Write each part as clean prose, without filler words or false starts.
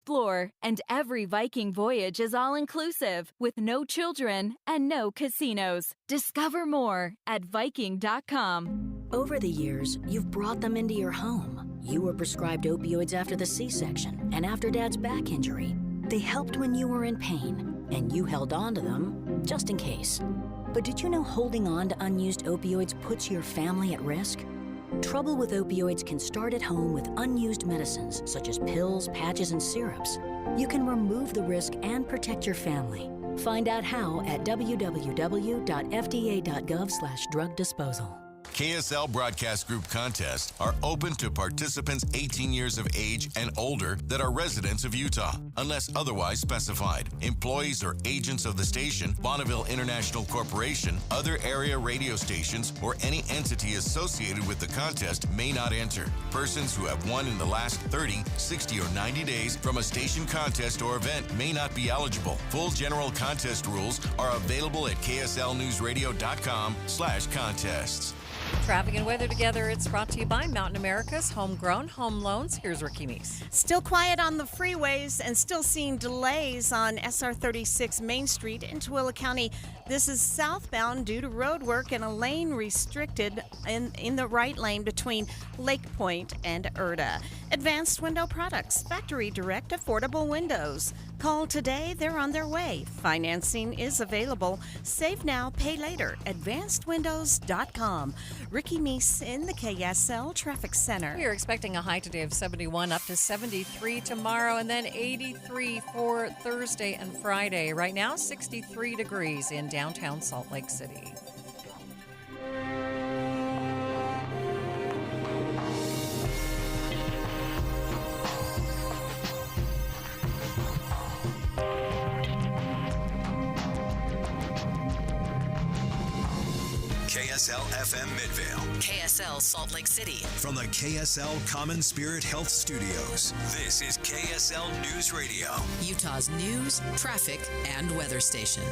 explore, and every Viking voyage is all-inclusive with no children and no casinos. Discover more at Viking.com. Over the years, you've brought them into your home. You were prescribed opioids after the C-section and after Dad's back injury. They helped when you were in pain, and you held on to them just in case. But did you know holding on to unused opioids puts your family at risk? Trouble with opioids can start at home with unused medicines such as pills, patches, and syrups. You can remove the risk and protect your family. Find out how at www.fda.gov/drug disposal. KSL Broadcast Group contests are open to participants 18 years of age and older that are residents of Utah, unless otherwise specified. Employees or agents of the station, Bonneville International Corporation, other area radio stations, or any entity associated with the contest may not enter. Persons who have won in the last 30, 60, or 90 days from a station contest or event may not be eligible. Full general contest rules are available at kslnewsradio.com/contests. Traffic and weather together. It's brought to you by Mountain America's Homegrown Home Loans. Here's Ricky Meese. Still quiet on the freeways and still seeing delays on SR 36 Main Street in Tooele County. This is southbound due to road work and a lane restricted in the right lane between Lake Point and Erda. Advanced Window Products, factory direct affordable windows. Call today, they're on their way. Financing is available. Save now, pay later. AdvancedWindows.com. Ricky Meese in the KSL Traffic Center. We are expecting a high today of 71, up to 73 tomorrow, and then 83 for Thursday and Friday. Right now, 63 degrees in downtown Salt Lake City. KSL FM Midvale. KSL Salt Lake City. From the KSL Common Spirit Health Studios, this is KSL News Radio. Utah's news, traffic, and weather station.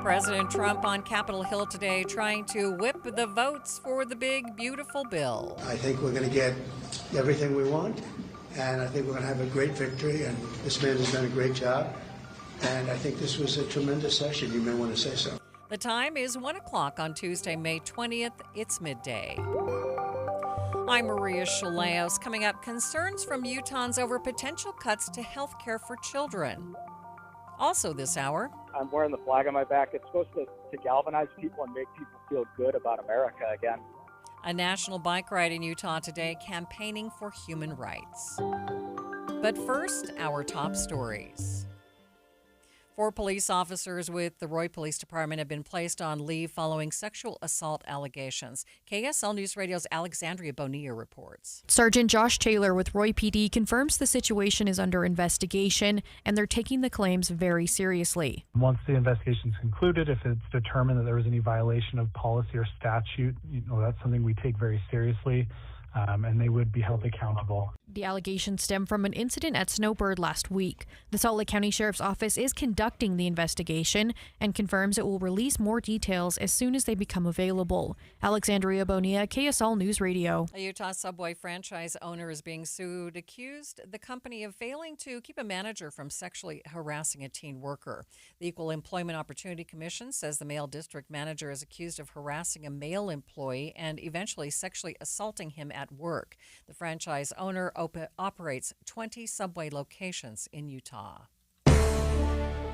President Trump on Capitol Hill today trying to whip the votes for the big, beautiful bill. I think we're going to get everything we want, and I think we're going to have a great victory, and this man has done a great job, and I think this was a tremendous session. You may want to say so. The time is 1 o'clock on Tuesday, May 20th. It's midday. I'm Maria Shilaos. Coming up, concerns from Utahns over potential cuts to health care for children. Also this hour, I'm wearing the flag on my back. It's supposed to galvanize people and make people feel good about America again. a national bike ride in Utah today campaigning for human rights. But first, our top stories. 4 police officers with the Roy Police Department have been placed on leave following sexual assault allegations. KSL News Radio's Alexandria Bonilla reports. Sergeant Josh Taylor with Roy PD confirms the situation is under investigation and they're taking the claims very seriously. Once the investigation is concluded, if it's determined that there was any violation of policy or statute, that's something we take very seriously. And they would be held accountable. The allegations stem from an incident at Snowbird last week. The Salt Lake County Sheriff's Office is conducting the investigation and confirms it will release more details as soon as they become available. Alexandria Bonilla, KSL News Radio. A Utah Subway franchise owner is being sued, accused the company of failing to keep a manager from sexually harassing a teen worker. The Equal Employment Opportunity Commission says the male district manager is accused of harassing a male employee and eventually sexually assaulting him at work. The franchise owner operates 20 Subway locations in Utah.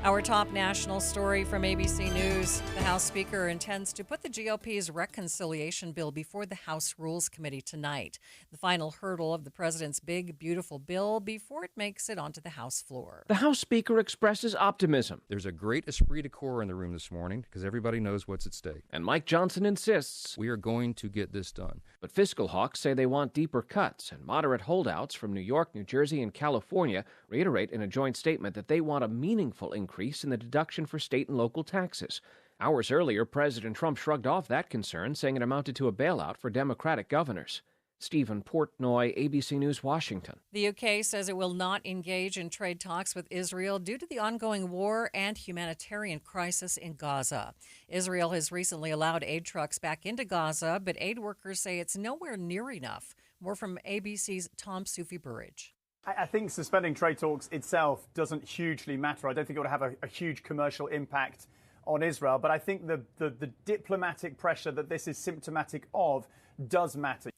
Our top national story from ABC News. The House Speaker intends to put the GOP's reconciliation bill before the House Rules Committee tonight, the final hurdle of the president's big, beautiful bill before it makes it onto the House floor. The House Speaker expresses optimism. There's a great esprit de corps in the room this morning because everybody knows what's at stake. And Mike Johnson insists we are going to get this done. But fiscal hawks say they want deeper cuts, and moderate holdouts from New York, New Jersey, and California reiterate in a joint statement that they want a meaningful increase in the deduction for state and local taxes. Hours earlier, President Trump shrugged off that concern, saying it amounted to a bailout for Democratic governors. Stephen Portnoy, ABC News, Washington. The UK says it will not engage in trade talks with Israel due to the ongoing war and humanitarian crisis in Gaza. Israel has recently allowed aid trucks back into Gaza, but aid workers say it's nowhere near enough. More from ABC's Tom Sufi-Burridge. I think suspending trade talks itself doesn't hugely matter. I don't think it would have a huge commercial impact on Israel. But I think the diplomatic pressure that this is symptomatic of does matter.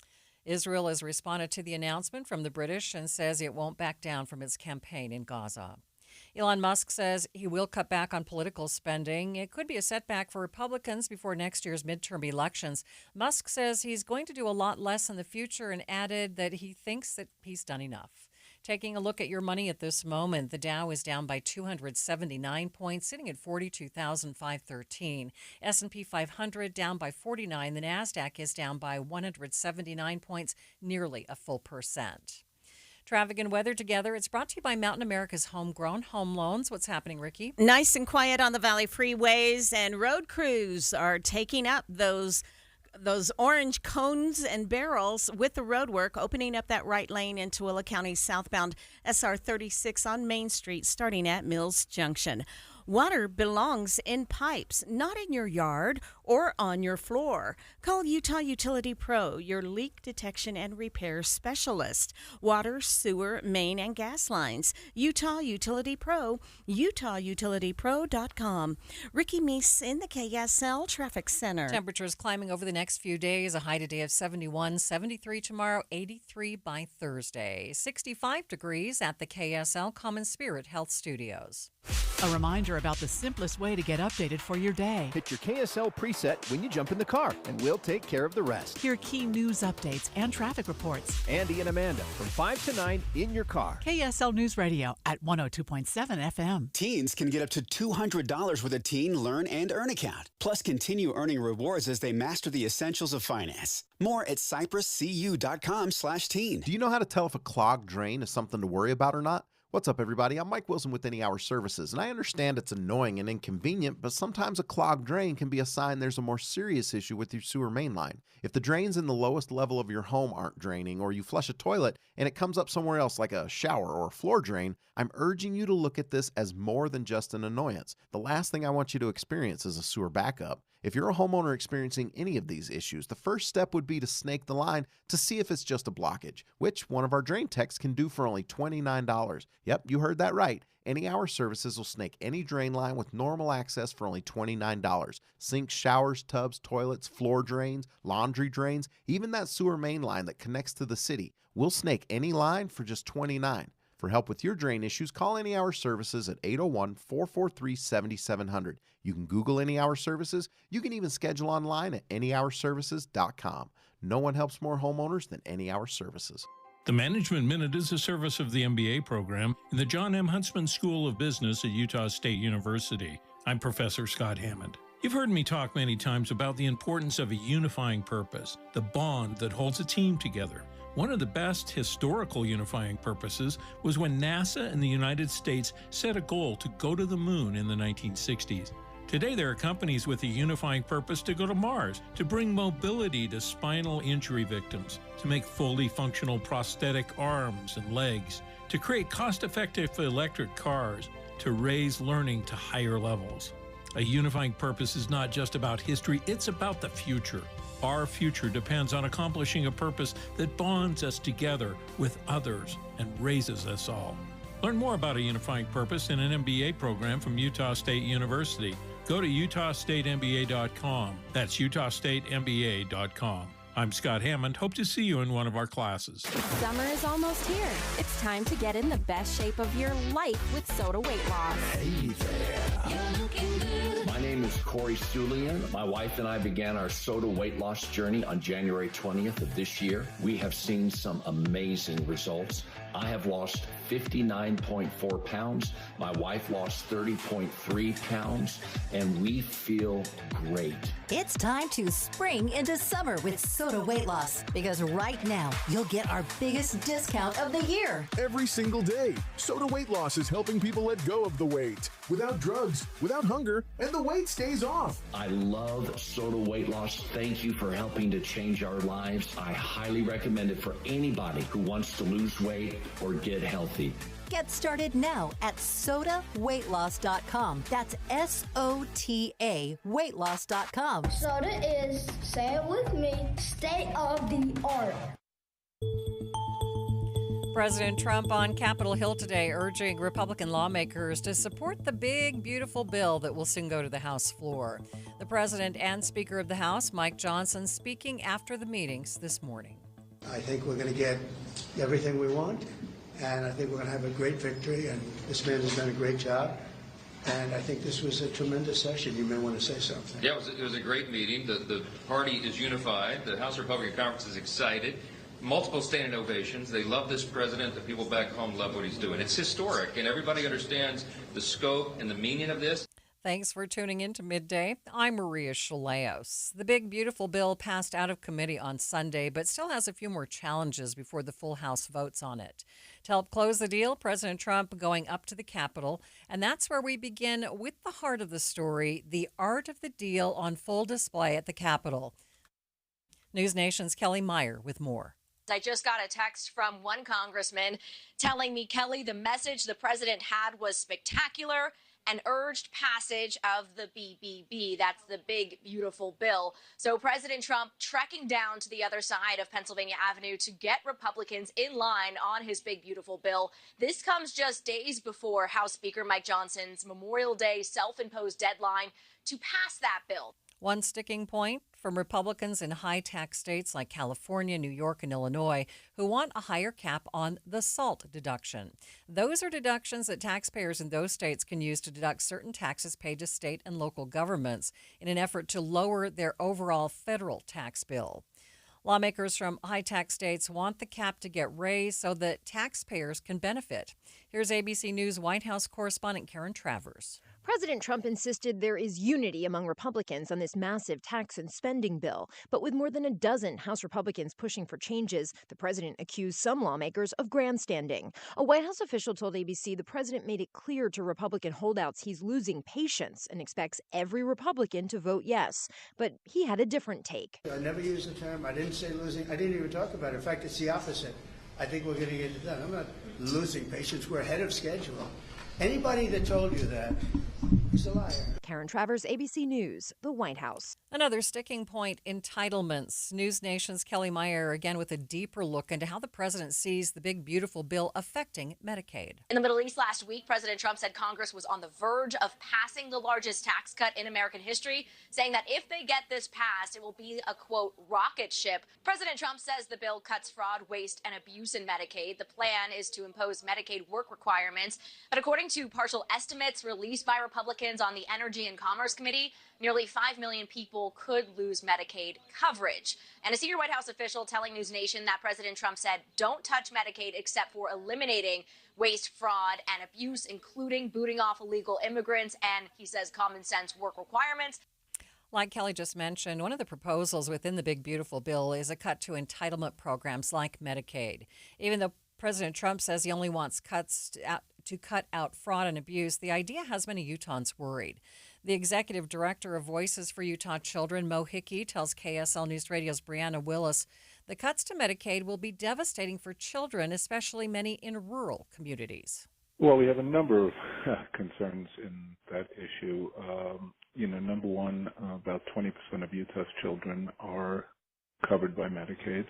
Israel has responded to the announcement from the British and says it won't back down from its campaign in Gaza. Elon Musk says he will cut back on political spending. It could be a setback for Republicans before next year's midterm elections. Musk says he's going to do a lot less in the future and added that he thinks that he's done enough. Taking a look at your money at this moment, the Dow is down by 279 points, sitting at 42,513. S&P 500 down by 49. The Nasdaq is down by 179 points, nearly a full percent. Traffic and weather together. It's brought to you by Mountain America's Homegrown Home Loans. What's happening, Ricky? Nice and quiet on the Valley freeways, and road crews are taking up those orange cones and barrels with the road work, opening up that right lane into Willa County southbound SR 36 on Main Street, starting at Mills Junction. Water belongs in pipes, not in your yard or on your floor. Call Utah Utility Pro, your leak detection and repair specialist. Water, sewer, main, and gas lines. Utah Utility Pro, utahutilitypro.com. Ricky Meese in the KSL Traffic Center. Temperatures climbing over the next few days. A high today of 71, 73 tomorrow, 83 by Thursday. 65 degrees at the KSL Common Spirit Health Studios. A reminder about the simplest way to get updated for your day. Hit your KSL preset when you jump in the car, and we'll take care of the rest. Hear key news updates and traffic reports. Andy and Amanda from 5 to 9 in your car. KSL News Radio at 102.7 FM. Teens can get up to $200 with a Teen Learn and Earn account. Plus, continue earning rewards as they master the essentials of finance. More at cypresscu.com/teen. Do you know how to tell if a clogged drain is something to worry about or not? What's up, everybody? I'm Mike Wilson with Any Hour Services, and I understand it's annoying and inconvenient, but sometimes a clogged drain can be a sign there's a more serious issue with your sewer main line. If the drains in the lowest level of your home aren't draining, or you flush a toilet and it comes up somewhere else like a shower or a floor drain, I'm urging you to look at this as more than just an annoyance. The last thing I want you to experience is a sewer backup. If you're a homeowner experiencing any of these issues, the first step would be to snake the line to see if it's just a blockage, which one of our drain techs can do for only $29. Yep, you heard that right. Any Hour Services will snake any drain line with normal access for only $29. Sinks, showers, tubs, toilets, floor drains, laundry drains, even that sewer main line that connects to the city. We'll snake any line for just $29. For help with your drain issues, call Any Hour Services at 801-443-7700. You can Google Any Hour Services. You can even schedule online at anyhourservices.com. No one helps more homeowners than Any Hour Services. The Management Minute is a service of the MBA program in the John M. Huntsman School of Business at Utah State University. I'm Professor Scott Hammond. You've heard me talk many times about the importance of a unifying purpose, the bond that holds a team together. One of the best historical unifying purposes was when NASA and the United States set a goal to go to the moon in the 1960s. Today, there are companies with a unifying purpose to go to Mars, to bring mobility to spinal injury victims, to make fully functional prosthetic arms and legs, to create cost-effective electric cars, to raise learning to higher levels. A unifying purpose is not just about history, it's about the future. Our future depends on accomplishing a purpose that bonds us together with others and raises us all. Learn more about a unifying purpose in an MBA program from Utah State University. Go to utahstatemba.com. That's utahstatemba.com. I'm Scott Hammond. Hope to see you in one of our classes. Summer is almost here. It's time to get in the best shape of your life with Soda Weight Loss. Hey there. You're looking good. My name is Corey Sulian. My wife and I began our Soda weight loss journey on January 20th of this year. We have seen some amazing results. I have lost 59.4 pounds. My wife lost 30.3 pounds, and we feel great. It's time to spring into summer with Soda Weight Loss, because right now you'll get our biggest discount of the year. Every single day, Soda Weight Loss is helping people let go of the weight without drugs, without hunger, and the weight stays off. I love Soda Weight Loss. Thank you for helping to change our lives. I highly recommend it for anybody who wants to lose weight or get healthy. Get started now at sodaweightloss.com. That's SOTA weightloss.com. Soda is, say it with me, state of the art. President Trump on Capitol Hill today urging Republican lawmakers to support the big, beautiful bill that will soon go to the House floor. The president and Speaker of the House, Mike Johnson, speaking after the meetings this morning. I think we're going to get everything we want, and I think we're going to have a great victory, and this man has done a great job. And I think this was a tremendous session. You may want to say something. Yeah, it was a great meeting. The party is unified. The House Republican Conference is excited. Multiple standing ovations. They love this president. The people back home love what he's doing. It's historic, and everybody understands the scope and the meaning of this. Thanks for tuning in to Midday. I'm Maria Shilaos. The big, beautiful bill passed out of committee on Sunday, but still has a few more challenges before the full House votes on it. To help close the deal, President Trump going up to the Capitol, and that's where we begin with the heart of the story, the art of the deal on full display at the Capitol. News Nation's Kelly Meyer with more. I just got a text from one congressman telling me, Kelly, the message the president had was spectacular and urged passage of the BBB. That's the big, beautiful bill. So President Trump trekking down to the other side of Pennsylvania Avenue to get Republicans in line on his big, beautiful bill. This comes just days before House Speaker Mike Johnson's Memorial Day self-imposed deadline to pass that bill. One sticking point from Republicans in high-tax states like California, New York, and Illinois who want a higher cap on the SALT deduction. Those are deductions that taxpayers in those states can use to deduct certain taxes paid to state and local governments in an effort to lower their overall federal tax bill. Lawmakers from high-tax states want the cap to get raised so that taxpayers can benefit. Here's ABC News White House correspondent Karen Travers. President Trump insisted there is unity among Republicans on this massive tax and spending bill. But with more than a dozen House Republicans pushing for changes, the president accused some lawmakers of grandstanding. A White House official told ABC the president made it clear to Republican holdouts he's losing patience and expects every Republican to vote yes. But he had a different take. I never used the term. I didn't say losing. I didn't even talk about it. In fact, it's the opposite. I think we're going to get it done. I'm not losing patience. We're ahead of schedule. Anybody that told you that is a liar. Karen Travers, ABC News, the White House. Another sticking point, entitlements. News Nation's Kelly Meyer again with a deeper look into how the president sees the big, beautiful bill affecting Medicaid. In the Middle East last week, President Trump said Congress was on the verge of passing the largest tax cut in American history, saying that if they get this passed, it will be a, quote, rocket ship. President Trump says the bill cuts fraud, waste, and abuse in Medicaid. The plan is to impose Medicaid work requirements. But according to partial estimates released by Republicans on the Energy and Commerce Committee, nearly 5 million people could lose Medicaid coverage. And a senior White House official telling News Nation that President Trump said, don't touch Medicaid except for eliminating waste, fraud, and abuse, including booting off illegal immigrants and, he says, common sense work requirements. Like Kelly just mentioned, one of the proposals within the big, beautiful bill is a cut to entitlement programs like Medicaid. Even though President Trump says he only wants cuts to cut out fraud and abuse, the idea has many Utahns worried. The executive director of Voices for Utah Children, Mo Hickey, tells KSL News Radio's Brianna Willis the cuts to Medicaid will be devastating for children, especially many in rural communities. Well, we have a number of concerns in that issue. Number one, about 20% of Utah's children are covered by Medicaid.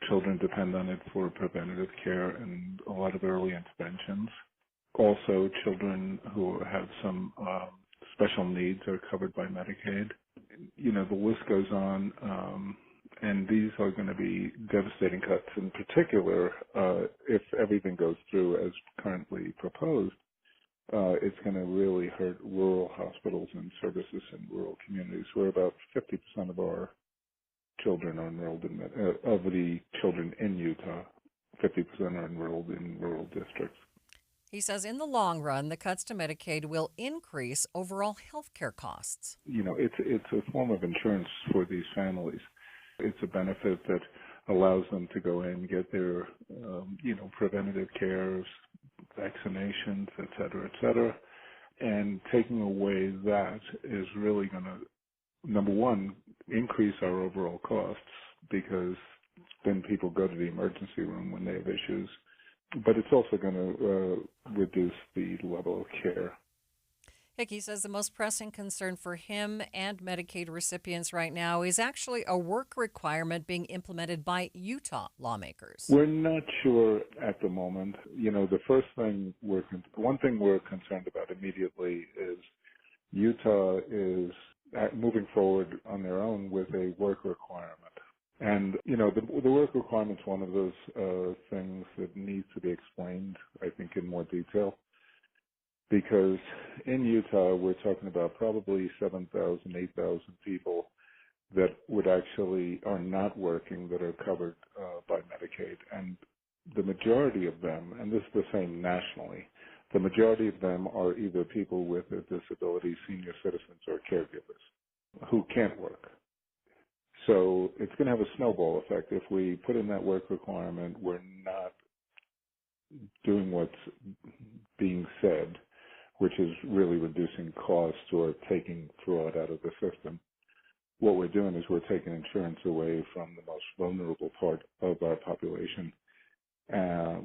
Children depend on it for preventative care and a lot of early interventions. Also, children who have some special needs are covered by Medicaid. The list goes on, and these are going to be devastating cuts. In particular, if everything goes through as currently proposed, it's going to really hurt rural hospitals and services in rural communities, where about 50% of our children are enrolled in of the children in Utah, 50% are enrolled in rural districts. He says in the long run, the cuts to Medicaid will increase overall health care costs. It's a form of insurance for these families. It's a benefit that allows them to go in and get their, preventative care, vaccinations, et cetera, and taking away that is really going to, number one, increase our overall costs because then people go to the emergency room when they have issues, but it's also going to reduce the level of care. Hickey says the most pressing concern for him and Medicaid recipients right now is actually a work requirement being implemented by Utah lawmakers. We're not sure at the moment. The first thing one thing we're concerned about immediately is Utah is moving forward on their own with a work requirement. And, the work requirement is one of those things that needs to be explained, I think, in more detail. Because in Utah, we're talking about probably 7,000, 8,000 people that would actually are not working that are covered by Medicaid. And the majority of them, and this is the same nationally, the majority of them are either people with a disability, senior citizens, or caregivers who can't work. So it's going to have a snowball effect. If we put in that work requirement, we're not doing what's being said, which is really reducing costs or taking fraud out of the system. What we're doing is we're taking insurance away from the most vulnerable part of our population,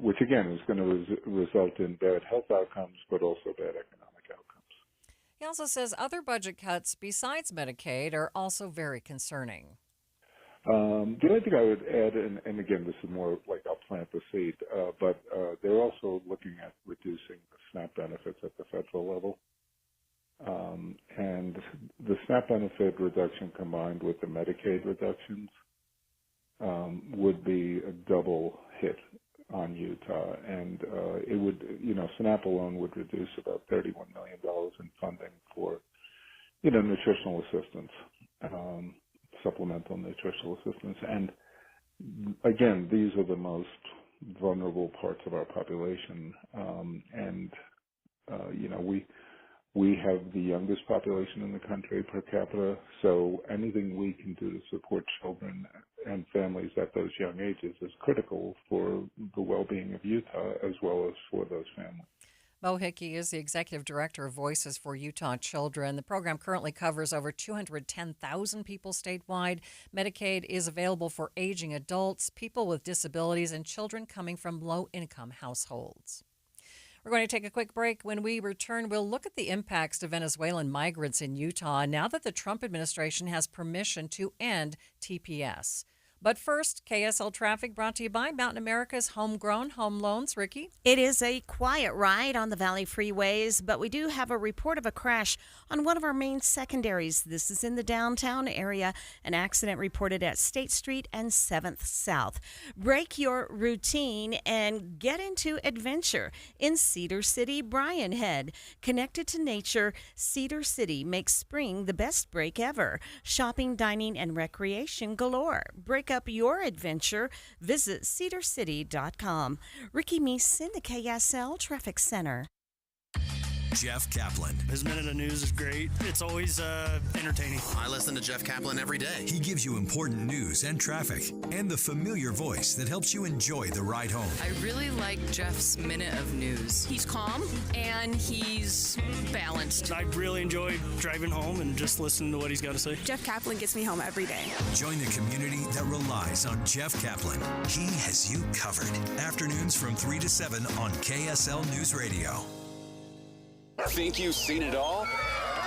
which again is going to result in bad health outcomes, but also bad economic outcomes. He also says other budget cuts besides Medicaid are also very concerning. The only thing I would add, and again, this is more like I'll plant the seed, but they're also looking at reducing the SNAP benefits at the federal level. And the SNAP benefit reduction combined with the Medicaid reductions would be a double hit on Utah. And it would, SNAP alone would reduce about $31 million in funding for, nutritional assistance. Supplemental nutritional assistance. And again, these are the most vulnerable parts of our population. We have the youngest population in the country per capita, so anything we can do to support children and families at those young ages is critical for the well-being of Utah as well as for those families. Mo Hickey is the executive director of Voices for Utah Children. The program currently covers over 210,000 people statewide. Medicaid is available for aging adults, people with disabilities, and children coming from low-income households. We're going to take a quick break. When we return, we'll look at the impacts to Venezuelan migrants in Utah now that the Trump administration has permission to end TPS. But first, KSL Traffic brought to you by Mountain America's Homegrown Home Loans. Ricky? It is a quiet ride on the Valley freeways, but we do have a report of a crash on one of our main secondaries. This is in the downtown area. An accident reported at State Street and 7th South. Break your routine and get into adventure in Cedar City, Bryan Head. Connected to nature, Cedar City makes spring the best break ever. Shopping, dining, and recreation galore. Break up your adventure. Visit cedarcity.com. Ricky Meese in the KSL Traffic Center. Jeff Kaplan. His Minute of News is great. It's always entertaining. I listen to Jeff Kaplan every day. He gives you important news and traffic and the familiar voice that helps you enjoy the ride home. I really like Jeff's Minute of News. He's calm and he's balanced. I really enjoy driving home and just listening to what he's got to say. Jeff Kaplan gets me home every day. Join the community that relies on Jeff Kaplan. He has you covered. Afternoons from 3 to 7 on KSL News Radio. Think you've seen it all?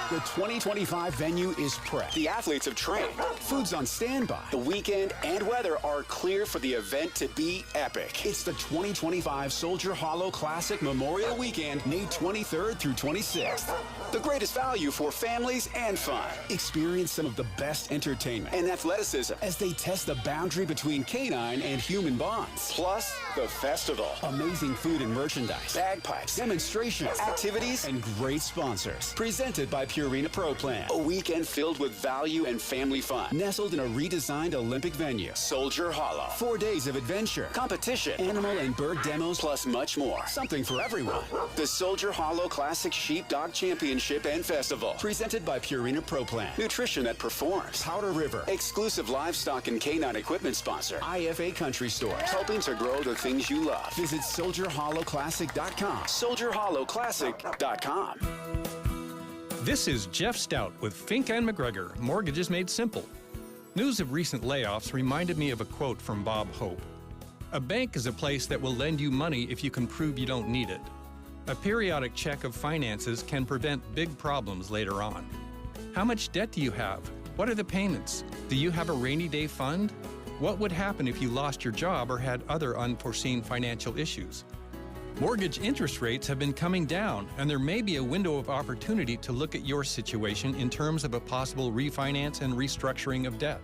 The 2025 venue is prepped. The athletes have trained. Food's on standby. The weekend and weather are clear for the event to be epic. It's the 2025 Soldier Hollow Classic Memorial Weekend, May 23rd through 26th. The greatest value for families and fun. Experience some of the best entertainment and athleticism as they test the boundary between canine and human bonds. Plus, the festival. Amazing food and merchandise, bagpipes, demonstrations, activities, and great sponsors. Presented by Purina Pro Plan. A weekend filled with value and family fun. Nestled in a redesigned Olympic venue. Soldier Hollow. 4 days of adventure, competition, animal and bird demos, plus much more. Something for everyone. The Soldier Hollow Classic Sheepdog Championship and Festival. Presented by Purina Pro Plan. Nutrition that performs. Powder River. Exclusive livestock and canine equipment sponsor. IFA Country Store. Helping to grow the things you love. Visit SoldierHollowClassic.com. SoldierHollowClassic.com. This is Jeff Stout with Fink & McGregor, Mortgages Made Simple. News of recent layoffs reminded me of a quote from Bob Hope. A bank is a place that will lend you money if you can prove you don't need it. A periodic check of finances can prevent big problems later on. How much debt do you have? What are the payments? Do you have a rainy day fund? What would happen if you lost your job or had other unforeseen financial issues? Mortgage interest rates have been coming down, and there may be a window of opportunity to look at your situation in terms of a possible refinance and restructuring of debt.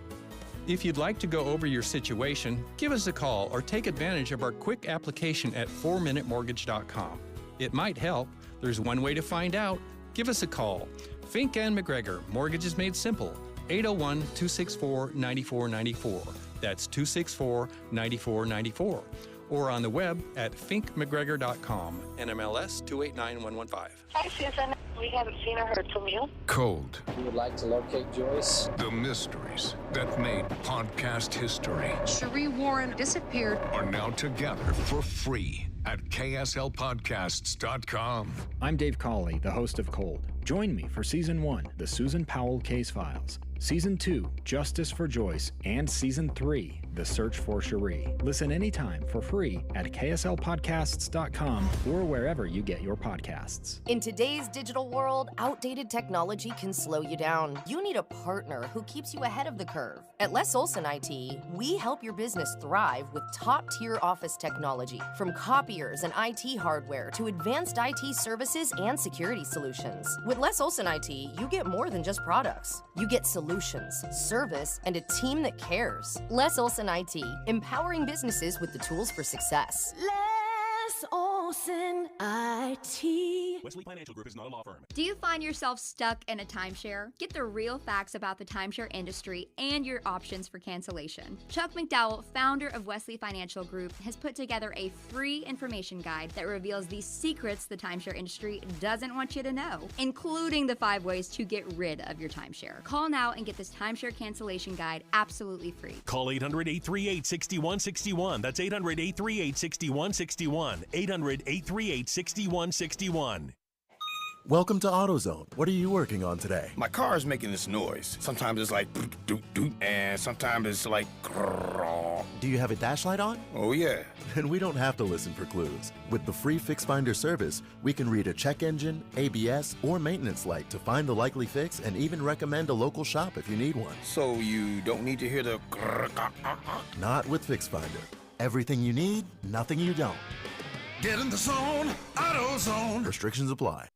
If you'd like to go over your situation, give us a call or take advantage of our quick application at 4minutemortgage.com. It might help. There's one way to find out. Give us a call. Fink and McGregor, Mortgages Made Simple, 801-264-9494. That's 264-9494. Or on the web at finkmcgregor.com, NMLS 289115. Hi, Susan. We haven't seen or heard from you. Cold. We would like to locate Joyce. The mysteries that made podcast history Cherie Warren disappeared. are now together for free at kslpodcasts.com. I'm Dave Cawley, the host of Cold. Join me for Season 1, The Susan Powell Case Files. Season 2, Justice for Joyce. And Season 3, The Search for Cherie. Listen anytime for free at kslpodcasts.com or wherever you get your podcasts. In today's digital world, outdated technology can slow you down. You need a partner who keeps you ahead of the curve. At Les Olson IT, we help your business thrive with top-tier office technology, from copiers and IT hardware to advanced IT services and security solutions. With Les Olson IT, you get more than just products. You get solutions, service, and a team that cares. Les Olson IT, empowering businesses with the tools for success. Les Olson IT. Wesley Financial Group is not a law firm. Do you find yourself stuck in a timeshare? Get the real facts about the timeshare industry and your options for cancellation. Chuck McDowell, founder of Wesley Financial Group, has put together a free information guide that reveals the secrets the timeshare industry doesn't want you to know, including the 5 ways to get rid of your timeshare. Call now and get this timeshare cancellation guide absolutely free. Call 800-838-6161. That's 800-838-6161. 800-838-6161. Welcome to AutoZone. What are you working on today? My car is making this noise. Sometimes it's like doot doot, and sometimes it's like grrr. Do you have a dash light on? Oh yeah. Then we don't have to listen for clues. With the free Fix Finder service, we can read a check engine, ABS, or maintenance light to find the likely fix and even recommend a local shop if you need one. So you don't need to hear the grrr. Not with Fix Finder. Everything you need, nothing you don't. Get in the zone, AutoZone. Restrictions apply.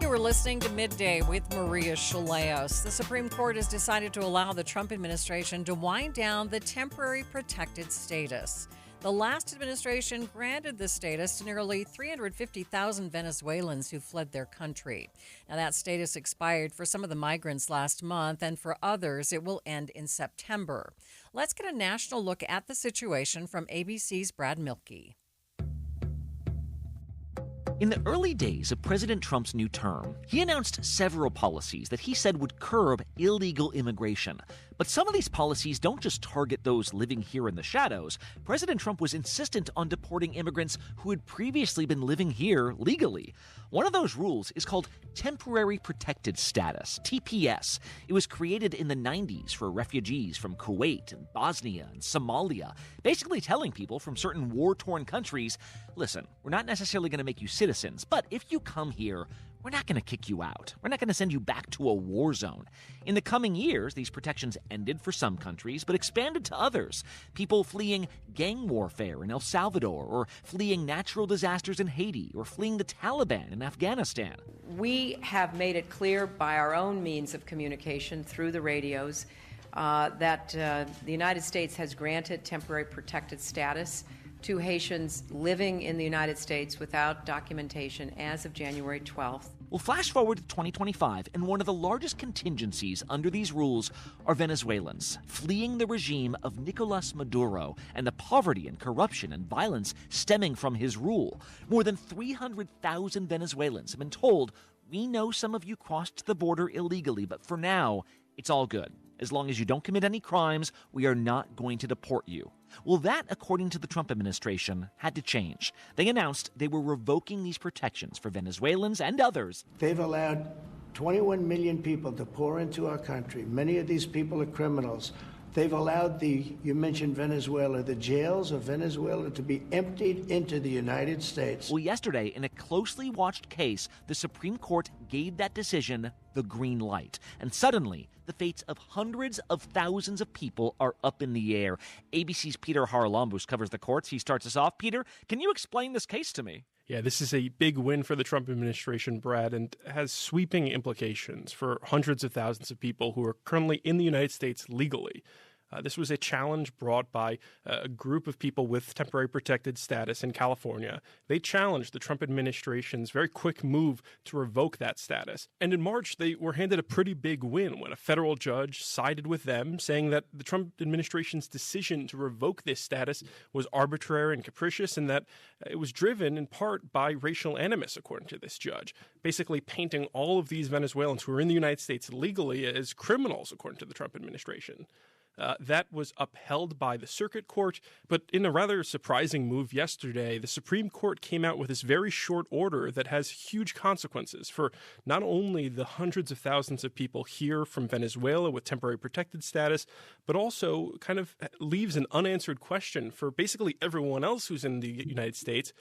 You were listening to Midday with Maria Shilaos. The Supreme Court has decided to allow the Trump administration to wind down the temporary protected status. The last administration granted the status to nearly 350,000 Venezuelans who fled their country. Now, that status expired for some of the migrants last month, and for others, it will end in September. Let's get a national look at the situation from ABC's Brad Milkey. In the early days of President Trump's new term, he announced several policies that he said would curb illegal immigration. But some of these policies don't just target those living here in the shadows. President Trump was insistent on deporting immigrants who had previously been living here legally. One of those rules is called Temporary Protected Status, TPS. It was created in the 90s for refugees from Kuwait and Bosnia and Somalia, basically telling people from certain war-torn countries, listen, we're not necessarily going to make you citizens, but if you come here, we're not going to kick you out. We're not going to send you back to a war zone. In the coming years, these protections ended for some countries, but expanded to others. People fleeing gang warfare in El Salvador, or fleeing natural disasters in Haiti, or fleeing the Taliban in Afghanistan. We have made it clear by our own means of communication through the radios that the United States has granted temporary protected status to Haitians living in the United States without documentation as of January 12th. Well, flash forward to 2025, and one of the largest contingencies under these rules are Venezuelans fleeing the regime of Nicolas Maduro and the poverty and corruption and violence stemming from his rule. More than 300,000 Venezuelans have been told, we know some of you crossed the border illegally, but for now, it's all good. As long as you don't commit any crimes, we are not going to deport you. Well, that, according to the Trump administration, had to change. They announced they were revoking these protections for Venezuelans and others. They've allowed 21 million people to pour into our country. Many of these people are criminals. They've allowed you mentioned Venezuela, the jails of Venezuela to be emptied into the United States. Well, yesterday, in a closely watched case, the Supreme Court gave that decision the green light. And suddenly, the fates of hundreds of thousands of people are up in the air. ABC's Peter Haralambous covers the courts. He starts us off. Peter, can you explain this case to me? Yeah, this is a big win for the Trump administration, Brad, and has sweeping implications for hundreds of thousands of people who are currently in the United States legally. This was a challenge brought by a group of people with temporary protected status in California. They challenged the Trump administration's very quick move to revoke that status. And in March, they were handed a pretty big win when a federal judge sided with them, saying that the Trump administration's decision to revoke this status was arbitrary and capricious, and that it was driven in part by racial animus, according to this judge, basically painting all of these Venezuelans who are in the United States legally as criminals, according to the Trump administration. That was upheld by the circuit court, but in a rather surprising move yesterday, the Supreme Court came out with this very short order that has huge consequences for not only the hundreds of thousands of people here from Venezuela with temporary protected status, but also kind of leaves an unanswered question for basically everyone else who's in the United States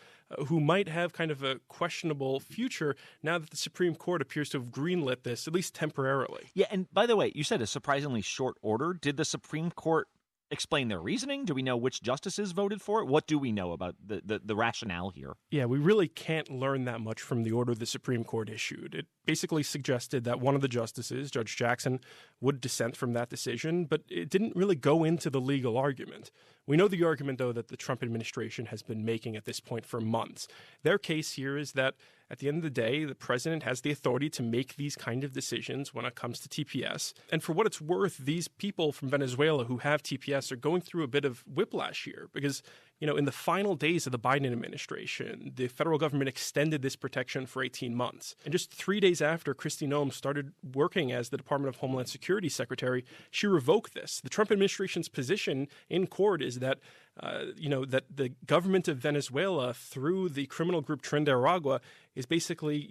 who might have kind of a questionable future now that the Supreme Court appears to have greenlit this, at least temporarily. Yeah, and by the way, you said a surprisingly short order. Did the Supreme Court explain their reasoning? Do we know which justices voted for it? What do we know about the rationale here? Yeah, we really can't learn that much from the order the Supreme Court issued. It basically suggested that one of the justices, Judge Jackson, would dissent from that decision, but it didn't really go into the legal argument. We know the argument, though, that the Trump administration has been making at this point for months. Their case here is that at the end of the day, the president has the authority to make these kind of decisions when it comes to TPS. And for what it's worth, these people from Venezuela who have TPS are going through a bit of whiplash here because, you know, in the final days of the Biden administration, the federal government extended this protection for 18 months. And just 3 days after Kristi Noem started working as the Department of Homeland Security Secretary, she revoked this. The Trump administration's position in court is that that the government of Venezuela, through the criminal group Tren de Aragua, is basically,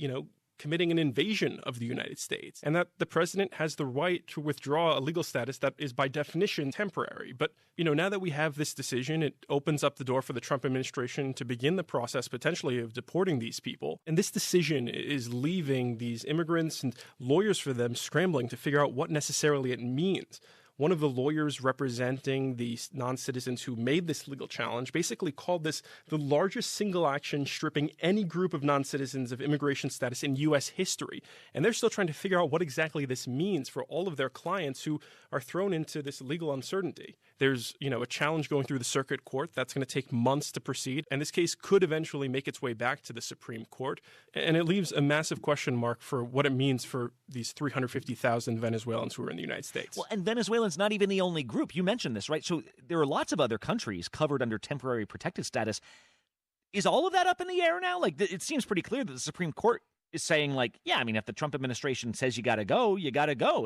committing an invasion of the United States, and that the president has the right to withdraw a legal status that is by definition temporary. But, now that we have this decision, it opens up the door for the Trump administration to begin the process potentially of deporting these people. And this decision is leaving these immigrants and lawyers for them scrambling to figure out what necessarily it means. One of the lawyers representing the non-citizens who made this legal challenge basically called this the largest single action stripping any group of non-citizens of immigration status in U.S. history. And they're still trying to figure out what exactly this means for all of their clients who are thrown into this legal uncertainty. There's, a challenge going through the circuit court that's going to take months to proceed. And this case could eventually make its way back to the Supreme Court. And it leaves a massive question mark for what it means for these 350,000 Venezuelans who are in the United States. Well, and Venezuelans not even the only group. You mentioned this, right? So there are lots of other countries covered under temporary protected status. Is all of that up in the air now? Like, it seems pretty clear that the Supreme Court is saying, if the Trump administration says you got to go,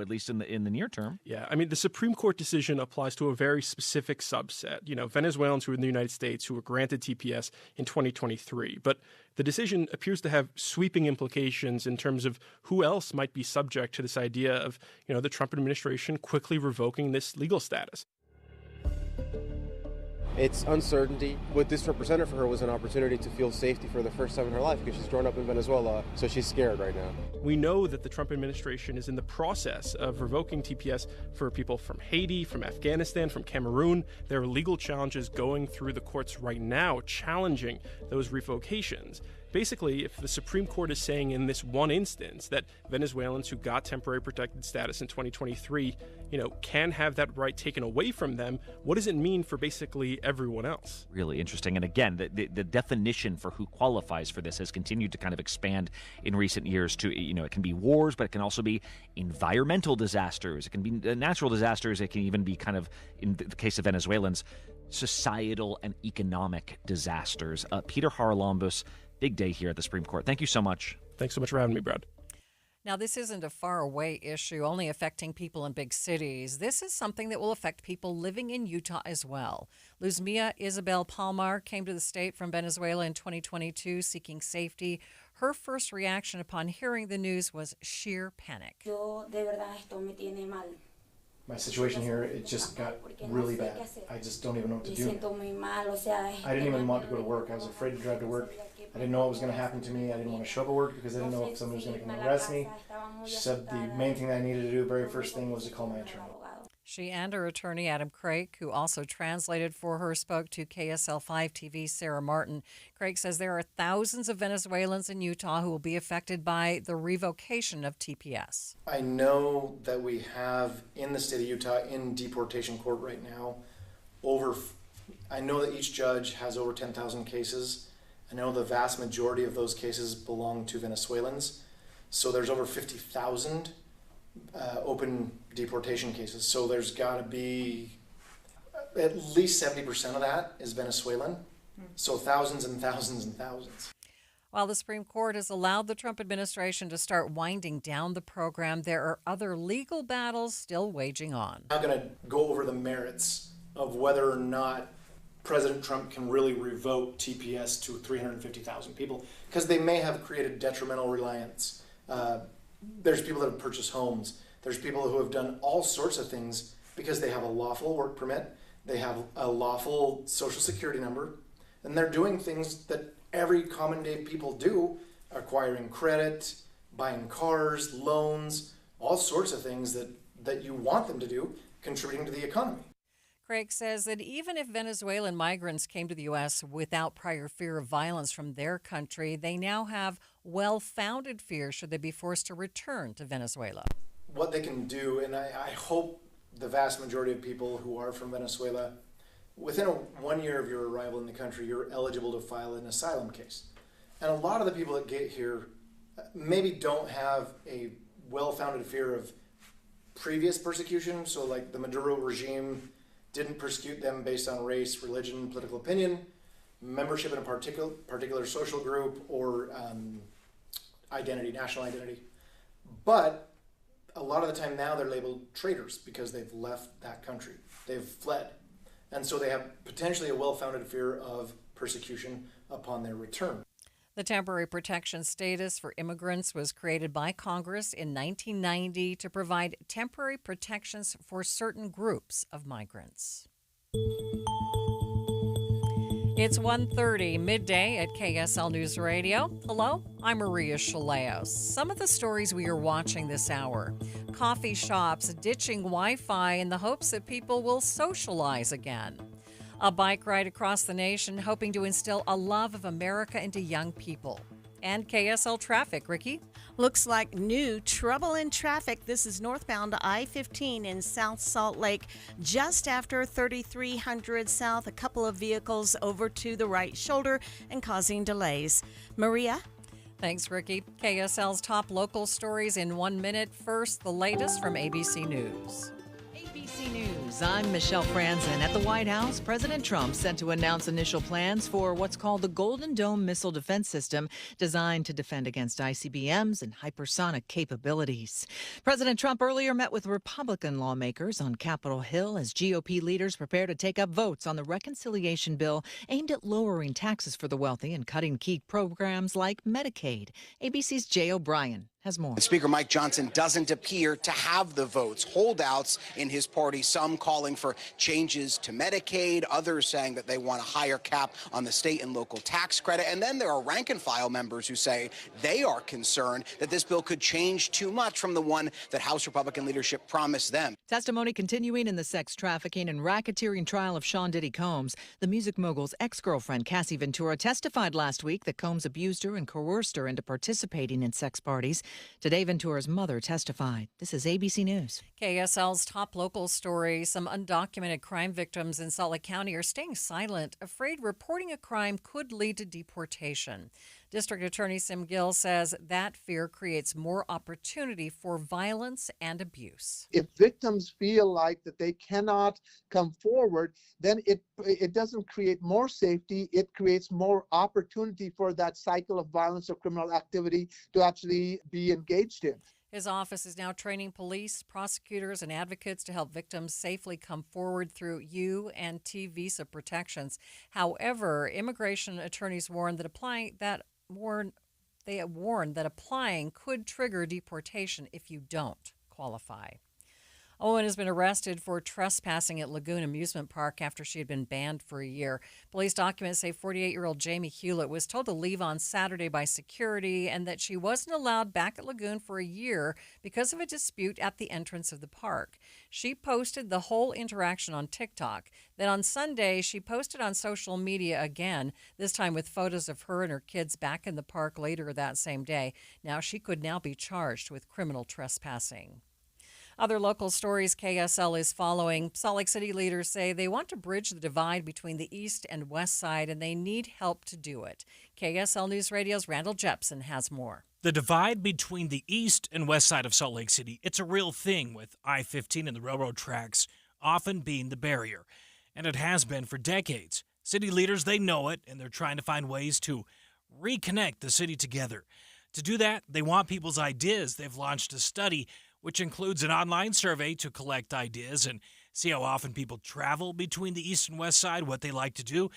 at least in the near term. Yeah, the Supreme Court decision applies to a very specific subset, Venezuelans who are in the United States who were granted TPS in 2023. But the decision appears to have sweeping implications in terms of who else might be subject to this idea of, the Trump administration quickly revoking this legal status. It's uncertainty. What this represented for her was an opportunity to feel safety for the first time in her life because she's grown up in Venezuela, so she's scared right now. We know that the Trump administration is in the process of revoking TPS for people from Haiti, from Afghanistan, from Cameroon. There are legal challenges going through the courts right now challenging those revocations. Basically, if the Supreme Court is saying in this one instance that Venezuelans who got temporary protected status in 2023, can have that right taken away from them, what does it mean for basically everyone else? Really interesting. And again, the definition for who qualifies for this has continued to kind of expand in recent years to, it can be wars, but it can also be environmental disasters. It can be natural disasters. It can even be kind of, in the case of Venezuelans, societal and economic disasters. Peter Haralambous, big day here at the Supreme Court. Thank you so much. Thanks so much for having me, Brad. Now, this isn't a faraway issue only affecting people in big cities. This is something that will affect people living in Utah as well. Luzmia Isabel Palmar came to the state from Venezuela in 2022 seeking safety. Her first reaction upon hearing the news was sheer panic. Yo de verdad esto me tiene mal. My situation here, it just got really bad. I just don't even know what to do. I didn't even want to go to work. I was afraid to drive to work. I didn't know what was going to happen to me. I didn't want to show up at work because I didn't know if somebody was going to come and arrest me. She said the main thing that I needed to do, very first thing, was to call my attorney. She and her attorney, Adam Craig, who also translated for her, spoke to KSL5 TV's Sarah Martin. Craig says there are thousands of Venezuelans in Utah who will be affected by the revocation of TPS. I know that we have in the state of Utah, in deportation court right now, I know that each judge has over 10,000 cases. I know the vast majority of those cases belong to Venezuelans. So there's over 50,000 open deportation cases. So there's got to be at least 70% of that is Venezuelan. So thousands and thousands and thousands. While the Supreme Court has allowed the Trump administration to start winding down the program, there are other legal battles still waging on. I'm not going to go over the merits of whether or not President Trump can really revoke TPS to 350,000 people, because they may have created detrimental reliance. There's people that have purchased homes. There's people who have done all sorts of things because they have a lawful work permit, they have a lawful social security number, and they're doing things that every common day people do, acquiring credit, buying cars, loans, all sorts of things that you want them to do, contributing to the economy. Craig says that even if Venezuelan migrants came to the U.S. without prior fear of violence from their country, they now have well-founded fear should they be forced to return to Venezuela. What they can do, and I hope the vast majority of people who are from Venezuela, within 1 year of your arrival in the country, you're eligible to file an asylum case. And a lot of the people that get here maybe don't have a well-founded fear of previous persecution. So like the Maduro regime didn't persecute them based on race, religion, political opinion, membership in a particular social group, or identity, national identity. But a lot of the time now they're labeled traitors because they've left that country. They've fled. And so they have potentially a well-founded fear of persecution upon their return. The temporary protection status for immigrants was created by Congress in 1990 to provide temporary protections for certain groups of migrants. It's 1:30 midday at KSL News Radio. Hello, I'm Maria Shilaos. Some of the stories we are watching this hour. Coffee shops ditching Wi-Fi in the hopes that people will socialize again. A bike ride across the nation hoping to instill a love of America into young people. And KSL traffic, Ricky. Looks like new trouble in traffic. This is northbound I-15 in South Salt Lake, just after 3300 South. A couple of vehicles over to the right shoulder and causing delays. Maria? Thanks, Ricky. KSL's top local stories in 1 minute. First, the latest from ABC News. ABC News, I'm Michelle Franzen. At the White House, President Trump set to announce initial plans for what's called the Golden Dome missile defense system, designed to defend against ICBMs and hypersonic capabilities. President Trump earlier met with Republican lawmakers on Capitol Hill as GOP leaders prepare to take up votes on the reconciliation bill aimed at lowering taxes for the wealthy and cutting key programs like Medicaid. ABC's Jay O'Brien has more. Speaker Mike Johnson doesn't appear to have the votes. Holdouts in his party, some calling for changes to Medicaid, others saying that they want a higher cap on the state and local tax credit. And then there are rank and file members who say they are concerned that this bill could change too much from the one that House Republican leadership promised them. Testimony continuing in the sex trafficking and racketeering trial of Sean Diddy Combs. The music mogul's ex-girlfriend, Cassie Ventura, testified last week that Combs abused her and coerced her into participating in sex parties. Today, Ventura's mother testified. This is ABC News. KSL's top local story. Some undocumented crime victims in Salt Lake County are staying silent, afraid reporting a crime could lead to deportation. District Attorney Sim Gill says that fear creates more opportunity for violence and abuse. If victims feel like that they cannot come forward, then it doesn't create more safety. It creates more opportunity for that cycle of violence or criminal activity to actually be engaged in. His office is now training police, prosecutors, and advocates to help victims safely come forward through U and T visa protections. However, immigration attorneys warn that applying could trigger deportation if you don't qualify. A woman has been arrested for trespassing at Lagoon Amusement Park after she had been banned for a year. Police documents say 48-year-old Jamie Hewlett was told to leave on Saturday by security and that she wasn't allowed back at Lagoon for a year because of a dispute at the entrance of the park. She posted the whole interaction on TikTok. Then on Sunday, she posted on social media again, this time with photos of her and her kids back in the park later that same day. Now she could now be charged with criminal trespassing. Other local stories KSL is following. Salt Lake City leaders say they want to bridge the divide between the east and west side, and they need help to do it. KSL News Radio's Randall Jepson has more. The divide between the east and west side of Salt Lake City, it's a real thing, with I-15 and the railroad tracks often being the barrier. And it has been for decades. City leaders, they know it, and they're trying to find ways to reconnect the city together. To do that, they want people's ideas. They've launched a study which includes an online survey to collect ideas and see how often people travel between the east and west side, what they like to do.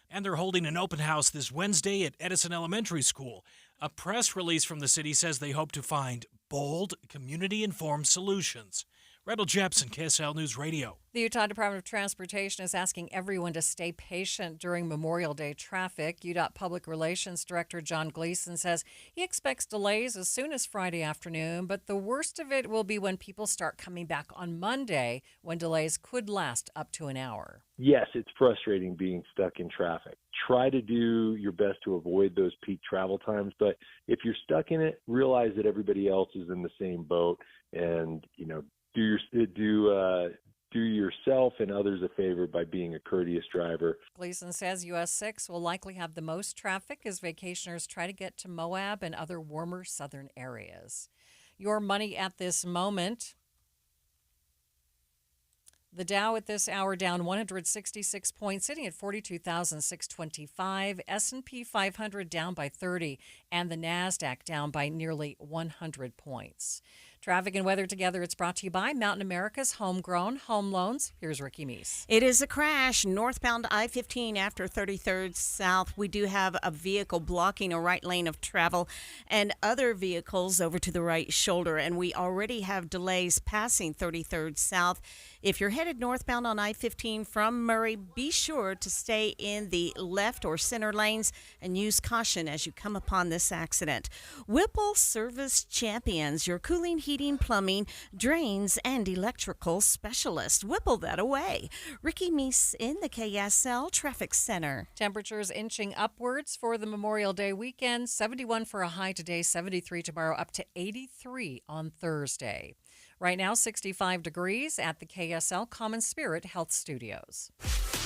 And they're holding an open house this Wednesday at Edison Elementary School. A press release from the city says they hope to find bold, community-informed solutions. Randall Jepson, KSL News Radio. The Utah Department of Transportation is asking everyone to stay patient during Memorial Day traffic. UDOT Public Relations Director John Gleason says he expects delays as soon as Friday afternoon, but the worst of it will be when people start coming back on Monday, when delays could last up to an hour. Yes, it's frustrating being stuck in traffic. Try to do your best to avoid those peak travel times, but if you're stuck in it, realize that everybody else is in the same boat, and do yourself and others a favor by being a courteous driver. Gleason says US 6 will likely have the most traffic as vacationers try to get to Moab and other warmer southern areas. Your money at this moment. The Dow at this hour down 166 points, sitting at 42,625. S&P 500 down by 30, and the NASDAQ down by nearly 100 points. Traffic and weather together, it's brought to you by Mountain America's Homegrown Home Loans. Here's Ricky Meese. It is a crash northbound I-15 after 33rd South. We do have a vehicle blocking a right lane of travel and other vehicles over to the right shoulder. And we already have delays passing 33rd South. If you're headed northbound on I-15 from Murray, be sure to stay in the left or center lanes and use caution as you come upon this accident. Whipple Service Champions, your cooling, heating, plumbing, drains, and electrical specialist. Whipple that away. Ricky Meese in the KSL Traffic Center. Temperatures inching upwards for the Memorial Day weekend. 71 for a high today, 73 tomorrow, up to 83 on Thursday. Right now, 65 degrees at the KSL Common Spirit Health Studios.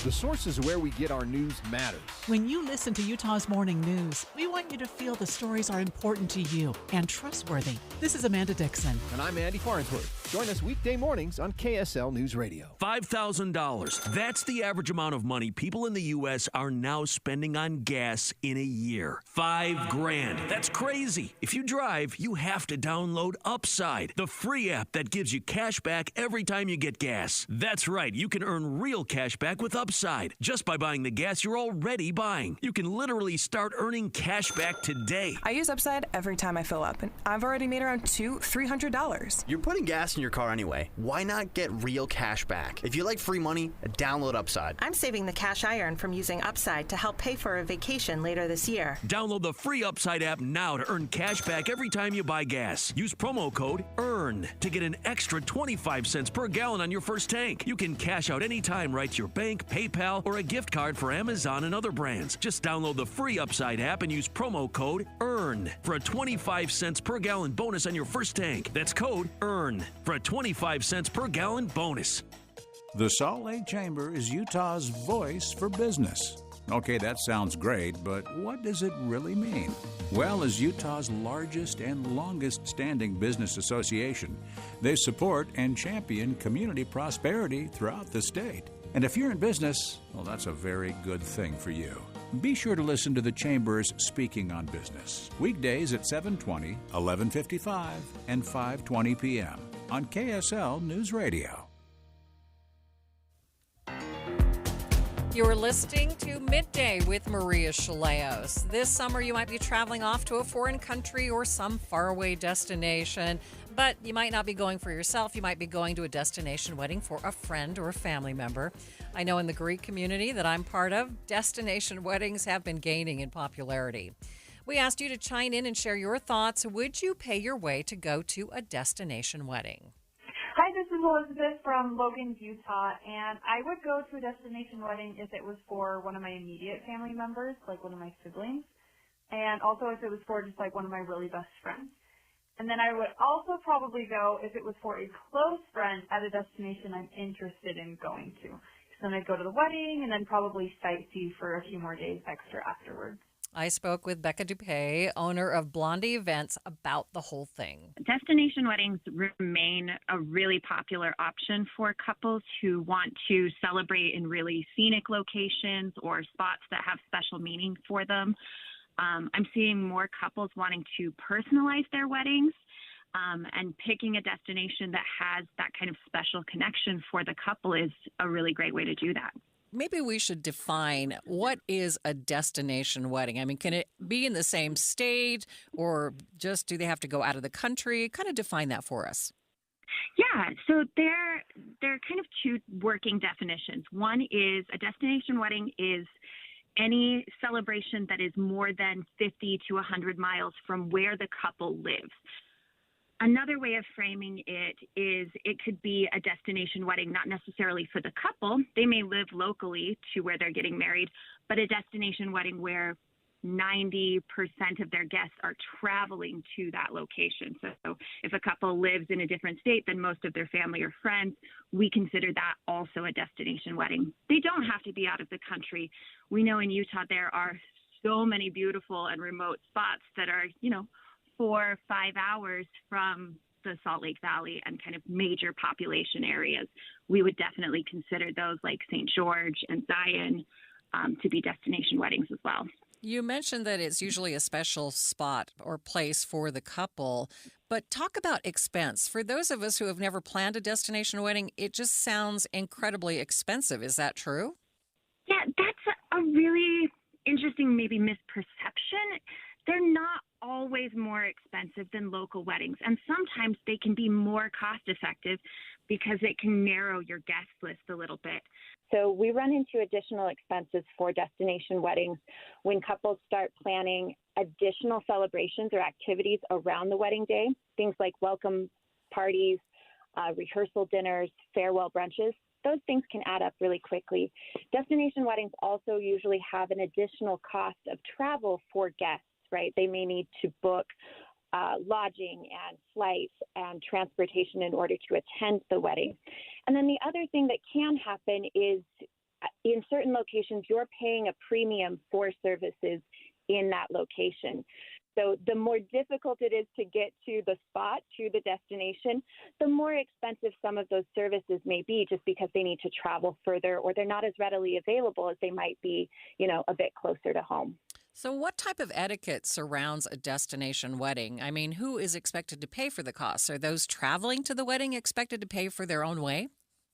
The sources where we get our news matters. When you listen to Utah's Morning News, we want you to feel the stories are important to you and trustworthy. This is Amanda Dixon. And I'm Andy Farnsworth. Join us weekday mornings on KSL News Radio. $5,000. That's the average amount of money people in the U.S. are now spending on gas in a year. $5,000. That's crazy. If you drive, you have to download Upside, the free app that gives you cash back every time you get gas. That's right. You can earn real cash back with Upside just by buying the gas you're already buying. You can literally start earning cash back today. I use Upside every time I fill up, and I've already made around $200-$300. You're putting gas in your car anyway. Why not get real cash back? If you like free money, download Upside. I'm saving the cash I earn from using Upside to help pay for a vacation later this year. Download the free Upside app now to earn cash back every time you buy gas. Use promo code EARN to get an extra 25 cents per gallon on your first tank. You can cash out anytime right to your bank, PayPal, or a gift card for Amazon and other brands. Just download the free Upside app and use promo code EARN for a 25 cents per gallon bonus on your first tank. That's code EARN for a 25 cents per gallon bonus. The Salt Lake Chamber is Utah's voice for business. Okay, that sounds great, but what does it really mean? Well, as Utah's largest and longest-standing business association, they support and champion community prosperity throughout the state. And if you're in business, well, that's a very good thing for you. Be sure to listen to the Chamber's Speaking on Business, weekdays at 7:20, 11:55, and 5:20 p.m. on KSL News Radio. You're listening to Midday with Maria Shilaos. This summer, you might be traveling off to a foreign country or some faraway destination. But you might not be going for yourself. You might be going to a destination wedding for a friend or a family member. I know in the Greek community that I'm part of, destination weddings have been gaining in popularity. We asked you to chime in and share your thoughts. Would you pay your way to go to a destination wedding? Hi, this is Elizabeth from Logan, Utah, and I would go to a destination wedding if it was for one of my immediate family members, like one of my siblings, and also if it was for just like one of my really best friends. And then I would also probably go if it was for a close friend at a destination I'm interested in going to. So then I'd go to the wedding and then probably sightsee for a few more days extra afterwards. I spoke with Becca Dupay, owner of Blondie Events, about the whole thing. Destination weddings remain a really popular option for couples who want to celebrate in really scenic locations or spots that have special meaning for them. I'm seeing more couples wanting to personalize their weddings, and picking a destination that has that kind of special connection for the couple is a really great way to do that. Maybe we should define what is a destination wedding. I mean, can it be in the same state or just do they have to go out of the country? Kind of define that for us. Yeah, so there are kind of two working definitions. One is a destination wedding is any celebration that is more than 50 to 100 miles from where the couple lives. Another way of framing it is it could be a destination wedding, not necessarily for the couple. They may live locally to where they're getting married, but a destination wedding where 90% of their guests are traveling to that location. So if a couple lives in a different state than most of their family or friends, we consider that also a destination wedding. They don't have to be out of the country. We know in Utah there are so many beautiful and remote spots that are, 4 or 5 hours from the Salt Lake Valley and kind of major population areas. We would definitely consider those like St. George and Zion to be destination weddings as well. You mentioned that it's usually a special spot or place for the couple, but talk about expense. For those of us who have never planned a destination wedding, it just sounds incredibly expensive. Is that true? Yeah, that's a really interesting maybe misperception. They're not always more expensive than local weddings, and sometimes they can be more cost effective because it can narrow your guest list a little bit. So we run into additional expenses for destination weddings when couples start planning additional celebrations or activities around the wedding day, things like welcome parties, rehearsal dinners, farewell brunches. Those things can add up really quickly. Destination weddings also usually have an additional cost of travel for guests, right? They may need to book lodging and flights and transportation in order to attend the wedding. And then the other thing that can happen is in certain locations, you're paying a premium for services in that location. So the more difficult it is to get to the spot, to the destination, the more expensive some of those services may be just because they need to travel further or they're not as readily available as they might be, a bit closer to home. So what type of etiquette surrounds a destination wedding? I mean, who is expected to pay for the costs? Are those traveling to the wedding expected to pay for their own way?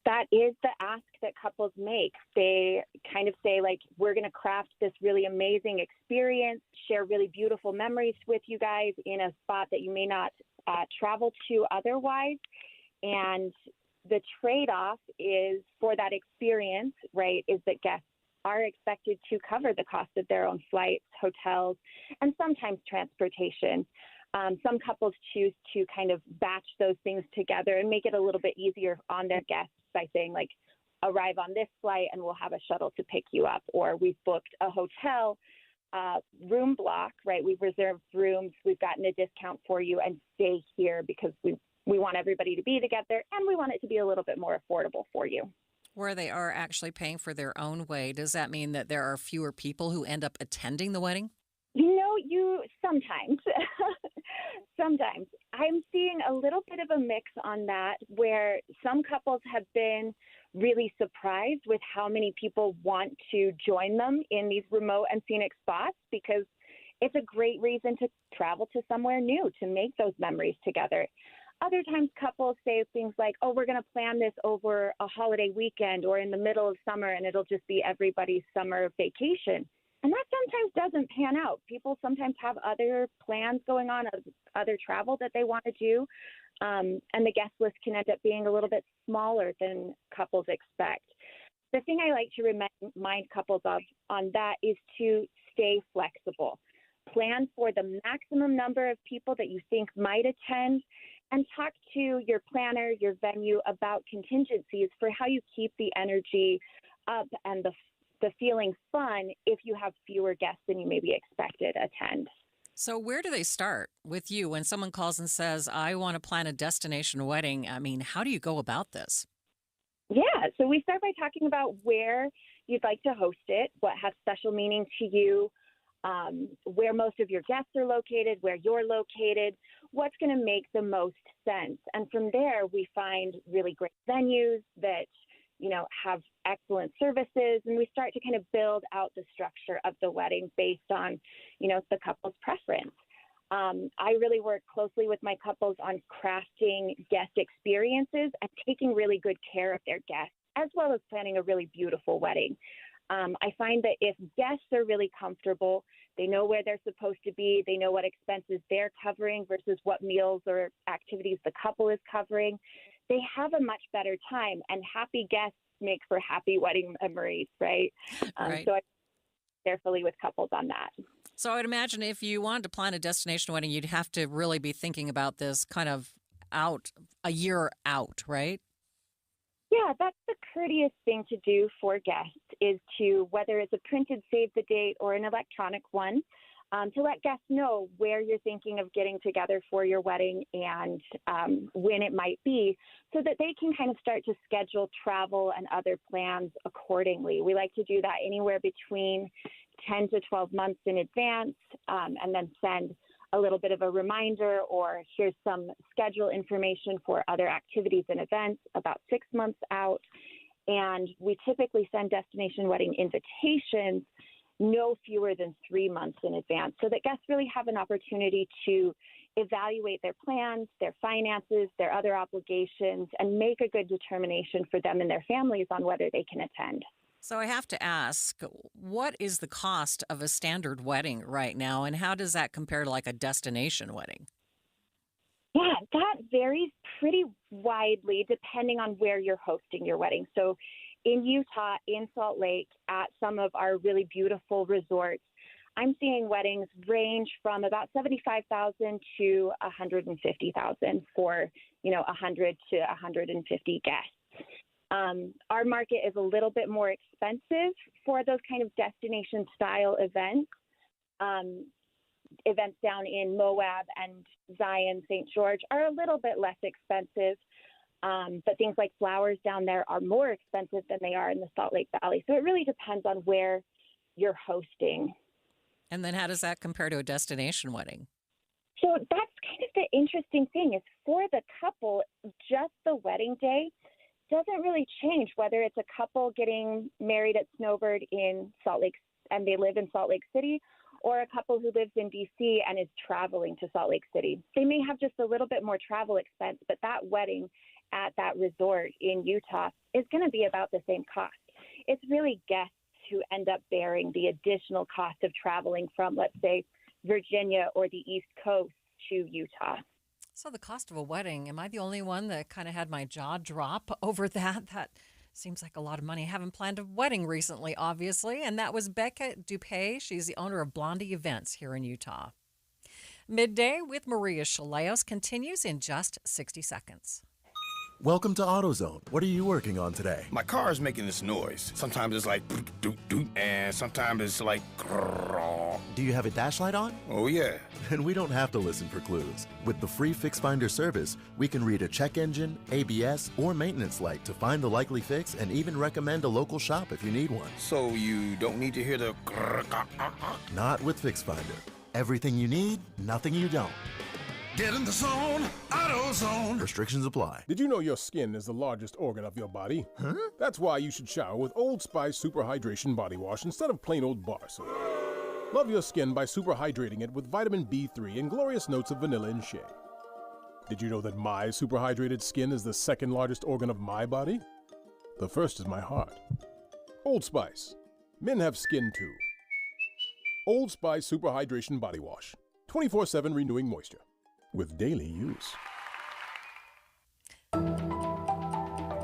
That is the ask that couples make. They kind of say, we're going to craft this really amazing experience, share really beautiful memories with you guys in a spot that you may not travel to otherwise. And the trade-off is for that experience, right, is that guests are expected to cover the cost of their own flights, hotels, and sometimes transportation. Some couples choose to kind of batch those things together and make it a little bit easier on their guests by saying, arrive on this flight and we'll have a shuttle to pick you up. Or we've booked a hotel room block, right? We've reserved rooms. We've gotten a discount for you and stay here because we want everybody to be together and we want it to be a little bit more affordable for you. Where they are actually paying for their own way, does that mean that there are fewer people who end up attending the wedding? Sometimes. Sometimes. I'm seeing a little bit of a mix on that where some couples have been really surprised with how many people want to join them in these remote and scenic spots because it's a great reason to travel to somewhere new, to make those memories together. Other times couples say things like, we're going to plan this over a holiday weekend or in the middle of summer and it'll just be everybody's summer vacation. And that sometimes doesn't pan out. People sometimes have other plans going on, other travel that they want to do. And the guest list can end up being a little bit smaller than couples expect. The thing I like to remind couples of on that is to stay flexible. Plan for the maximum number of people that you think might attend, and talk to your planner, your venue about contingencies for how you keep the energy up and the feeling fun if you have fewer guests than you maybe expected attend. So where do they start with you when someone calls and says, I want to plan a destination wedding? I mean, how do you go about this? Yeah, so we start by talking about where you'd like to host it, what has special meaning to you, where most of your guests are located, where you're located, what's going to make the most sense. And from there, we find really great venues that, have excellent services, and we start to kind of build out the structure of the wedding based on, the couple's preference. I really work closely with my couples on crafting guest experiences and taking really good care of their guests, as well as planning a really beautiful wedding. I find that if guests are really comfortable, they know where they're supposed to be, they know what expenses they're covering versus what meals or activities the couple is covering, they have a much better time, and happy guests make for happy wedding memories, right? Right. So I work carefully with couples on that. So I would imagine if you wanted to plan a destination wedding, you'd have to really be thinking about this kind of a year out, right? Yeah, that's the courteous thing to do for guests is to, whether it's a printed save the date or an electronic one, to let guests know where you're thinking of getting together for your wedding and when it might be, so that they can kind of start to schedule travel and other plans accordingly. We like to do that anywhere between 10 to 12 months in advance, and then send a little bit of a reminder, or here's some schedule information for other activities and events about 6 months out. And we typically send destination wedding invitations no fewer than 3 months in advance, so that guests really have an opportunity to evaluate their plans, their finances, their other obligations, and make a good determination for them and their families on whether they can attend. So I have to ask, what is the cost of a standard wedding right now, and how does that compare to like a destination wedding? Yeah, that varies pretty widely depending on where you're hosting your wedding. So in Utah, in Salt Lake, at some of our really beautiful resorts, I'm seeing weddings range from about $75,000 to $150,000 for, 100 to 150 guests. Our market is a little bit more expensive for those kind of destination style events. Events down in Moab and Zion, St. George are a little bit less expensive. But things like flowers down there are more expensive than they are in the Salt Lake Valley. So it really depends on where you're hosting. And then how does that compare to a destination wedding? So that's kind of the interesting thing is for the couple, just the wedding day doesn't really change whether it's a couple getting married at Snowbird in Salt Lake and they live in Salt Lake City, or a couple who lives in DC and is traveling to Salt Lake City. They may have just a little bit more travel expense, but that wedding at that resort in Utah is going to be about the same cost. It's really guests who end up bearing the additional cost of traveling from, let's say, Virginia or the East Coast to Utah. So the cost of a wedding, am I the only one that kind of had my jaw drop over that? That seems like a lot of money. I haven't planned a wedding recently, obviously, and that was Becca Dupay. She's the owner of Blondie Events here in Utah. Midday with Maria Shilaos continues in just 60 seconds. Welcome to AutoZone. What are you working on today? My car is making this noise. Sometimes it's like doot, doot, and sometimes it's like grrr. Do you have a dash light on? Oh, yeah. Then we don't have to listen for clues. With the free Fix Finder service, we can read a check engine, ABS, or maintenance light to find the likely fix and even recommend a local shop if you need one. So you don't need to hear the grrr. Not with Fix Finder. Everything you need, nothing you don't. Get in the zone, AutoZone. Restrictions apply. Did you know your skin is the largest organ of your body? Huh? That's why you should shower with Old Spice Super Hydration Body Wash instead of plain old bar soap. Love your skin by super hydrating it with vitamin B3 and glorious notes of vanilla and shea. Did you know that my super hydrated skin is the second largest organ of my body? The first is my heart. Old Spice. Men have skin too. Old Spice Super Hydration Body Wash. 24/7 renewing moisture with daily use.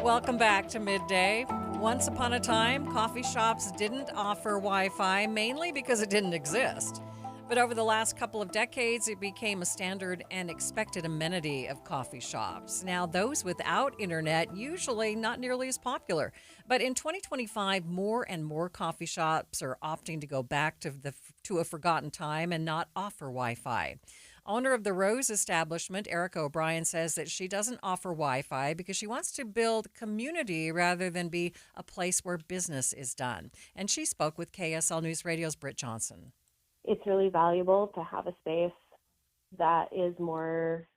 Welcome back to Midday. Once upon a time, coffee shops didn't offer Wi-Fi, mainly because it didn't exist. But over the last couple of decades, it became a standard and expected amenity of coffee shops. Now, those without internet, usually not nearly as popular. But in 2025, more and more coffee shops are opting to go back to a forgotten time and not offer Wi-Fi. Owner of the Rose establishment, Erica O'Brien, says that she doesn't offer Wi-Fi because she wants to build community rather than be a place where business is done. And she spoke with KSL News Radio's Britt Johnson. It's really valuable to have a space that is more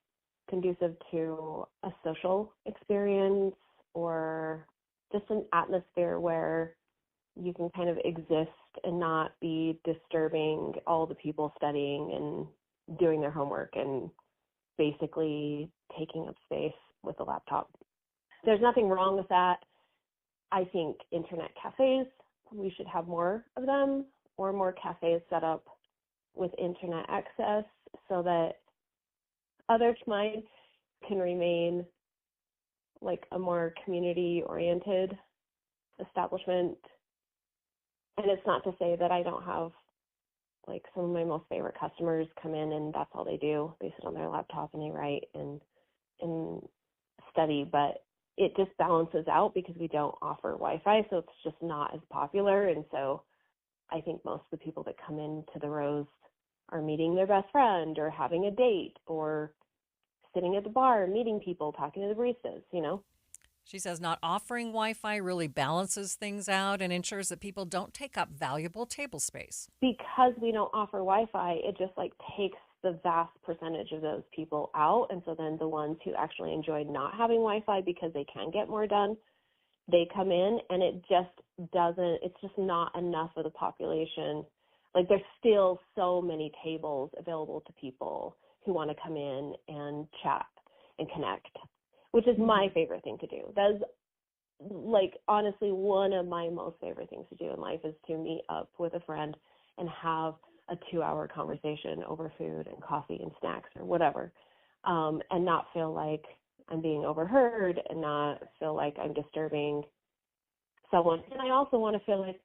conducive to a social experience or just an atmosphere where you can kind of exist and not be disturbing all the people studying and doing their homework and basically taking up space with a laptop. There's nothing wrong with that. I think internet cafes, we should have more of them, or more cafes set up with internet access so that Others Mind can remain like a more community-oriented establishment. And it's not to say that I don't have like some of my most favorite customers come in and that's all they do. They sit on their laptop and they write and study, but it just balances out because we don't offer Wi-Fi, so it's just not as popular. And so I think most of the people that come into the Rose are meeting their best friend or having a date or sitting at the bar, meeting people, talking to the baristas, you know? She says not offering Wi-Fi really balances things out and ensures that people don't take up valuable table space. Because we don't offer Wi-Fi, it just like takes the vast percentage of those people out. And so then the ones who actually enjoy not having Wi-Fi because they can get more done, they come in and it's just not enough of the population. Like there's still so many tables available to people who want to come in and chat and connect, which is my favorite thing to do. That is like honestly one of my most favorite things to do in life is to meet up with a friend and have a 2-hour conversation over food and coffee and snacks or whatever, and not feel like I'm being overheard and not feel like I'm disturbing someone. And I also want to feel like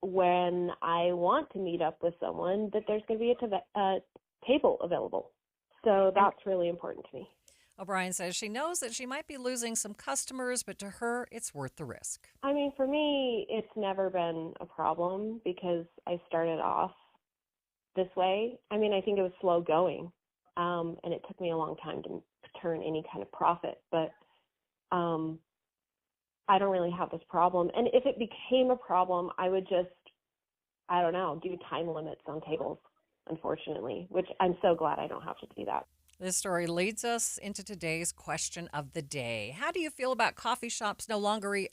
when I want to meet up with someone that there's going to be a table available. So that's really important to me. O'Brien says she knows that she might be losing some customers, but to her, it's worth the risk. I mean, for me, it's never been a problem because I started off this way. I mean, I think it was slow going, and it took me a long time to turn any kind of profit, but I don't really have this problem. And if it became a problem, I would just, I don't know, do time limits on tables, unfortunately, which I'm so glad I don't have to do that. This story leads us into today's question of the day. How do you feel about coffee shops no longer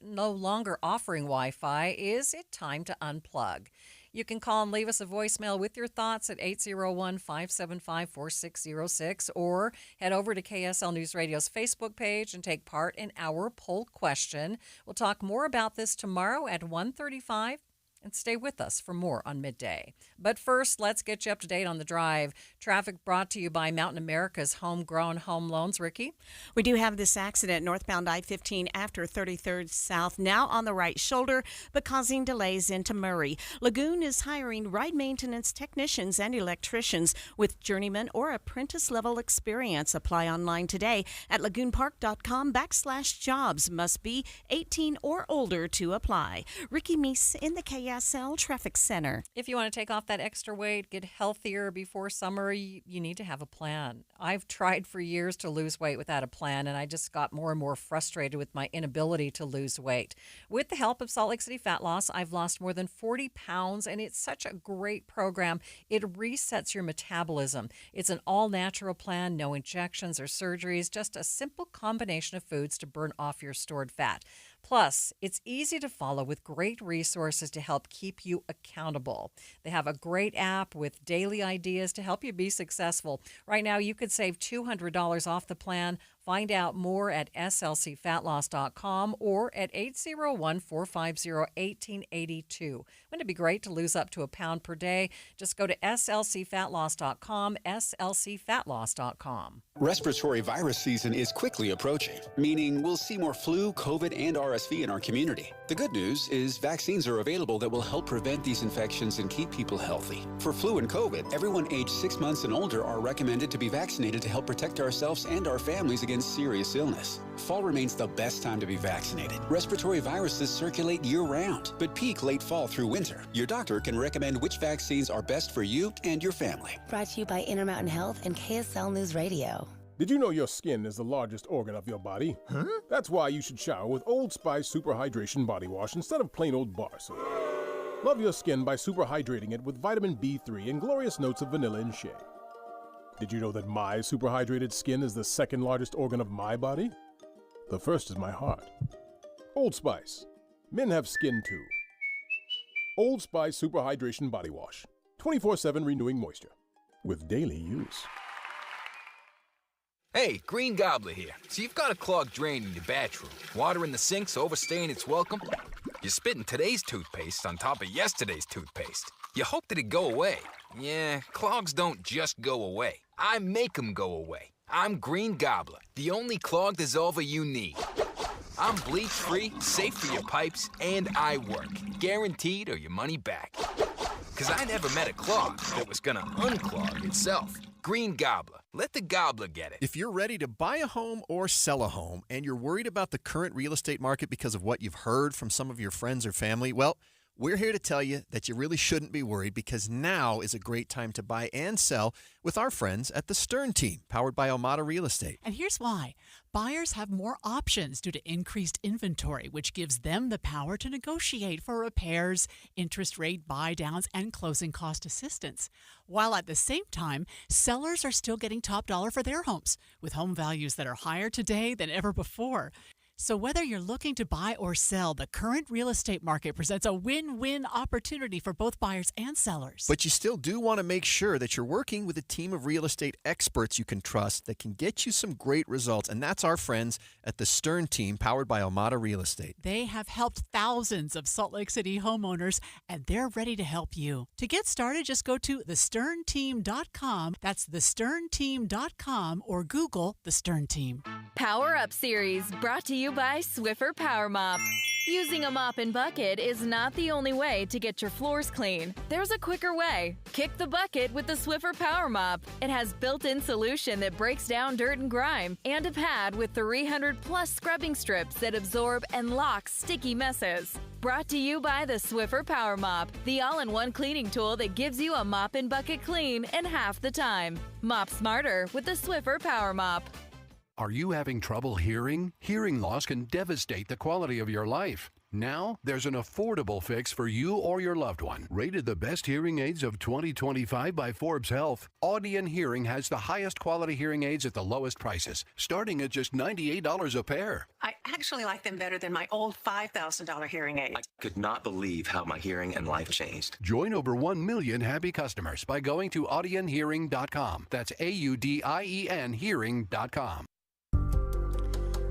offering Wi-Fi? Is it time to unplug? You can call and leave us a voicemail with your thoughts at 801-575-4606 or head over to KSL News Radio's Facebook page and take part in our poll question. We'll talk more about this tomorrow at 1:35. And stay with us for more on Midday. But first, let's get you up to date on the drive. Traffic brought to you by Mountain America's Homegrown Home Loans. Ricky? We do have this accident northbound I-15 after 33rd South, now on the right shoulder, but causing delays into Murray. Lagoon is hiring ride maintenance technicians and electricians with journeyman or apprentice-level experience. Apply online today at lagoonpark.com/jobs. Must be 18 or older to apply. Ricky Meese in the KSL Traffic Center. If you want to take off that extra weight, get healthier before summer, you need to have a plan. I've tried for years to lose weight without a plan, and I just got more and more frustrated with my inability to lose weight. With the help of Salt Lake City Fat Loss, I've lost more than 40 pounds, and it's such a great program. It resets your metabolism. It's an all-natural plan, no injections or surgeries, just a simple combination of foods to burn off your stored fat. Plus, it's easy to follow with great resources to help keep you accountable. They have a great app with daily ideas to help you be successful. Right now, you could save $200 off the plan. Find out more at slcfatloss.com or at 801-450-1882. Wouldn't it be great to lose up to a pound per day? Just go to slcfatloss.com, slcfatloss.com. Respiratory virus season is quickly approaching, meaning we'll see more flu, COVID, and RSV in our community. The good news is vaccines are available that will help prevent these infections and keep people healthy. For flu and COVID, everyone aged 6 months and older are recommended to be vaccinated to help protect ourselves and our families against serious illness. Fall remains the best time to be vaccinated. Respiratory viruses circulate year-round, but peak late fall through winter. Your doctor can recommend which vaccines are best for you and your family. Brought to you by Intermountain Health and KSL News Radio. Did you know your skin is the largest organ of your body? Huh? That's why you should shower with Old Spice Super Hydration Body Wash instead of plain old bar soap. Love your skin by super hydrating it with vitamin B3 and glorious notes of vanilla and shea. Did you know that my super hydrated skin is the second largest organ of my body? The first is my heart. Old Spice. Men have skin too. Old Spice Super Hydration Body Wash. 24/7 renewing moisture. With daily use. Hey, Green Gobbler here. So you've got a clogged drain in your bathroom. Water in the sink's overstaying its welcome. You're spitting today's toothpaste on top of yesterday's toothpaste. You hope that it go away. Yeah, clogs don't just go away. I make them go away. I'm Green Gobbler, the only clog dissolver you need. I'm bleach-free, safe for your pipes, and I work. Guaranteed or your money back. Because I never met a clog that was gonna unclog itself. Green Gobbler. Let the gobbler get it. If you're ready to buy a home or sell a home and you're worried about the current real estate market because of what you've heard from some of your friends or family, well, we're here to tell you that you really shouldn't be worried because now is a great time to buy and sell with our friends at the Stern Team, powered by Omada Real Estate. And here's why. Buyers have more options due to increased inventory, which gives them the power to negotiate for repairs, interest rate buy-downs, and closing cost assistance. While at the same time, sellers are still getting top dollar for their homes, with home values that are higher today than ever before. So whether you're looking to buy or sell, the current real estate market presents a win-win opportunity for both buyers and sellers. But you still do want to make sure that you're working with a team of real estate experts you can trust that can get you some great results. And that's our friends at the Stern Team, powered by Omada Real Estate. They have helped thousands of Salt Lake City homeowners, and they're ready to help you. To get started, just go to thesternteam.com. That's thesternteam.com or Google The Stern Team. Power Up Series, brought to you by Swiffer Power Mop. Using a mop and bucket is not the only way to get your floors clean. There's a quicker way. Kick the bucket with the Swiffer Power Mop. It has built-in solution that breaks down dirt and grime, and a pad with 300-plus scrubbing strips that absorb and lock sticky messes. Brought to you by the Swiffer Power Mop, the all-in-one cleaning tool that gives you a mop and bucket clean in half the time. Mop smarter with the Swiffer Power Mop. Are you having trouble hearing? Hearing loss can devastate the quality of your life. Now, there's an affordable fix for you or your loved one. Rated the best hearing aids of 2025 by Forbes Health, Audion Hearing has the highest quality hearing aids at the lowest prices, starting at just $98 a pair. I actually like them better than my old $5,000 hearing aid. I could not believe how my hearing and life changed. Join over 1 million happy customers by going to audionhearing.com. That's AUDIEN hearing.com.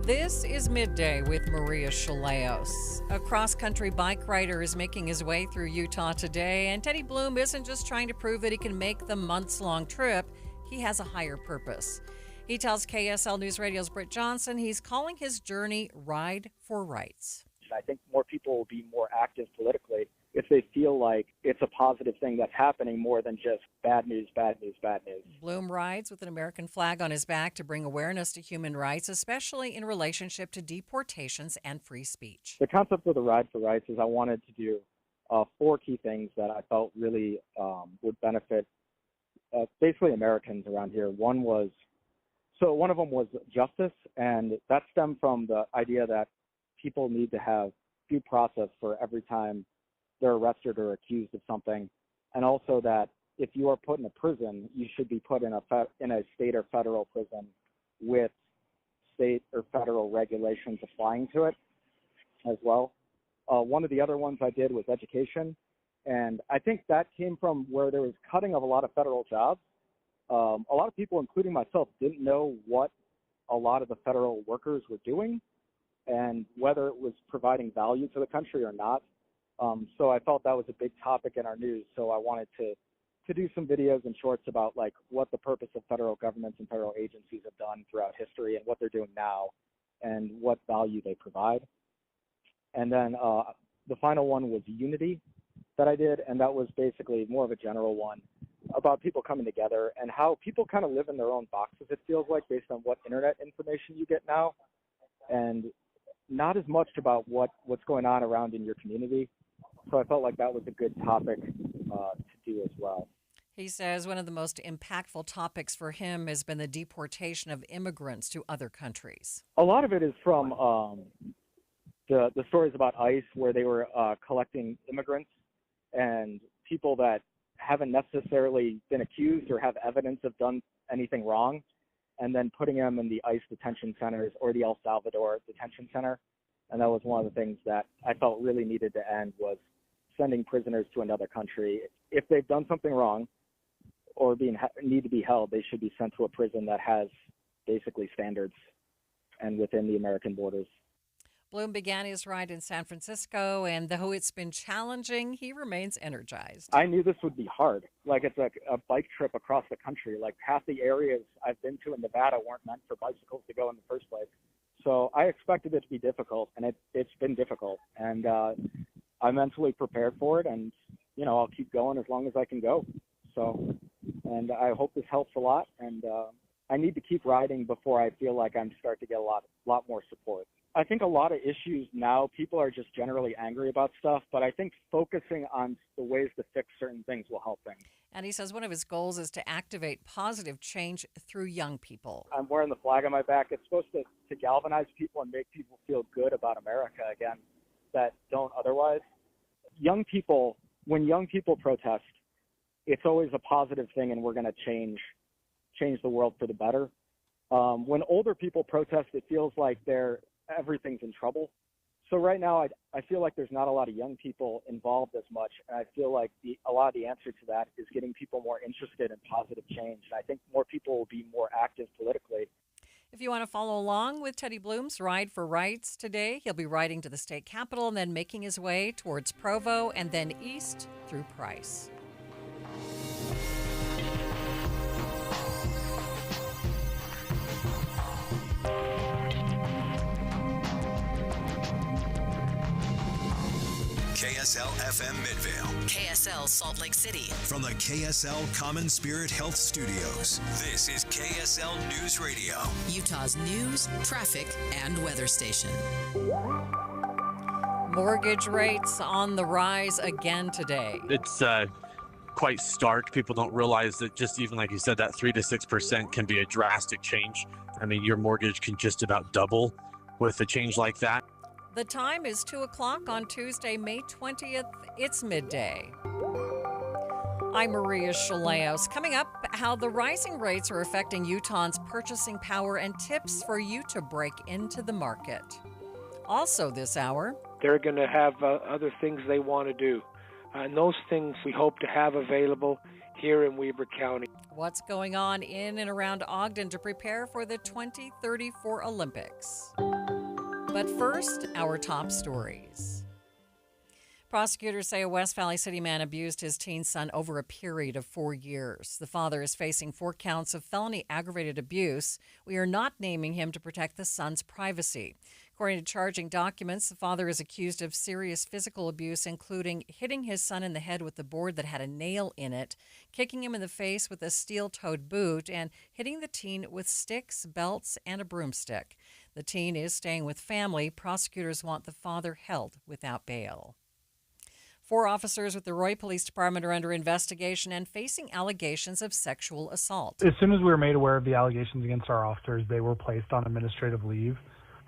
This is Midday with Maria Shilaos. A cross-country bike rider is making his way through Utah today, and Teddy Bloom isn't just trying to prove that he can make the months-long trip. He has a higher purpose. He tells KSL News Radio's Britt Johnson he's calling his journey Ride for Rights. I think more people will be more active politically if they feel like it's a positive thing that's happening more than just bad news, bad news, bad news. Bloom rides with an American flag on his back to bring awareness to human rights, especially in relationship to deportations and free speech. The concept of the Ride for Rights is I wanted to do 4 key things that I felt really would benefit basically Americans around here. One of them was justice, and that stemmed from the idea that people need to have due process for every time they're arrested or accused of something, and also that if you are put in a prison, you should be put in a state or federal prison with state or federal regulations applying to it as well. One of the other ones I did was education, and I think that came from where there was cutting of a lot of federal jobs. A lot of people, including myself, didn't know what a lot of the federal workers were doing and whether it was providing value to the country or not. So I felt that was a big topic in our news. So I wanted to do some videos and shorts about like what the purpose of federal governments and federal agencies have done throughout history and what they're doing now and what value they provide. And then the final one was Unity that I did, and that was basically more of a general one about people coming together and how people kind of live in their own boxes, it feels like, based on what internet information you get now, and not as much about what's going on around in your community. So I felt like that was a good topic to do as well. He says one of the most impactful topics for him has been the deportation of immigrants to other countries. A lot of it is from the stories about ICE, where they were collecting immigrants and people that haven't necessarily been accused or have evidence of done anything wrong, and then putting them in the ICE detention centers or the El Salvador detention center. And that was one of the things that I felt really needed to end, was sending prisoners to another country. If they've done something wrong or need to be held, they should be sent to a prison that has basically standards and within the American borders. Bloom began his ride in San Francisco, and though it's been challenging, he remains energized. I knew this would be hard. Like, it's a bike trip across the country. Like, half the areas I've been to in Nevada weren't meant for bicycles to go in the first place. So I expected it to be difficult, and it's been difficult. And I'm mentally prepared for it, and, you know, I'll keep going as long as I can go. So, and I hope this helps a lot, and I need to keep riding before I feel like I'm starting to get a lot more support. I think a lot of issues now, people are just generally angry about stuff, but I think focusing on the ways to fix certain things will help things. And he says one of his goals is to activate positive change through young people. I'm wearing the flag on my back. It's supposed to galvanize people and make people feel good about America again that don't otherwise. Young people, when young people protest, it's always a positive thing, and we're going to change the world for the better. When older people protest, it feels like everything's in trouble. So right now, I feel like there's not a lot of young people involved as much, and I feel like a lot of the answer to that is getting people more interested in positive change. And I think more people will be more active politically. If you want to follow along with Teddy Bloom's Ride for Rights today, he'll be riding to the state capitol and then making his way towards Provo and then east through Price. KSL FM Midvale. KSL Salt Lake City. From the KSL Common Spirit Health Studios, this is KSL News Radio, Utah's news, traffic, and weather station. Mortgage rates on the rise again today. It's quite stark. People don't realize that just even like you said, that 3 to 6% can be a drastic change. I mean, your mortgage can just about double with a change like that. The time is 2 o'clock on Tuesday, May 20th. It's midday. I'm Maria Shilaos. Coming up, how the rising rates are affecting Utahns' purchasing power and tips for you to break into the market. Also this hour, they're going to have other things they want to do. And those things we hope to have available here in Weber County. What's going on in and around Ogden to prepare for the 2034 Olympics? But first, our top stories. Prosecutors say a West Valley City man abused his teen son over a period of 4 years. The father is facing 4 counts of felony aggravated abuse. We are not naming him to protect the son's privacy. According to charging documents, the father is accused of serious physical abuse, including hitting his son in the head with a board that had a nail in it, kicking him in the face with a steel-toed boot, and hitting the teen with sticks, belts, and a broomstick. The teen is staying with family. Prosecutors want the father held without bail. 4 officers with the Roy Police Department are under investigation and facing allegations of sexual assault. As soon as we were made aware of the allegations against our officers, they were placed on administrative leave.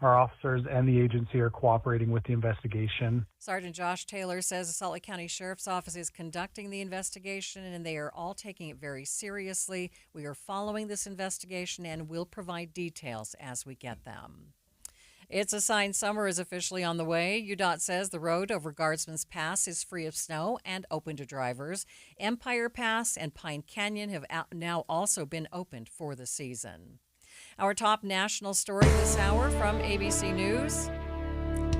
Our officers and the agency are cooperating with the investigation. Sergeant Josh Taylor says the Salt Lake County Sheriff's Office is conducting the investigation, and they are all taking it very seriously. We are following this investigation and will provide details as we get them. It's a sign summer is officially on the way. UDOT says the road over Guardsman's Pass is free of snow and open to drivers. Empire Pass and Pine Canyon have now also been opened for the season. Our top national story this hour from ABC News.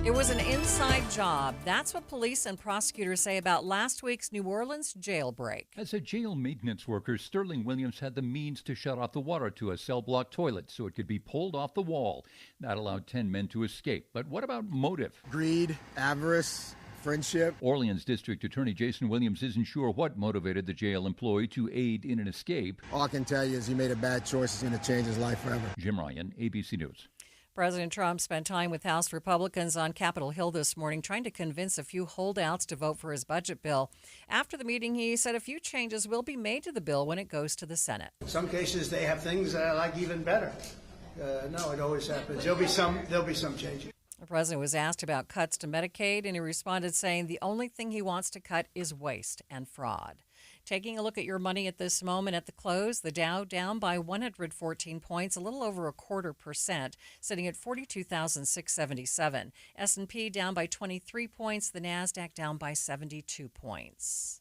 It was an inside job. That's what police and prosecutors say about last week's New Orleans jailbreak. As a jail maintenance worker, Sterling Williams had the means to shut off the water to a cell block toilet so it could be pulled off the wall. That allowed 10 men to escape. But what about motive? Greed, avarice, friendship. Orleans District Attorney Jason Williams isn't sure what motivated the jail employee to aid in an escape. All I can tell you is he made a bad choice. It's going to change his life forever. Jim Ryan, ABC News. President Trump spent time with House Republicans on Capitol Hill this morning trying to convince a few holdouts to vote for his budget bill. After the meeting, he said a few changes will be made to the bill when it goes to the Senate. In some cases, they have things that I like even better. No, it always happens. There'll be some changes. The president was asked about cuts to Medicaid, and he responded saying the only thing he wants to cut is waste and fraud. Taking a look at your money at this moment at the close, the Dow down by 114 points, a little over 0.25%, sitting at 42,677. S&P down by 23 points, the Nasdaq down by 72 points.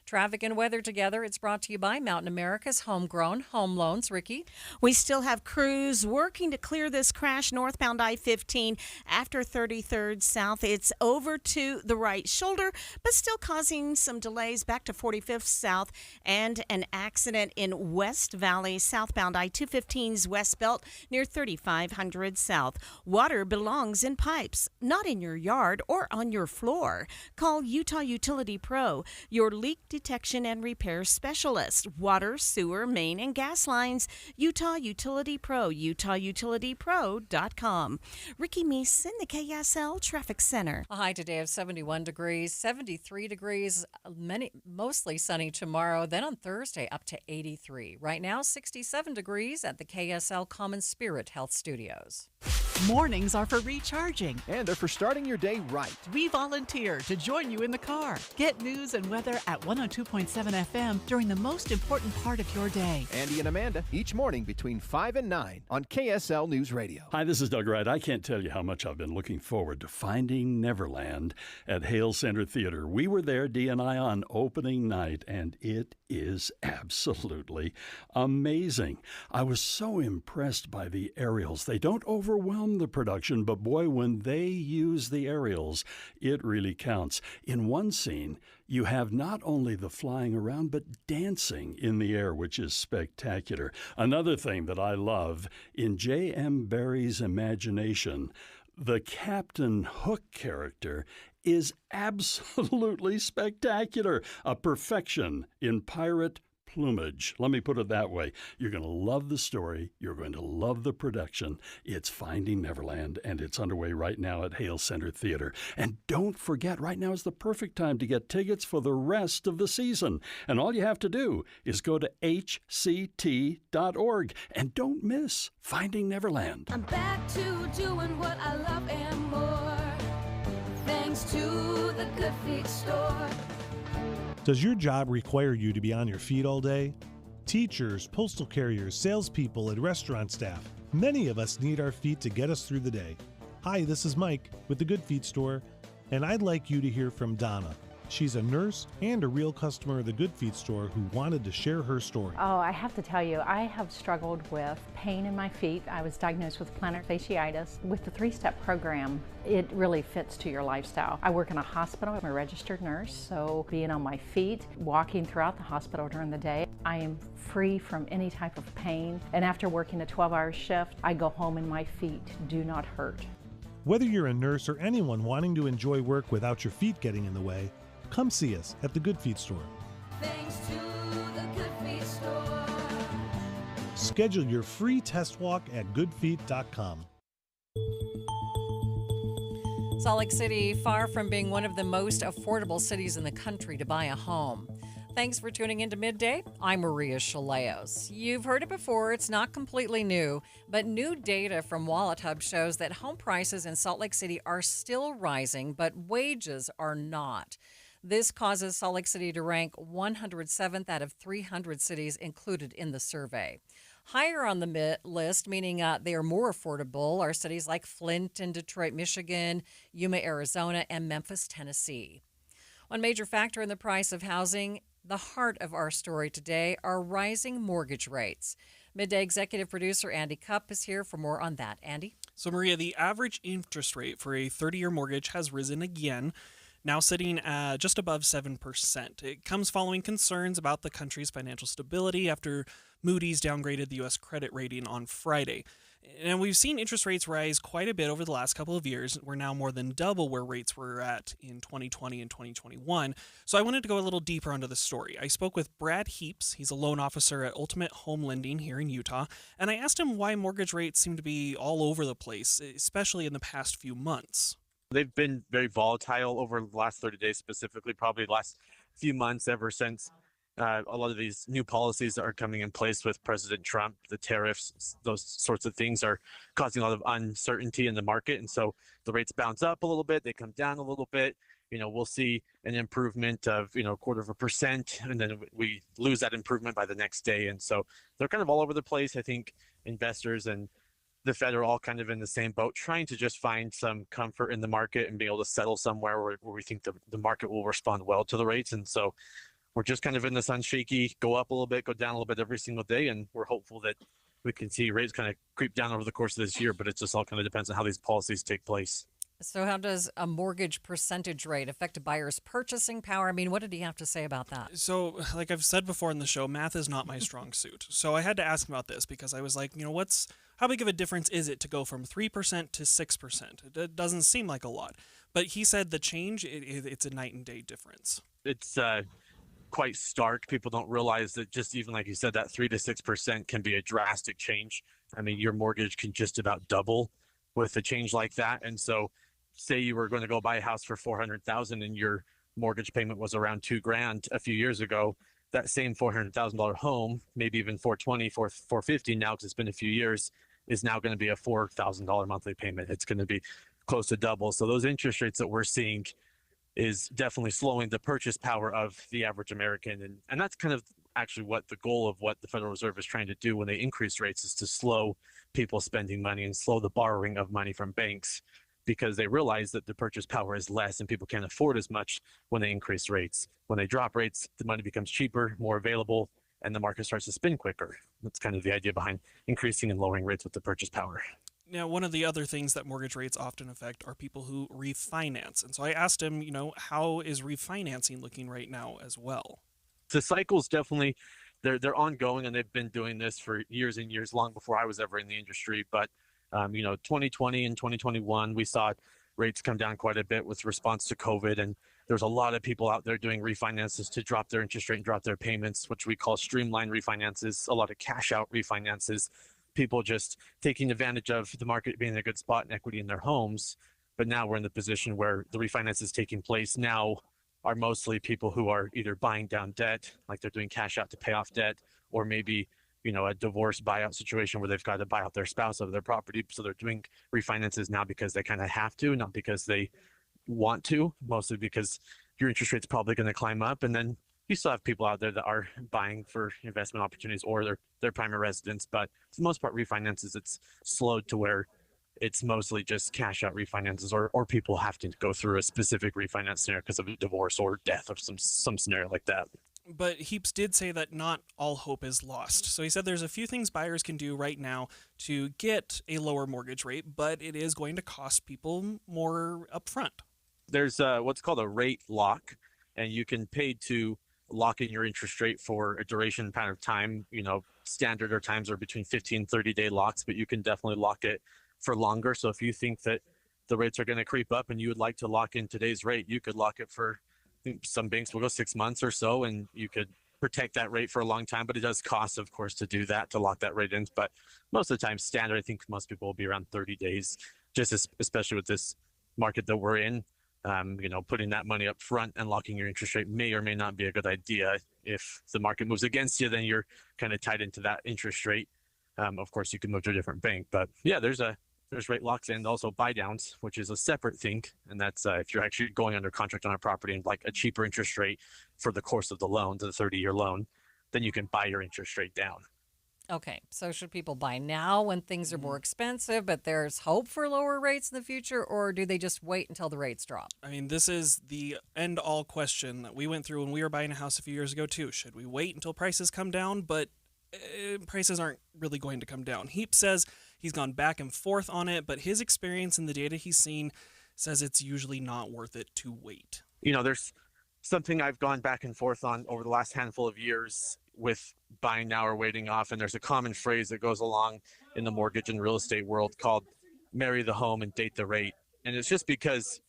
Traffic and weather together. It's brought to you by Mountain America's Homegrown Home Loans. Ricky? We still have crews working to clear this crash northbound I-15 after 33rd South. It's over to the right shoulder, but still causing some delays back to 45th South, and an accident in West Valley southbound I-215's West Belt near 3500 South. Water belongs in pipes, not in your yard or on your floor. Call Utah Utility Pro, your leak detection and repair specialist. Water, sewer, main, and gas lines. Utah Utility Pro, utahutilitypro.com. Ricky Meese in the KSL Traffic Center. A high today of 71 degrees, 73 degrees, mostly sunny tomorrow. Then on Thursday, up to 83. Right now, 67 degrees at the KSL Common Spirit Health Studios. Mornings are for recharging. And they're for starting your day right. We volunteer to join you in the car. Get news and weather at 102.7 FM during the most important part of your day. Andy and Amanda, each morning between 5 and 9 on KSL News Radio. Hi, this is Doug Wright. I can't tell you how much I've been looking forward to Finding Neverland at Hale Center Theater. We were there, Dee and I, on opening night, and it is absolutely amazing. I was so impressed by the aerials. They don't overwhelm the production, but boy, when they use the aerials, it really counts. In one scene, you have not only the flying around, but dancing in the air, which is spectacular. Another thing that I love, in J.M. Barrie's imagination, the Captain Hook character is absolutely spectacular, a perfection in pirate plumage. Let me put it that way. You're going to love the story. You're going to love the production. It's Finding Neverland, and it's underway right now at Hale Center Theater. And don't forget, right now is the perfect time to get tickets for the rest of the season. And all you have to do is go to hct.org. And don't miss Finding Neverland. I'm back to doing what I love and more, thanks to the Good Feet store. Does your job require you to be on your feet all day? Teachers, postal carriers, salespeople, and restaurant staff. Many of us need our feet to get us through the day. Hi, this is Mike with the Good Feet store, and I'd like you to hear from Donna. She's a nurse and a real customer of the Good Feet store who wanted to share her story. Oh, I have to tell you, I have struggled with pain in my feet. I was diagnosed with plantar fasciitis. With the 3-step program, it really fits to your lifestyle. I work in a hospital. I'm a registered nurse, so being on my feet, walking throughout the hospital during the day, I am free from any type of pain. And after working a 12-hour shift, I go home and my feet do not hurt. Whether you're a nurse or anyone wanting to enjoy work without your feet getting in the way, come see us at the Good Feet store. Thanks to the Good Feet store. Schedule your free test walk at goodfeet.com. Salt Lake City, far from being one of the most affordable cities in the country to buy a home. Thanks for tuning into Midday. I'm Maria Shilaos. You've heard it before. It's not completely new, but new data from Wallet Hub shows that home prices in Salt Lake City are still rising, but wages are not. This causes Salt Lake City to rank 107th out of 300 cities included in the survey. Higher on the list, meaning they are more affordable, are cities like Flint and Detroit, Michigan, Yuma, Arizona, and Memphis, Tennessee. One major factor in the price of housing, the heart of our story today, are rising mortgage rates. Midday executive producer Andy Cupp is here for more on that. Andy? So, Maria, the average interest rate for a 30-year mortgage has risen again, now sitting at just above 7%. It comes following concerns about the country's financial stability after Moody's downgraded the U.S. credit rating on Friday. And we've seen interest rates rise quite a bit over the last couple of years. We're now more than double where rates were at in 2020 and 2021. So I wanted to go a little deeper onto the story. I spoke with Brad Heaps. He's a loan officer at Ultimate Home Lending here in Utah. And I asked him why mortgage rates seem to be all over the place, especially in the past few months. They've been very volatile over the last 30 days, specifically, probably the last few months, ever since a lot of these new policies that are coming in place with President Trump, the tariffs, those sorts of things are causing a lot of uncertainty in the market. And so the rates bounce up a little bit, they come down a little bit. We'll see an improvement of, 0.25%, and then we lose that improvement by the next day. And so they're kind of all over the place. I think investors and the Fed are all kind of in the same boat, trying to just find some comfort in the market and be able to settle somewhere where we think the market will respond well to the rates. And so we're just kind of in this unshaky, go up a little bit, go down a little bit every single day. And we're hopeful that we can see rates kind of creep down over the course of this year, but it just all kind of depends on how these policies take place. So how does a mortgage percentage rate affect a buyer's purchasing power? I mean, what did he have to say about that? So, like I've said before in the show, math is not my strong suit. So I had to ask him about this because I was like, how big of a difference is it to go from 3% to 6%? It doesn't seem like a lot. But he said the change, it's a night and day difference. It's quite stark. People don't realize that just even like you said, that 3 to 6% can be a drastic change. I mean, your mortgage can just about double with a change like that. And so say you were going to go buy a house for $400,000 and your mortgage payment was around $2,000 a few years ago, that same $400,000 home, maybe even $420,000, $450,000 now, because it's been a few years, is now going to be a $4,000 monthly payment. It's going to be close to double. So those interest rates that we're seeing is definitely slowing the purchase power of the average American. And that's kind of actually what the goal of what the Federal Reserve is trying to do when they increase rates, is to slow people spending money and slow the borrowing of money from banks, because they realize that the purchase power is less and people can't afford as much when they increase rates. When they drop rates, the money becomes cheaper, more available, and the market starts to spin quicker. That's kind of the idea behind increasing and lowering rates with the purchase power. Now, one of the other things that mortgage rates often affect are people who refinance. And so I asked him, how is refinancing looking right now as well? The cycle's definitely, they're ongoing, and they've been doing this for years and years, long before I was ever in the industry. But 2020 and 2021, we saw rates come down quite a bit with response to COVID. And there's a lot of people out there doing refinances to drop their interest rate and drop their payments, which we call streamlined refinances, a lot of cash out refinances, people just taking advantage of the market being in a good spot and equity in their homes. But now we're in the position where the refinances taking place now are mostly people who are either buying down debt, like they're doing cash out to pay off debt, or maybe a divorce buyout situation where they've got to buy out their spouse of their property. So they're doing refinances now because they kind of have to, not because they want to, mostly because your interest rate's probably going to climb up. And then you still have people out there that are buying for investment opportunities or their primary residence. But for the most part, refinances, it's slowed to where it's mostly just cash out refinances, or people have to go through a specific refinance scenario because of a divorce or death or some scenario like that. But Heaps did say that not all hope is lost. So he said there's a few things buyers can do right now to get a lower mortgage rate, but it is going to cost people more upfront. There's what's called a rate lock, and you can pay to lock in your interest rate for a duration kind of time. Standard or times are between 15 and 30-day locks, but you can definitely lock it for longer. So if you think that the rates are going to creep up and you would like to lock in today's rate, you could lock it for, some banks will go 6 months or so, and you could protect that rate for a long time. But it does cost, of course, to do that, to lock that rate in. But most of the time, standard, I think most people will be around 30 days, especially with this market that we're in. Putting that money up front and locking your interest rate may or may not be a good idea. If the market moves against you, then you're kind of tied into that interest rate. Of course, you can move to a different bank. But yeah, there's rate locks and also buy downs, which is a separate thing. And that's if you're actually going under contract on a property and like a cheaper interest rate for the course of the loan, the 30-year loan, then you can buy your interest rate down. Okay, so should people buy now when things are more expensive, but there's hope for lower rates in the future, or do they just wait until the rates drop? I mean, this is the end-all question that we went through when we were buying a house a few years ago, too. Should we wait until prices come down? But prices aren't really going to come down. Heap says he's gone back and forth on it, but his experience and the data he's seen says it's usually not worth it to wait. There's something I've gone back and forth on over the last handful of years with buying now or waiting off, and there's a common phrase that goes along in the mortgage and real estate world called marry the home and date the rate. And it's just because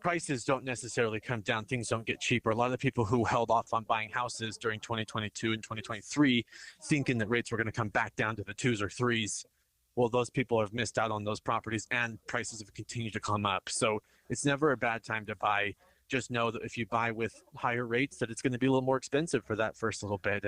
prices don't necessarily come down, things don't get cheaper. A lot of the people who held off on buying houses during 2022 and 2023 thinking that rates were going to come back down to the 2s or 3s, well, those people have missed out on those properties, and prices have continued to come up. So it's never a bad time to buy. Just know that if you buy with higher rates, that it's going to be a little more expensive for that first little bit,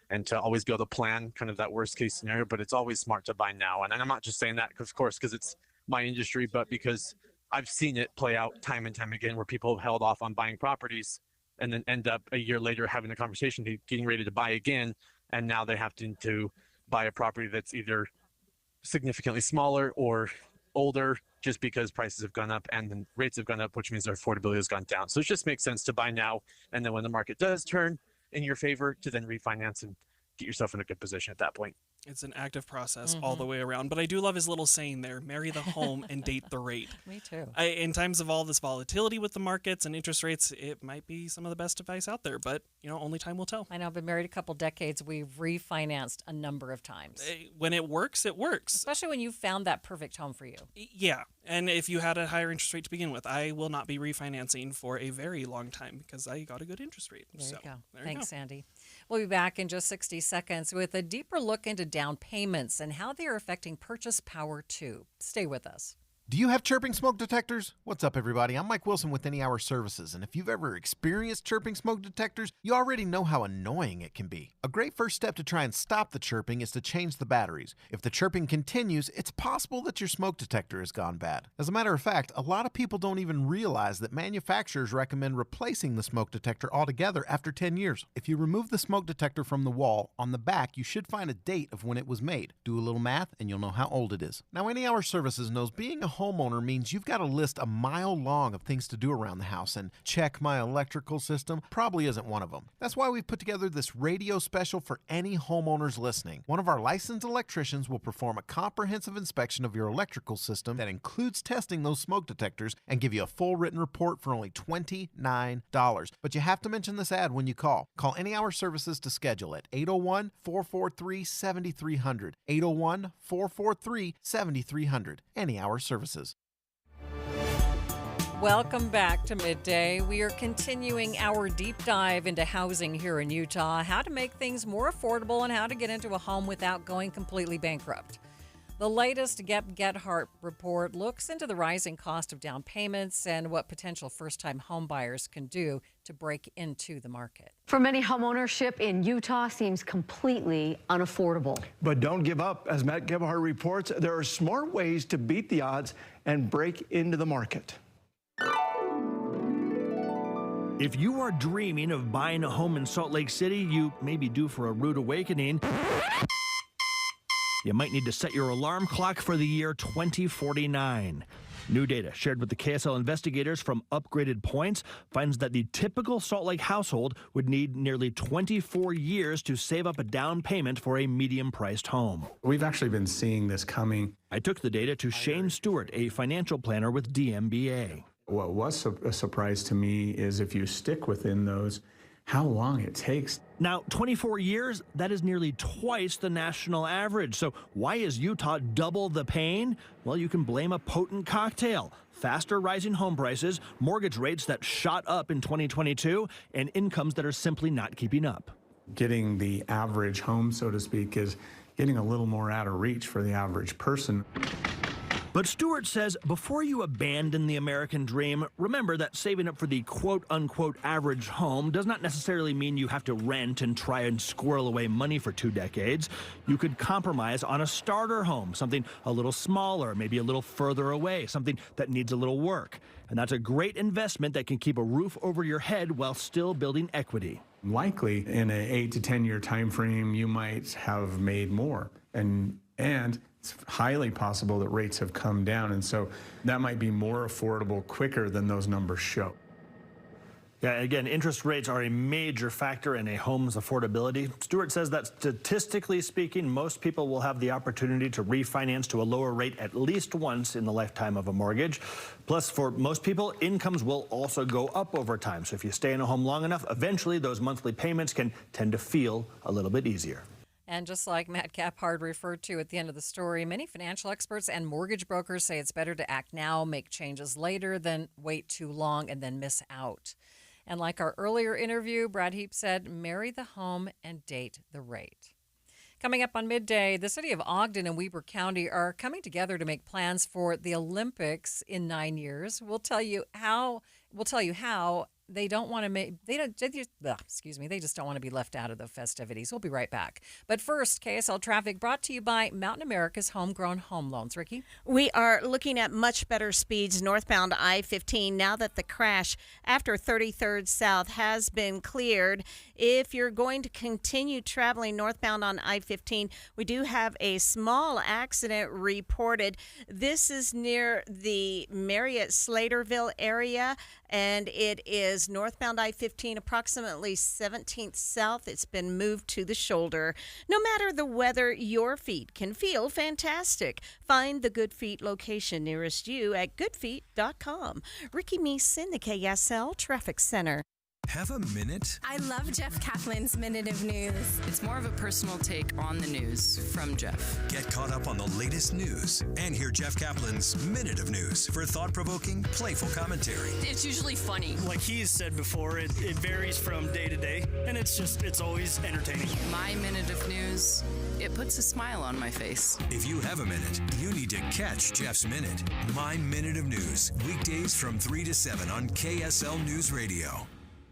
and to always be able to plan kind of that worst case scenario. But it's always smart to buy now. And I'm not just saying that, of course, because it's my industry, but because I've seen it play out time and time again where people have held off on buying properties and then end up a year later having a conversation, getting ready to buy again. And now they have to buy a property that's either significantly smaller or older, just because prices have gone up and then rates have gone up, which means their affordability has gone down. So it just makes sense to buy now. And then when the market does turn in your favor, to then refinance and get yourself in a good position at that point. It's an active process all the way around. But I do love his little saying there, marry the home and date the rate. Me too. In times of all this volatility with the markets and interest rates, it might be some of the best advice out there. But, only time will tell. I know. I've been married a couple decades. We've refinanced a number of times. When it works, it works. Especially when you found that perfect home for you. Yeah. And if you had a higher interest rate to begin with, I will not be refinancing for a very long time because I got a good interest rate. There you go. There Thanks, you go. Sandy. We'll be back in just 60 seconds with a deeper look into down payments and how they are affecting purchase power too. Stay with us. Do you have chirping smoke detectors? What's up, everybody? I'm Mike Wilson with Any Hour Services, and if you've ever experienced chirping smoke detectors, you already know how annoying it can be. A great first step to try and stop the chirping is to change the batteries. If the chirping continues, it's possible that your smoke detector has gone bad. As a matter of fact, a lot of people don't even realize that manufacturers recommend replacing the smoke detector altogether after 10 years. If you remove the smoke detector from the wall, on the back you should find a date of when it was made. Do a little math and you'll know how old it is. Now, Any Hour Services knows being a homeowner means you've got a list a mile long of things to do around the house, and check my electrical system probably isn't one of them. That's why we've put together this radio special for any homeowners listening. One of our licensed electricians will perform a comprehensive inspection of your electrical system that includes testing those smoke detectors and give you a full written report for only $29. But you have to mention this ad when you call. Call Any Hour Services to schedule it. 801-443-7300. 801-443-7300. Any Hour Services. Welcome back to Midday. We are continuing our deep dive into housing here in Utah, how to make things more affordable and how to get into a home without going completely bankrupt. The latest Gethart report looks into the rising cost of down payments and what potential first-time home buyers can do to break into the market. For many, homeownership in Utah seems completely unaffordable. But don't give up. As Matt Gebhardt reports, there are smart ways to beat the odds and break into the market. If you are dreaming of buying a home in Salt Lake City, you may be due for a rude awakening. You might need to set your alarm clock for the year 2049. New data shared with the KSL investigators from Upgraded Points finds that the typical Salt Lake household would need nearly 24 years to save up a down payment for a medium-priced home. We've actually been seeing this coming. I took the data to Shane Stewart, a financial planner with DMBA. What was a surprise to me is if you stick within those, how long it takes. Now, 24 years, that is nearly twice the national average. So why is Utah double the pain? Well, you can blame a potent cocktail. Faster rising home prices, mortgage rates that shot up in 2022, and incomes that are simply not keeping up. Getting the average home, so to speak, is getting a little more out of reach for the average person. But Stewart says before you abandon the American dream, remember that saving up for the quote-unquote average home does not necessarily mean you have to rent and try and squirrel away money for 2 decades. You could compromise on a starter home, something a little smaller, maybe a little further away, something that needs a little work. And that's a great investment that can keep a roof over your head while still building equity. Likely in an 8 to 10 year time frame, you might have made more. And it's highly possible that rates have come down, and so that might be more affordable quicker than those numbers show. Yeah, again, interest rates are a major factor in a home's affordability. Stewart says that statistically speaking, most people will have the opportunity to refinance to a lower rate at least once in the lifetime of a mortgage. Plus, for most people, incomes will also go up over time. So if you stay in a home long enough, eventually those monthly payments can tend to feel a little bit easier. And just like Matt Gephardt referred to at the end of the story, many financial experts and mortgage brokers say it's better to act now, make changes later, than wait too long and then miss out. And like our earlier interview, Brad Heap said, marry the home and date the rate. Coming up on Midday, the city of Ogden and Weber County are coming together to make plans for the Olympics in 9 years. We'll tell you how. They don't want to make, they just don't want to be left out of the festivities. We'll be right back. But first, KSL Traffic brought to you by Mountain America's Homegrown Home Loans. Ricky? We are looking at much better speeds northbound I-15 now that the crash after 33rd South has been cleared. If you're going to continue traveling northbound on I-15, we do have a small accident reported. This is near the Marriott-Slaterville area, and it is northbound I-15, approximately 17th South. It's been moved to the shoulder. No matter the weather, your feet can feel fantastic. Find the Good Feet location nearest you at goodfeet.com. Ricky Meese, the KSL Traffic Center. Have a minute? I love Jeff Kaplan's Minute of News. It's more of a personal take on the news from Jeff. Get caught up on the latest news and hear Jeff Kaplan's Minute of News for thought-provoking, playful commentary. It's usually funny. Like he's said before, it varies from day to day, and it's always entertaining. My Minute of News, it puts a smile on my face. If you have a minute, you need to catch Jeff's Minute. My Minute of News, weekdays from 3 to 7 on KSL News Radio.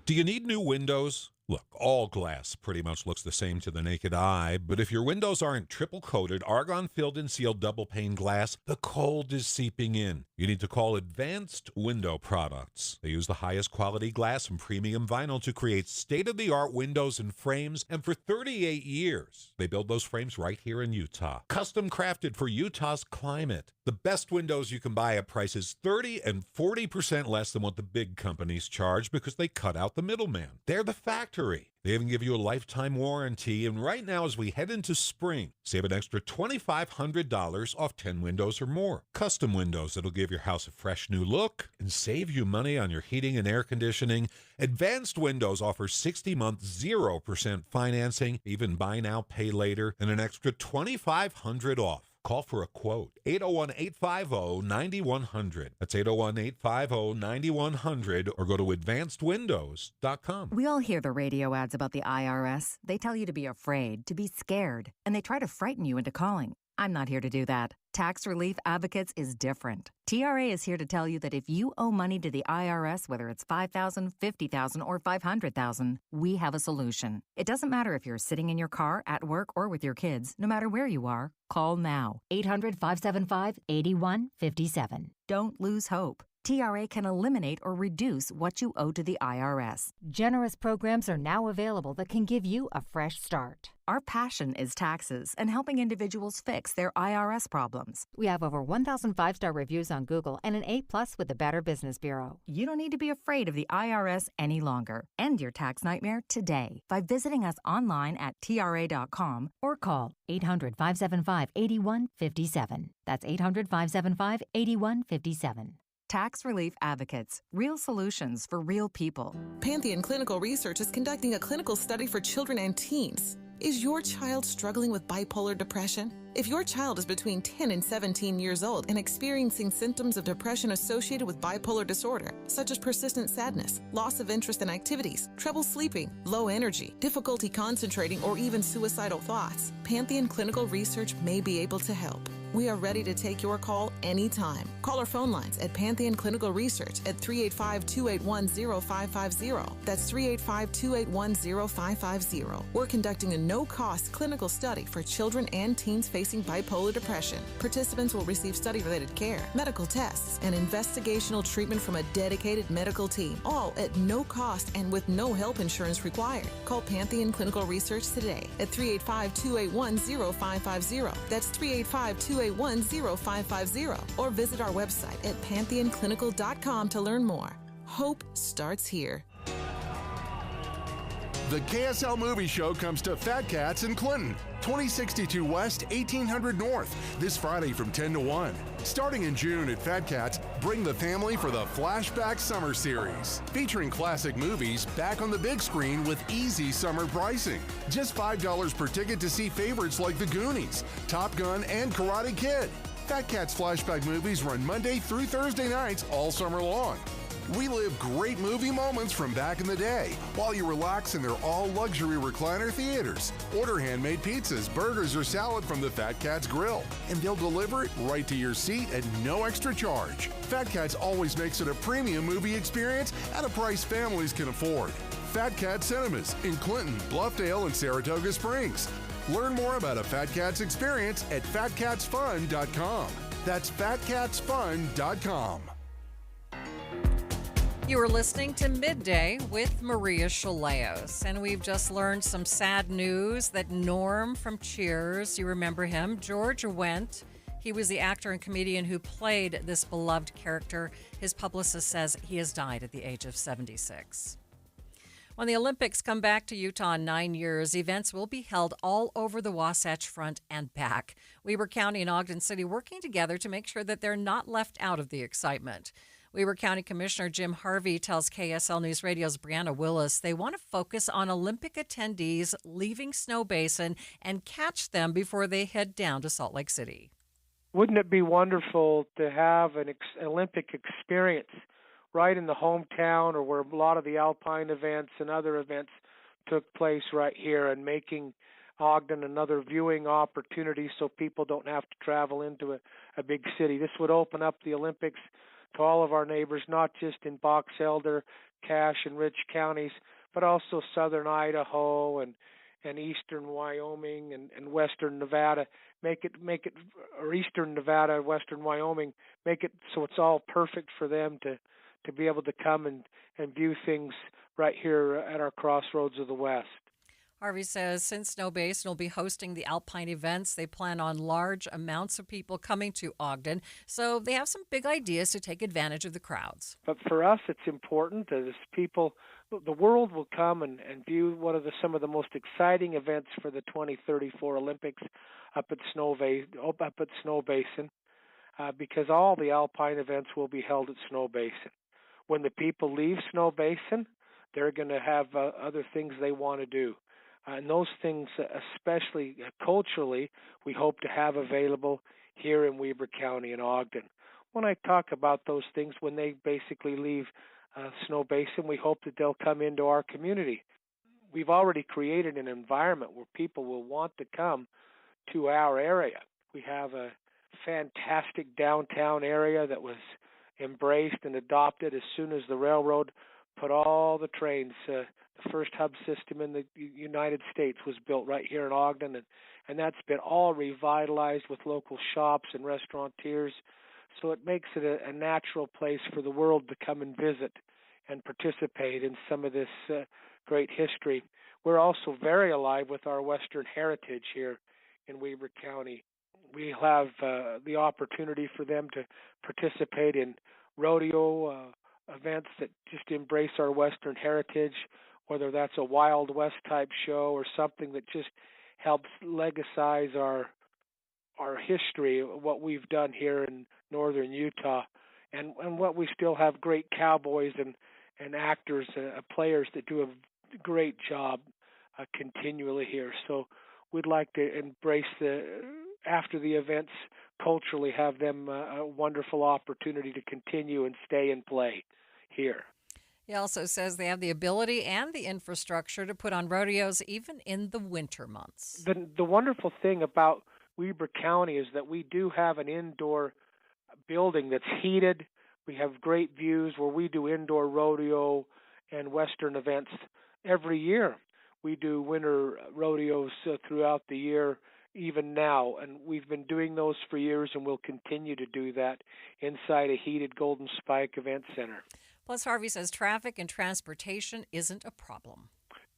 Do you need new windows? Look, all glass pretty much looks the same to the naked eye, but if your windows aren't triple-coated, argon-filled and sealed double-pane glass, the cold is seeping in. You need to call Advanced Window Products. They use the highest quality glass and premium vinyl to create state-of-the-art windows and frames, and for 38 years, they build those frames right here in Utah. Custom crafted for Utah's climate. The best windows you can buy at prices 30 and 40% less than what the big companies charge because they cut out the middleman. They're the factory. They even give you a lifetime warranty, and right now as we head into spring, save an extra $2,500 off 10 windows or more. Custom windows that'll give your house a fresh new look and save you money on your heating and air conditioning. Advanced Windows offers 60-month 0% financing, even buy now, pay later, and an extra $2,500 off. Call for a quote. 801-850-9100. That's 801-850-9100, or go to advancedwindows.com. We all hear the radio ads about the IRS. They tell you to be afraid, to be scared, and they try to frighten you into calling. I'm not here to do that. Tax Relief Advocates is different. TRA is here to tell you that if you owe money to the IRS, whether it's $5,000, $50,000, or $500,000, we have a solution. It doesn't matter if you're sitting in your car, at work, or with your kids. No matter where you are, call now. 800-575-8157. Don't lose hope. TRA can eliminate or reduce what you owe to the IRS. Generous programs are now available that can give you a fresh start. Our passion is taxes and helping individuals fix their IRS problems. We have over 1,000 5-star reviews on Google and an A+ with the Better Business Bureau. You don't need to be afraid of the IRS any longer. End your tax nightmare today by visiting us online at TRA.com or call 800-575-8157. That's 800-575-8157. Tax Relief Advocates. Real solutions for real people. Pantheon Clinical Research is conducting a clinical study for children and teens. Is your child struggling with bipolar depression? If your child is between 10 and 17 years old and experiencing symptoms of depression associated with bipolar disorder, such as persistent sadness, loss of interest in activities, trouble sleeping, low energy, difficulty concentrating, or even suicidal thoughts, Pantheon Clinical Research may be able to help. We are ready to take your call anytime. Call our phone lines at Pantheon Clinical Research at 385-281-0550. That's 385-281-0550. We're conducting a no-cost clinical study for children and teens facing bipolar depression. Participants will receive study-related care, medical tests, and investigational treatment from a dedicated medical team, all at no cost and with no health insurance required. Call Pantheon Clinical Research today at 385-281-0550. That's 385-281-0550, or visit our website at pantheonclinical.com to learn more. Hope starts here. The KSL Movie Show comes to Fat Cats in Clinton, 2062 West, 1800 North, this Friday from 10 to 1. Starting in June at Fat Cats, bring the family for the Flashback Summer Series, featuring classic movies back on the big screen with easy summer pricing. Just $5 per ticket to see favorites like The Goonies, Top Gun, and Karate Kid. Fat Cats flashback movies run Monday through Thursday nights all summer long. Relive great movie moments from back in the day while you relax in their all-luxury recliner theaters. Order handmade pizzas, burgers, or salad from the Fat Cats Grill, and they'll deliver it right to your seat at no extra charge. Fat Cats always makes it a premium movie experience at a price families can afford. Fat Cat Cinemas in Clinton, Bluffdale, and Saratoga Springs. Learn more about a Fat Cats experience at fatcatsfun.com. That's fatcatsfun.com. You are listening to Midday with Maria Shilaos, and we've just learned some sad news that Norm from Cheers, you remember him, George Wendt, he was the actor and comedian who played this beloved character. His publicist says he has died at the age of 76. When the Olympics come back to Utah in 9 years, events will be held all over the Wasatch Front and back. Weber County and Ogden City working together to make sure that they're not left out of the excitement. Weber County Commissioner Jim Harvey tells KSL News Radio's Brianna Willis they want to focus on Olympic attendees leaving Snow Basin and catch them before they head down to Salt Lake City. Wouldn't it be wonderful to have an Olympic experience right in the hometown or where a lot of the alpine events and other events took place right here, and making Ogden another viewing opportunity so people don't have to travel into a big city? This would open up the Olympics to all of our neighbors, not just in Box Elder, Cache, and Rich counties, but also southern Idaho and eastern Wyoming and western Nevada. Make it, or eastern Nevada, western Wyoming, make it so it's all perfect for them to be able to come and view things right here at our crossroads of the West. Harvey says since Snow Basin will be hosting the alpine events, they plan on large amounts of people coming to Ogden, so they have some big ideas to take advantage of the crowds. But for us, it's important as people, the world will come and view one of some of the most exciting events for the 2034 Olympics up at Snow Basin, because all the alpine events will be held at Snow Basin. When the people leave Snow Basin, they're going to have other things they want to do. And those things, especially culturally, we hope to have available here in Weber County and Ogden. When I talk about those things, when they basically leave Snow Basin, we hope that they'll come into our community. We've already created an environment where people will want to come to our area. We have a fantastic downtown area that was embraced and adopted as soon as the railroad put all the trains. The first hub system in the United States was built right here in Ogden, and that's been all revitalized with local shops and restaurateurs. So it makes it a natural place for the world to come and visit and participate in some of this great history. We're also very alive with our Western heritage here in Weber County. We have the opportunity for them to participate in rodeo events that just embrace our Western heritage, whether that's a Wild West type show or something that just helps legitimize our history, what we've done here in northern Utah, and what we still have great cowboys and actors, players that do a great job continually here. So we'd like to embrace after the events, culturally have them a wonderful opportunity to continue and stay and play here. He also says they have the ability and the infrastructure to put on rodeos even in the winter months. The wonderful thing about Weber County is that we do have an indoor building that's heated. We have great views where we do indoor rodeo and Western events every year. We do winter rodeos throughout the year, even now, and we've been doing those for years, and we'll continue to do that inside a heated Golden Spike Event Center. Plus, Harvey says traffic and transportation isn't a problem.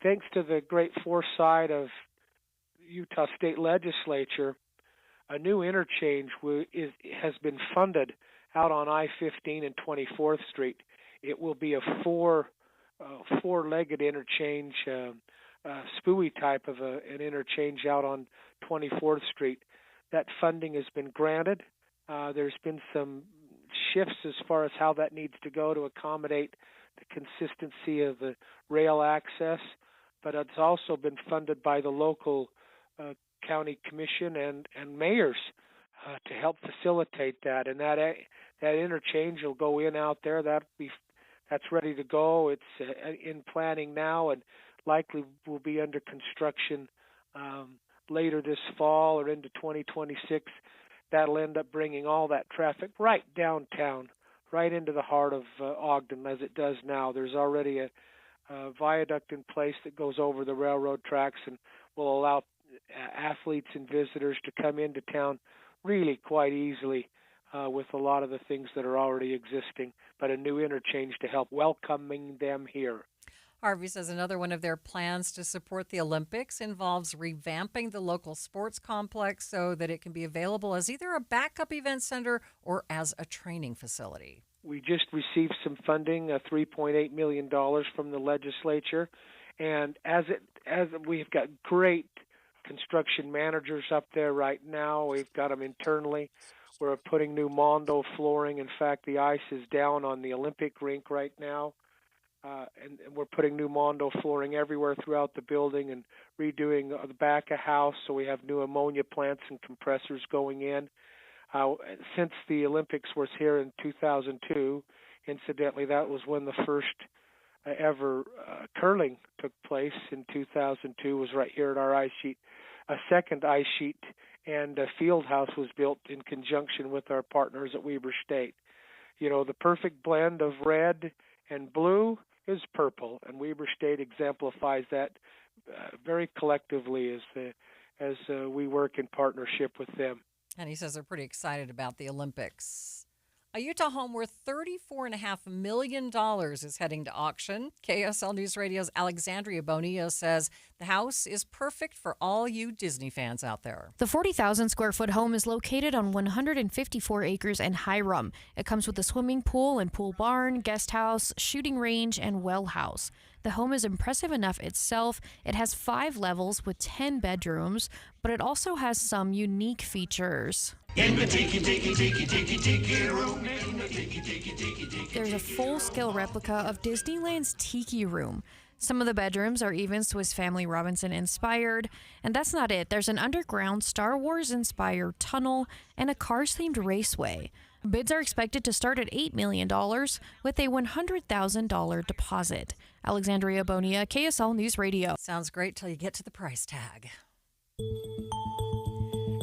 Thanks to the great foresight of Utah State Legislature, a new interchange has been funded out on I-15 and 24th Street. It will be a 4 four-legged interchange, spooey type of an interchange out on 24th Street. That funding has been granted. There's been some shifts as far as how that needs to go to accommodate the consistency of the rail access, but it's also been funded by the local county commission and mayors to help facilitate that. And that interchange will go in out there. That's ready to go. It's in planning now and likely will be under construction later this fall or into 2026. That'll end up bringing all that traffic right downtown, right into the heart of Ogden as it does now. There's already a viaduct in place that goes over the railroad tracks and will allow athletes and visitors to come into town really quite easily with a lot of the things that are already existing, but a new interchange to help welcoming them here. Harvey says another one of their plans to support the Olympics involves revamping the local sports complex so that it can be available as either a backup event center or as a training facility. We just received some funding, $3.8 million from the legislature, and as we've got great construction managers up there right now. We've got them internally. We're putting new Mondo flooring. In fact, the ice is down on the Olympic rink right now. And we're putting new Mondo flooring everywhere throughout the building and redoing the back of house, so we have new ammonia plants and compressors going in. Since the Olympics was here in 2002, incidentally, that was when the first ever curling took place in 2002, was right here at our ice sheet. A second ice sheet and a field house was built in conjunction with our partners at Weber State. You know, the perfect blend of red and blue is purple, and Weber State exemplifies that very collectively as we work in partnership with them. And he says they're pretty excited about the Olympics. A Utah home worth $34.5 million is heading to auction. KSL News Radio's Alexandria Bonilla says the house is perfect for all you Disney fans out there. The 40,000-square-foot home is located on 154 acres in Hiram. It comes with a swimming pool and pool barn, guest house, shooting range, and well house. The home is impressive enough itself. It has 5 levels with 10 bedrooms, but it also has some unique features. In the tiki room. In the tiki. There's a full-scale replica of Disneyland's Tiki Room. Some of the bedrooms are even Swiss Family Robinson inspired. And that's not it. There's an underground Star Wars inspired tunnel and a Cars-themed raceway. Bids are expected to start at $8 million with a $100,000 deposit. Alexandria Bonilla, KSL News Radio. Sounds great till you get to the price tag.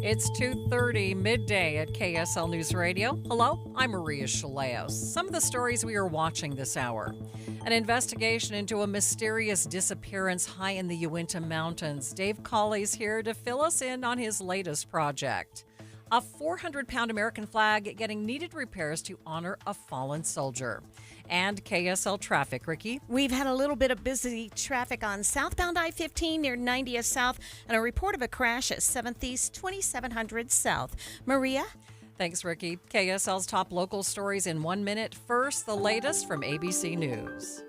It's 2:30 midday at KSL News Radio. Hello, I'm Maria Shilaos. Some of the stories we are watching this hour. An investigation into a mysterious disappearance high in the Uinta Mountains. Dave Cawley's here to fill us in on his latest project. A 400-pound American flag getting needed repairs to honor a fallen soldier. And KSL traffic, Ricky. We've had a little bit of busy traffic on southbound I-15 near 90th South, and a report of a crash at 7th East, 2700 South. Maria? Thanks, Ricky. KSL's top local stories in 1 minute. First, the latest from ABC News.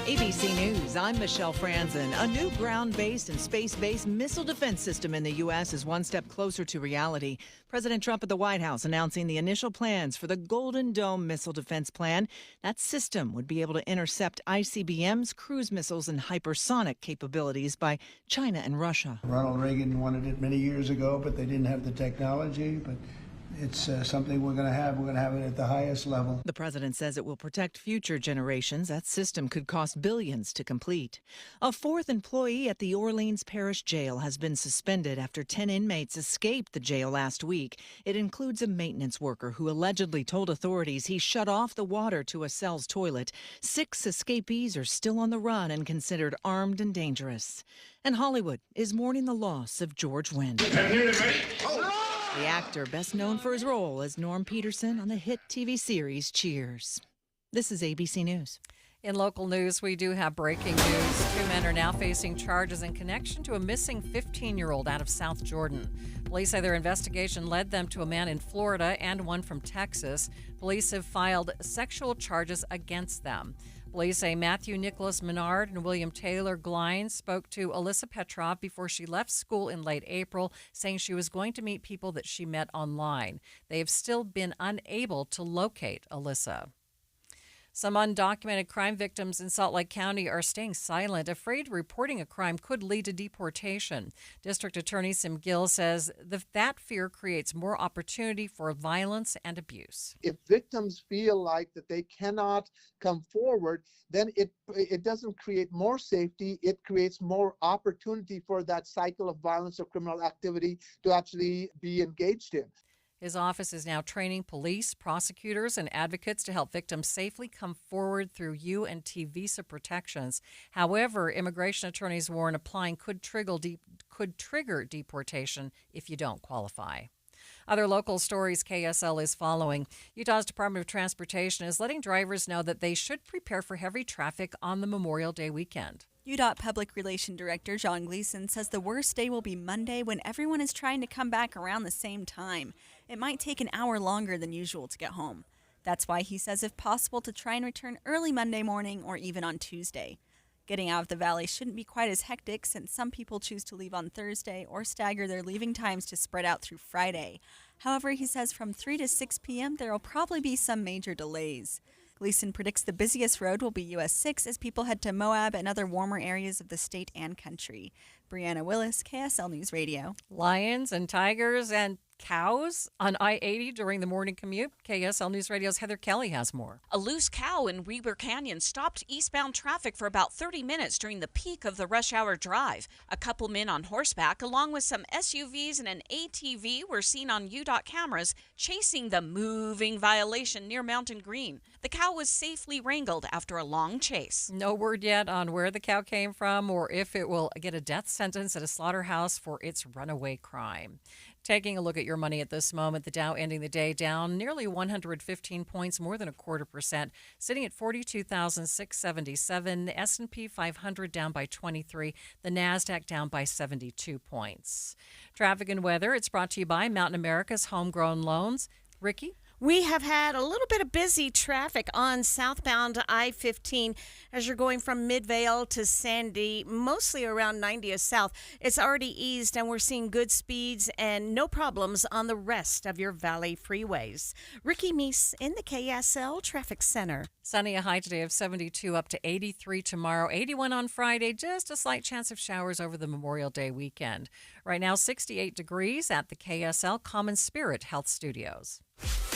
ABC News, I'm Michelle Franzen. A new ground-based and space-based missile defense system in the U.S. is one step closer to reality. President Trump at the White House announcing the initial plans for the Golden Dome Missile Defense Plan. That system would be able to intercept ICBMs, cruise missiles, and hypersonic capabilities by China and Russia. Ronald Reagan wanted it many years ago, but they didn't have the technology. But it's something we're going to have. We're going to have it at the highest level. The president says it will protect future generations. That system could cost billions to complete. A 4th employee at the Orleans Parish Jail has been suspended after 10 inmates escaped the jail last week. It includes a maintenance worker who allegedly told authorities he shut off the water to a cell's toilet. 6 escapees are still on the run and considered armed and dangerous. And Hollywood is mourning the loss of George Wendt. The actor, best known for his role as Norm Peterson on the hit TV series Cheers. This is ABC News. In local news, we do have breaking news. 2 men are now facing charges in connection to a missing 15-year-old out of South Jordan. Police say their investigation led them to a man in Florida and one from Texas. Police have filed sexual charges against them. Police say Matthew Nicholas Menard and William Taylor Glines spoke to Alyssa Petrov before she left school in late April, saying she was going to meet people that she met online. They have still been unable to locate Alyssa. Some undocumented crime victims in Salt Lake County are staying silent, afraid reporting a crime could lead to deportation. District Attorney Sim Gill says that fear creates more opportunity for violence and abuse. If victims feel like that they cannot come forward, then it doesn't create more safety. It creates more opportunity for that cycle of violence or criminal activity to actually be engaged in. His office is now training police, prosecutors, and advocates to help victims safely come forward through U&T visa protections. However, immigration attorneys warn applying could trigger deportation if you don't qualify. Other local stories KSL is following. Utah's Department of Transportation is letting drivers know that they should prepare for heavy traffic on the Memorial Day weekend. UDOT Public Relations Director John Gleason says the worst day will be Monday when everyone is trying to come back around the same time. It might take an hour longer than usual to get home. That's why he says if possible to try and return early Monday morning or even on Tuesday. Getting out of the valley shouldn't be quite as hectic since some people choose to leave on Thursday or stagger their leaving times to spread out through Friday. However, he says from 3 to 6 p.m. there will probably be some major delays. Gleason predicts the busiest road will be US 6 as people head to Moab and other warmer areas of the state and country. Brianna Willis, KSL News Radio. Lions and tigers and cows on I-80 during the morning commute. KSL News Radio's Heather Kelly has more. A loose cow in Weber Canyon stopped eastbound traffic for about 30 minutes during the peak of the rush hour drive. A couple men on horseback, along with some SUVs and an ATV, were seen on UDOT cameras chasing the moving violation near Mountain Green. The cow was safely wrangled after a long chase. No word yet on where the cow came from or if it will get a death sentence at a slaughterhouse for its runaway crime. Taking a look at your money at this moment, the Dow ending the day down nearly 115 points, more than 0.25%, sitting at 42,677. The S&P 500 down by 23. The NASDAQ down by 72 points. Traffic and weather, it's brought to you by Mountain America's Homegrown Loans. Ricky? We have had a little bit of busy traffic on southbound I-15 as you're going from Midvale to Sandy, mostly around 90th South. It's already eased, and we're seeing good speeds and no problems on the rest of your valley freeways. Ricky Meese in the KSL Traffic Center. Sunny, a high today of 72, up to 83 tomorrow, 81 on Friday, just a slight chance of showers over the Memorial Day weekend. Right now, 68 degrees at the KSL Common Spirit Health Studios.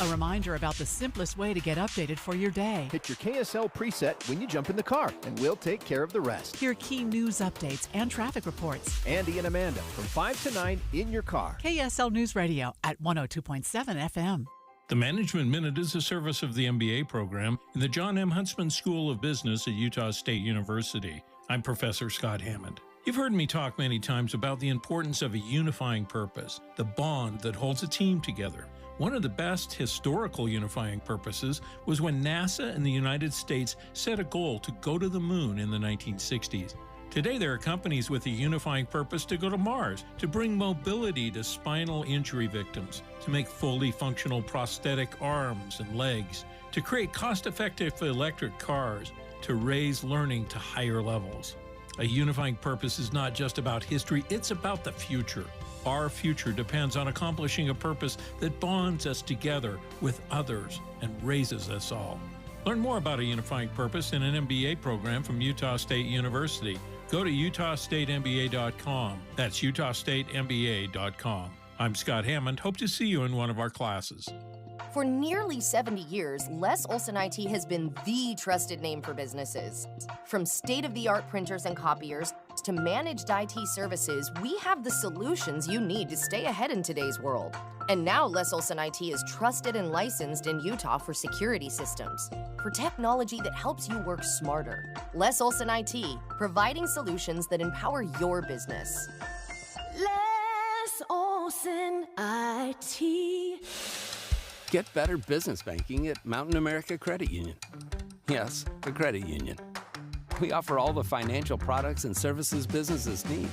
A reminder about the simplest way to get updated for your day. Hit your KSL preset when you jump in the car, and we'll take care of the rest. Hear key news updates and traffic reports. Andy and Amanda from 5 to 9 in your car. KSL News Radio at 102.7 FM. The Management Minute is a service of the MBA program in the John M. Huntsman School of Business at Utah State University. I'm Professor Scott Hammond. You've heard me talk many times about the importance of a unifying purpose, the bond that holds a team together. One of the best historical unifying purposes was when NASA and the United States set a goal to go to the moon in the 1960s. Today, there are companies with a unifying purpose to go to Mars, to bring mobility to spinal injury victims, to make fully functional prosthetic arms and legs, to create cost-effective electric cars, to raise learning to higher levels. A unifying purpose is not just about history, it's about the future. Our future depends on accomplishing a purpose that bonds us together with others and raises us all. Learn more about a unifying purpose in an MBA program from Utah State University. Go to utahstatemba.com. That's utahstatemba.com. I'm Scott Hammond. Hope to see you in one of our classes. For nearly 70 years, Les Olson IT has been the trusted name for businesses. From state-of-the-art printers and copiers to managed IT services, we have the solutions you need to stay ahead in today's world. And now Les Olson IT is trusted and licensed in Utah for security systems, for technology that helps you work smarter. Les Olson IT, providing solutions that empower your business. Les Olson IT. Get better business banking at Mountain America Credit Union. Yes, a credit union. We offer all the financial products and services businesses need,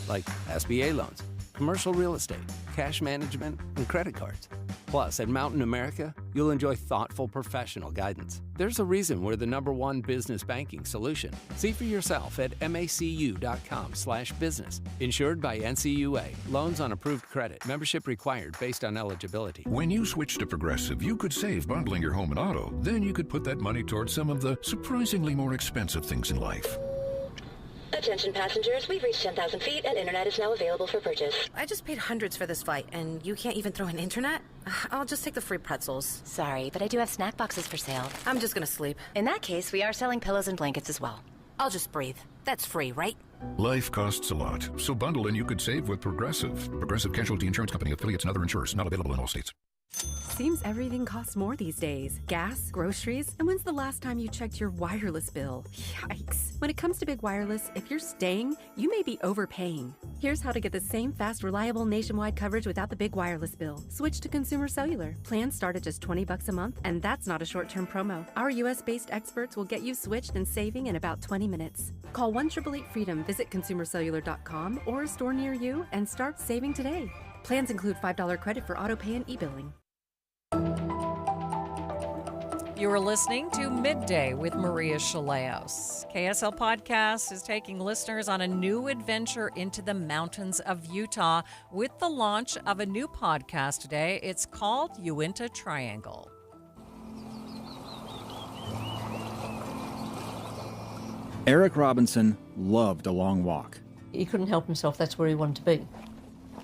like SBA loans, commercial real estate, cash management, and credit cards. Plus, at Mountain America, You'll enjoy thoughtful professional guidance. There's a reason we're the #1 business banking solution. See for yourself at macu.com/business. Insured by NCUA. Loans on approved credit. Membership required based on eligibility. When you switch to Progressive, you could save bundling your home and auto. Then you could put that money towards some of the surprisingly more expensive things in life. Attention passengers, we've reached 10,000 feet and internet is now available for purchase. I just paid hundreds for this flight, and you can't even throw in internet? I'll just take the free pretzels. Sorry, but I do have snack boxes for sale. I'm just gonna sleep. In that case, we are selling pillows and blankets as well. I'll just breathe. That's free, right? Life costs a lot, so bundle and you could save with Progressive. Progressive Casualty Insurance Company, affiliates, and other insurers. Not available in all states. Seems everything costs more these days. Gas, groceries, and when's the last time you checked your wireless bill? Yikes. When it comes to big wireless, if you're staying, you may be overpaying. Here's how to get the same fast, reliable nationwide coverage without the big wireless bill. Switch to Consumer Cellular. Plans start at just $20 a month, and that's not a short-term promo. Our US-based experts will get you switched and saving in about 20 minutes. Call 1-888-FREEDOM, visit consumercellular.com or a store near you, and start saving today. Plans include $5 credit for auto pay and e-billing. You are listening to Midday with Maria Shilaos. KSL Podcast is taking listeners on a new adventure into the mountains of Utah with the launch of a new podcast today. It's called Uinta Triangle. Eric Robinson loved a long walk. He couldn't help himself. That's where he wanted to be.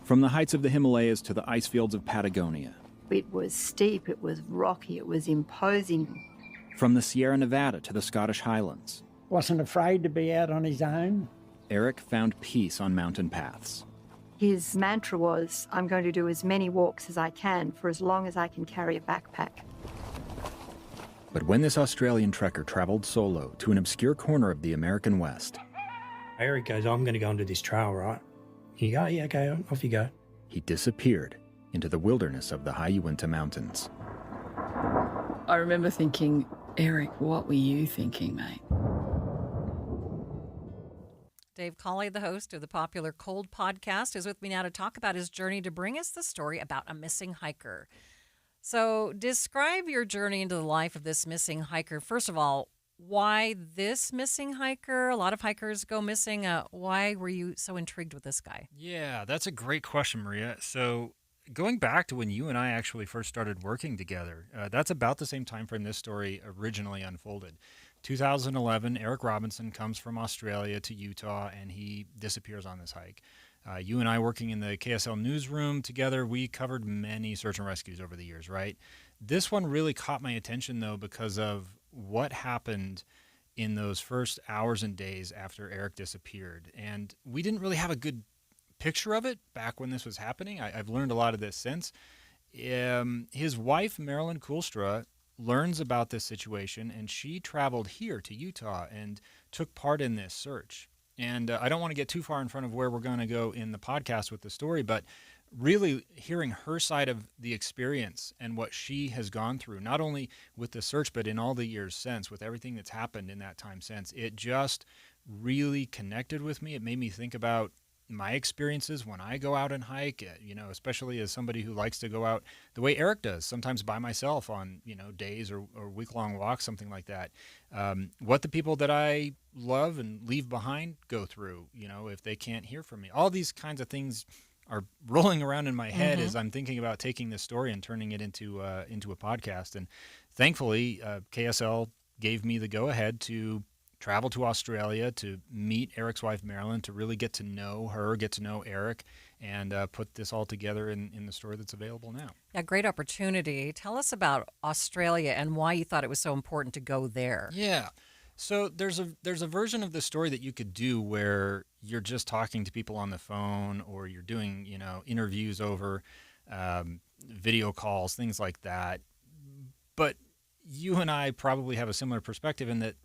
From the heights of the Himalayas to the ice fields of Patagonia. It was steep, it was rocky, it was imposing. From the Sierra Nevada to the Scottish Highlands. Wasn't afraid to be out on his own. Eric found peace on mountain paths. His mantra was, I'm going to do as many walks as I can for as long as I can carry a backpack. But when this Australian trekker traveled solo to an obscure corner of the American West, Eric goes, I'm going to go and do this trail, right? You go, yeah, okay, off you go. He disappeared into the wilderness of the high Uinta Mountains. I remember thinking, Eric, what were you thinking, mate? Dave Cawley, the host of the popular Cold podcast, is with me now to talk about his journey to bring us the story about a missing hiker. So describe your journey into the life of this missing hiker. First of all, why this missing hiker? A lot of hikers go missing. Why were you so intrigued with this guy? Yeah, that's a great question, Maria. So going back to when you and I actually first started working together, that's about the same time frame this story originally unfolded. 2011, Eric Robinson comes from Australia to Utah, and he disappears on this hike. You and I working in the KSL newsroom together, we covered many search and rescues over the years, right? This one really caught my attention, though, because of what happened in those first hours and days after Eric disappeared. And we didn't really have a good picture of it back when this was happening. I've learned a lot of this since. His wife, Marilyn Coolstra, learns about this situation, and she traveled here to Utah and took part in this search. And I don't want to get too far in front of where we're going to go in the podcast with the story, but really hearing her side of the experience and what she has gone through, not only with the search, but in all the years since, with everything that's happened in that time since, it just really connected with me. It made me think about my experiences when I go out and hike, especially as somebody who likes to go out the way Eric does, sometimes by myself on, days or week-long walks, something like that. What the people that I love and leave behind go through, if they can't hear from me. All these kinds of things are rolling around in my head as I'm thinking about taking this story and turning it into a podcast. And thankfully, KSL gave me the go-ahead to travel to Australia to meet Eric's wife, Marilyn, to really get to know her, get to know Eric, and put this all together in the story that's available now. Yeah, great opportunity. Tell us about Australia and why you thought it was so important to go there. Yeah. So there's a version of the story that you could do where you're just talking to people on the phone, or you're doing, interviews over video calls, things like that. But you and I probably have a similar perspective in that,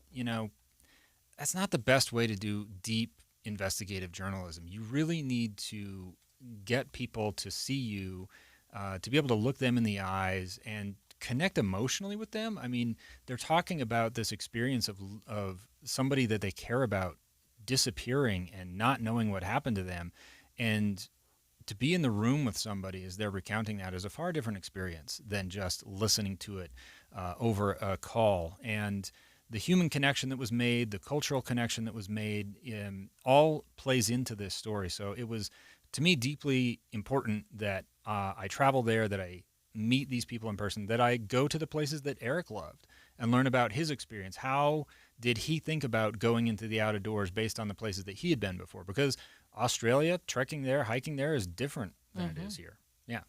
that's not the best way to do deep investigative journalism. You really need to get people to see you, to be able to look them in the eyes and connect emotionally with them. I mean, they're talking about this experience of somebody that they care about disappearing and not knowing what happened to them. And to be in the room with somebody as they're recounting that is a far different experience than just listening to it over a call. And the human connection that was made, the cultural connection that was made, all plays into this story. So it was, to me, deeply important that I travel there, that I meet these people in person, that I go to the places that Eric loved and learn about his experience. How did he think about going into the outdoors based on the places that he had been before? Because Australia, trekking there, hiking there is different than it is here. Yeah.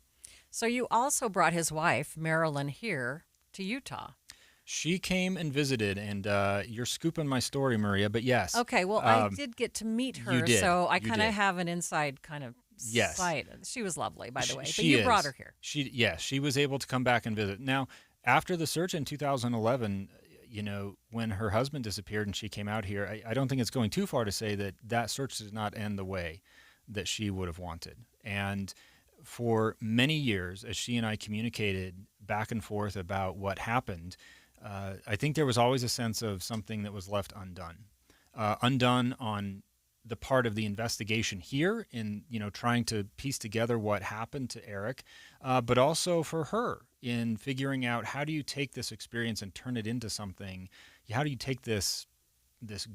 So you also brought his wife, Marilyn, here to Utah. She came and visited, and you're scooping my story, Maria, but yes. Okay, well, I did get to meet her, you did. so I You kind of did. have an inside kind of Yes. sight. She was lovely, by the way, but She you is. brought her here. She was able to come back and visit. Now, after the search in 2011, when her husband disappeared and she came out here, I don't think it's going too far to say that that search did not end the way that she would have wanted. And for many years, as she and I communicated back and forth about what happened, I think there was always a sense of something that was left undone. Undone on the part of the investigation here in, trying to piece together what happened to Eric, but also for her in figuring out, how do you take this experience and turn it into something? How do you take this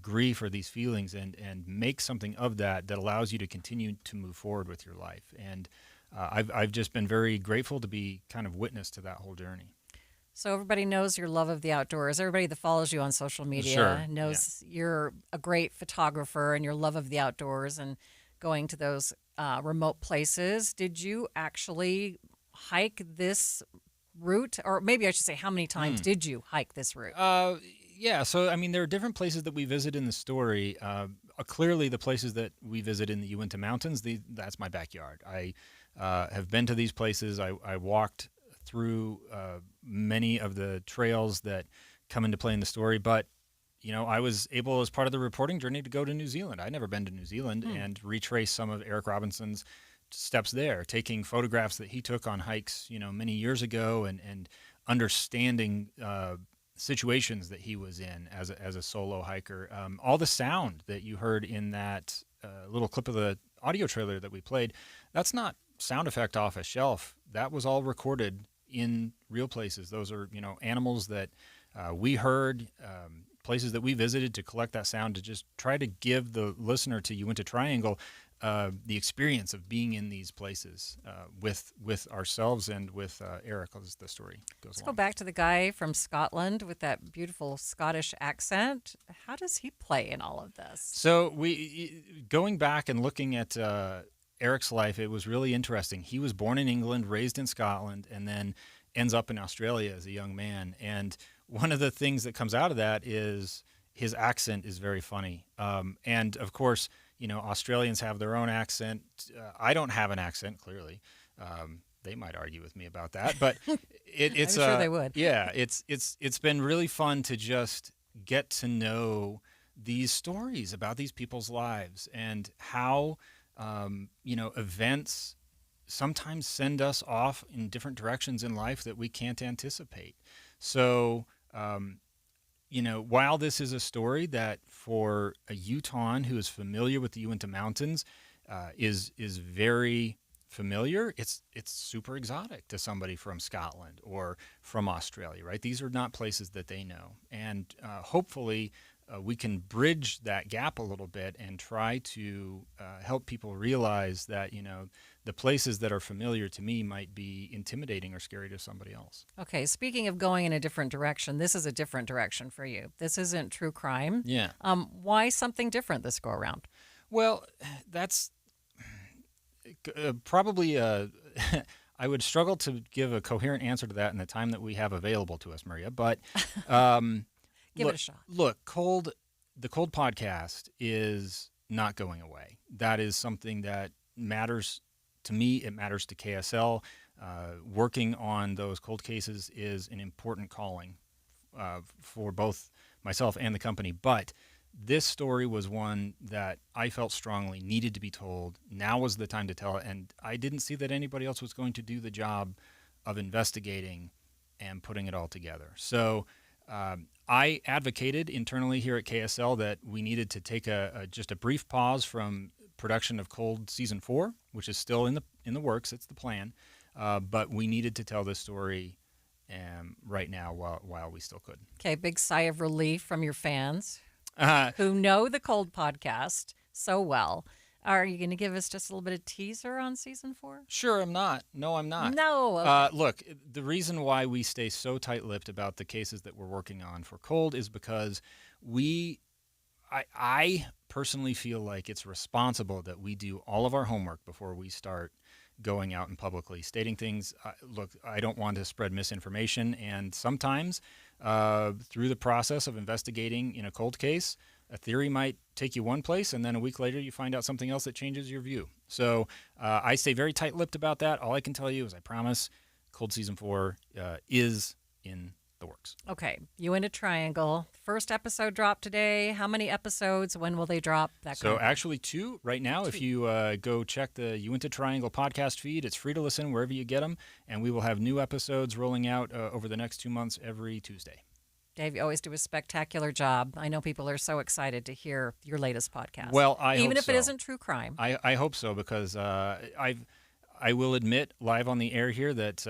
grief or these feelings and make something of that allows you to continue to move forward with your life? And I've just been very grateful to be kind of witness to that whole journey. So everybody knows your love of the outdoors. Everybody that follows you on social media Sure, knows you're a great photographer and your love of the outdoors and going to those remote places. Did you actually hike this route? Or maybe I should say, how many times did you hike this route? Yeah, so I mean, there are different places that we visit in the story. Clearly, the places that we visit in the Uinta Mountains, that's my backyard. I have been to these places. I walked through many of the trails that come into play in the story, but I was able, as part of the reporting journey, to go to New Zealand. I'd never been to New Zealand and retrace some of Eric Robinson's steps there, taking photographs that he took on hikes, many years ago, and understanding situations that he was in as a solo hiker. All the sound that you heard in that little clip of the audio trailer that we played, that's not sound effect off a shelf. That was all recorded in real places. Those are, animals that we heard, places that we visited to collect that sound, to just try to give the listener to Uinta Triangle the experience of being in these places with ourselves and with Eric, as the story goes Let's along. go back to the guy from Scotland with that beautiful Scottish accent. How does he play in all of this? So going back and looking at Eric's life, it was really interesting. He was born in England, raised in Scotland, and then ends up in Australia as a young man. And one of the things that comes out of that is his accent is very funny. And of course, Australians have their own accent. I don't have an accent, clearly. They might argue with me about that, but it's I'm sure they would. Yeah, it's been really fun to just get to know these stories about these people's lives and how events sometimes send us off in different directions in life that we can't anticipate. So, while this is a story that for a Utahn who is familiar with the Uinta Mountains is very familiar, it's super exotic to somebody from Scotland or from Australia, right? These are not places that they know. And hopefully we can bridge that gap a little bit and try to help people realize that, the places that are familiar to me might be intimidating or scary to somebody else. Okay, speaking of going in a different direction, this is a different direction for you. This isn't true crime. Yeah. Why something different this go around? Well, that's probably I would struggle to give a coherent answer to that in the time that we have available to us, Maria. But Give it a shot. Look, the Cold podcast is not going away. That is something that matters to me. It matters to KSL. Working on those cold cases is an important calling for both myself and the company. But this story was one that I felt strongly needed to be told. Now was the time to tell it. And I didn't see that anybody else was going to do the job of investigating and putting it all together. So I advocated internally here at KSL that we needed to take just a brief pause from production of Cold Season 4, which is still in the works. It's the plan. But we needed to tell this story right now while we still could. Okay, big sigh of relief from your fans Uh, who know the Cold podcast so well. Are you going to give us just a little bit of teaser on season 4? Sure, I'm not. No, I'm not. No. Okay. Look, the reason why we stay so tight-lipped about the cases that we're working on for Cold is because I personally feel like it's responsible that we do all of our homework before we start going out and publicly stating things. Look, I don't want to spread misinformation, and sometimes through the process of investigating in a cold case, a theory might take you one place, and then a week later you find out something else that changes your view. So I stay very tight-lipped about that. All I can tell you is I promise Cold Season 4 is in the works. Okay, You Into Triangle. First episode dropped today. How many episodes? When will they drop? Actually 2 right now. 2. If you go check the You Into Triangle podcast feed, it's free to listen wherever you get them, and we will have new episodes rolling out over the next 2 months every Tuesday. Dave, you always do a spectacular job. I know people are so excited to hear your latest podcast. Well, even if it isn't true crime. I hope so, because I will admit live on the air here that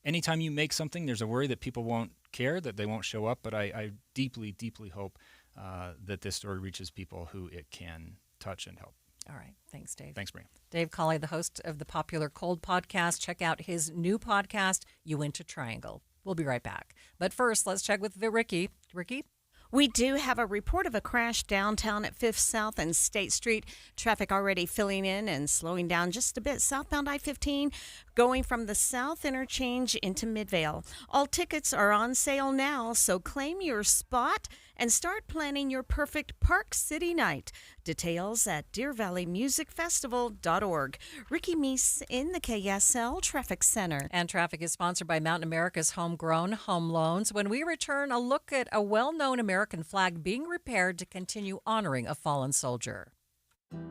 anytime you make something, there's a worry that people won't care, that they won't show up. But I deeply, deeply hope that this story reaches people who it can touch and help. All right. Thanks, Dave. Thanks, Maria. Dave Cawley, the host of the popular Cold podcast. Check out his new podcast, You Into Triangle. We'll be right back. But first, let's check with Ricky. Ricky? We do have a report of a crash downtown at 5th South and State Street. Traffic already filling in and slowing down just a bit. Southbound I-15 going from the South Interchange into Midvale. All tickets are on sale now, so claim your spot and start planning your perfect Park City night. Details at DeerValleyMusicFestival.org. Ricky Meese in the KSL Traffic Center. And traffic is sponsored by Mountain America's Homegrown Home Loans. When we return, a look at a well-known American flag being repaired to continue honoring a fallen soldier.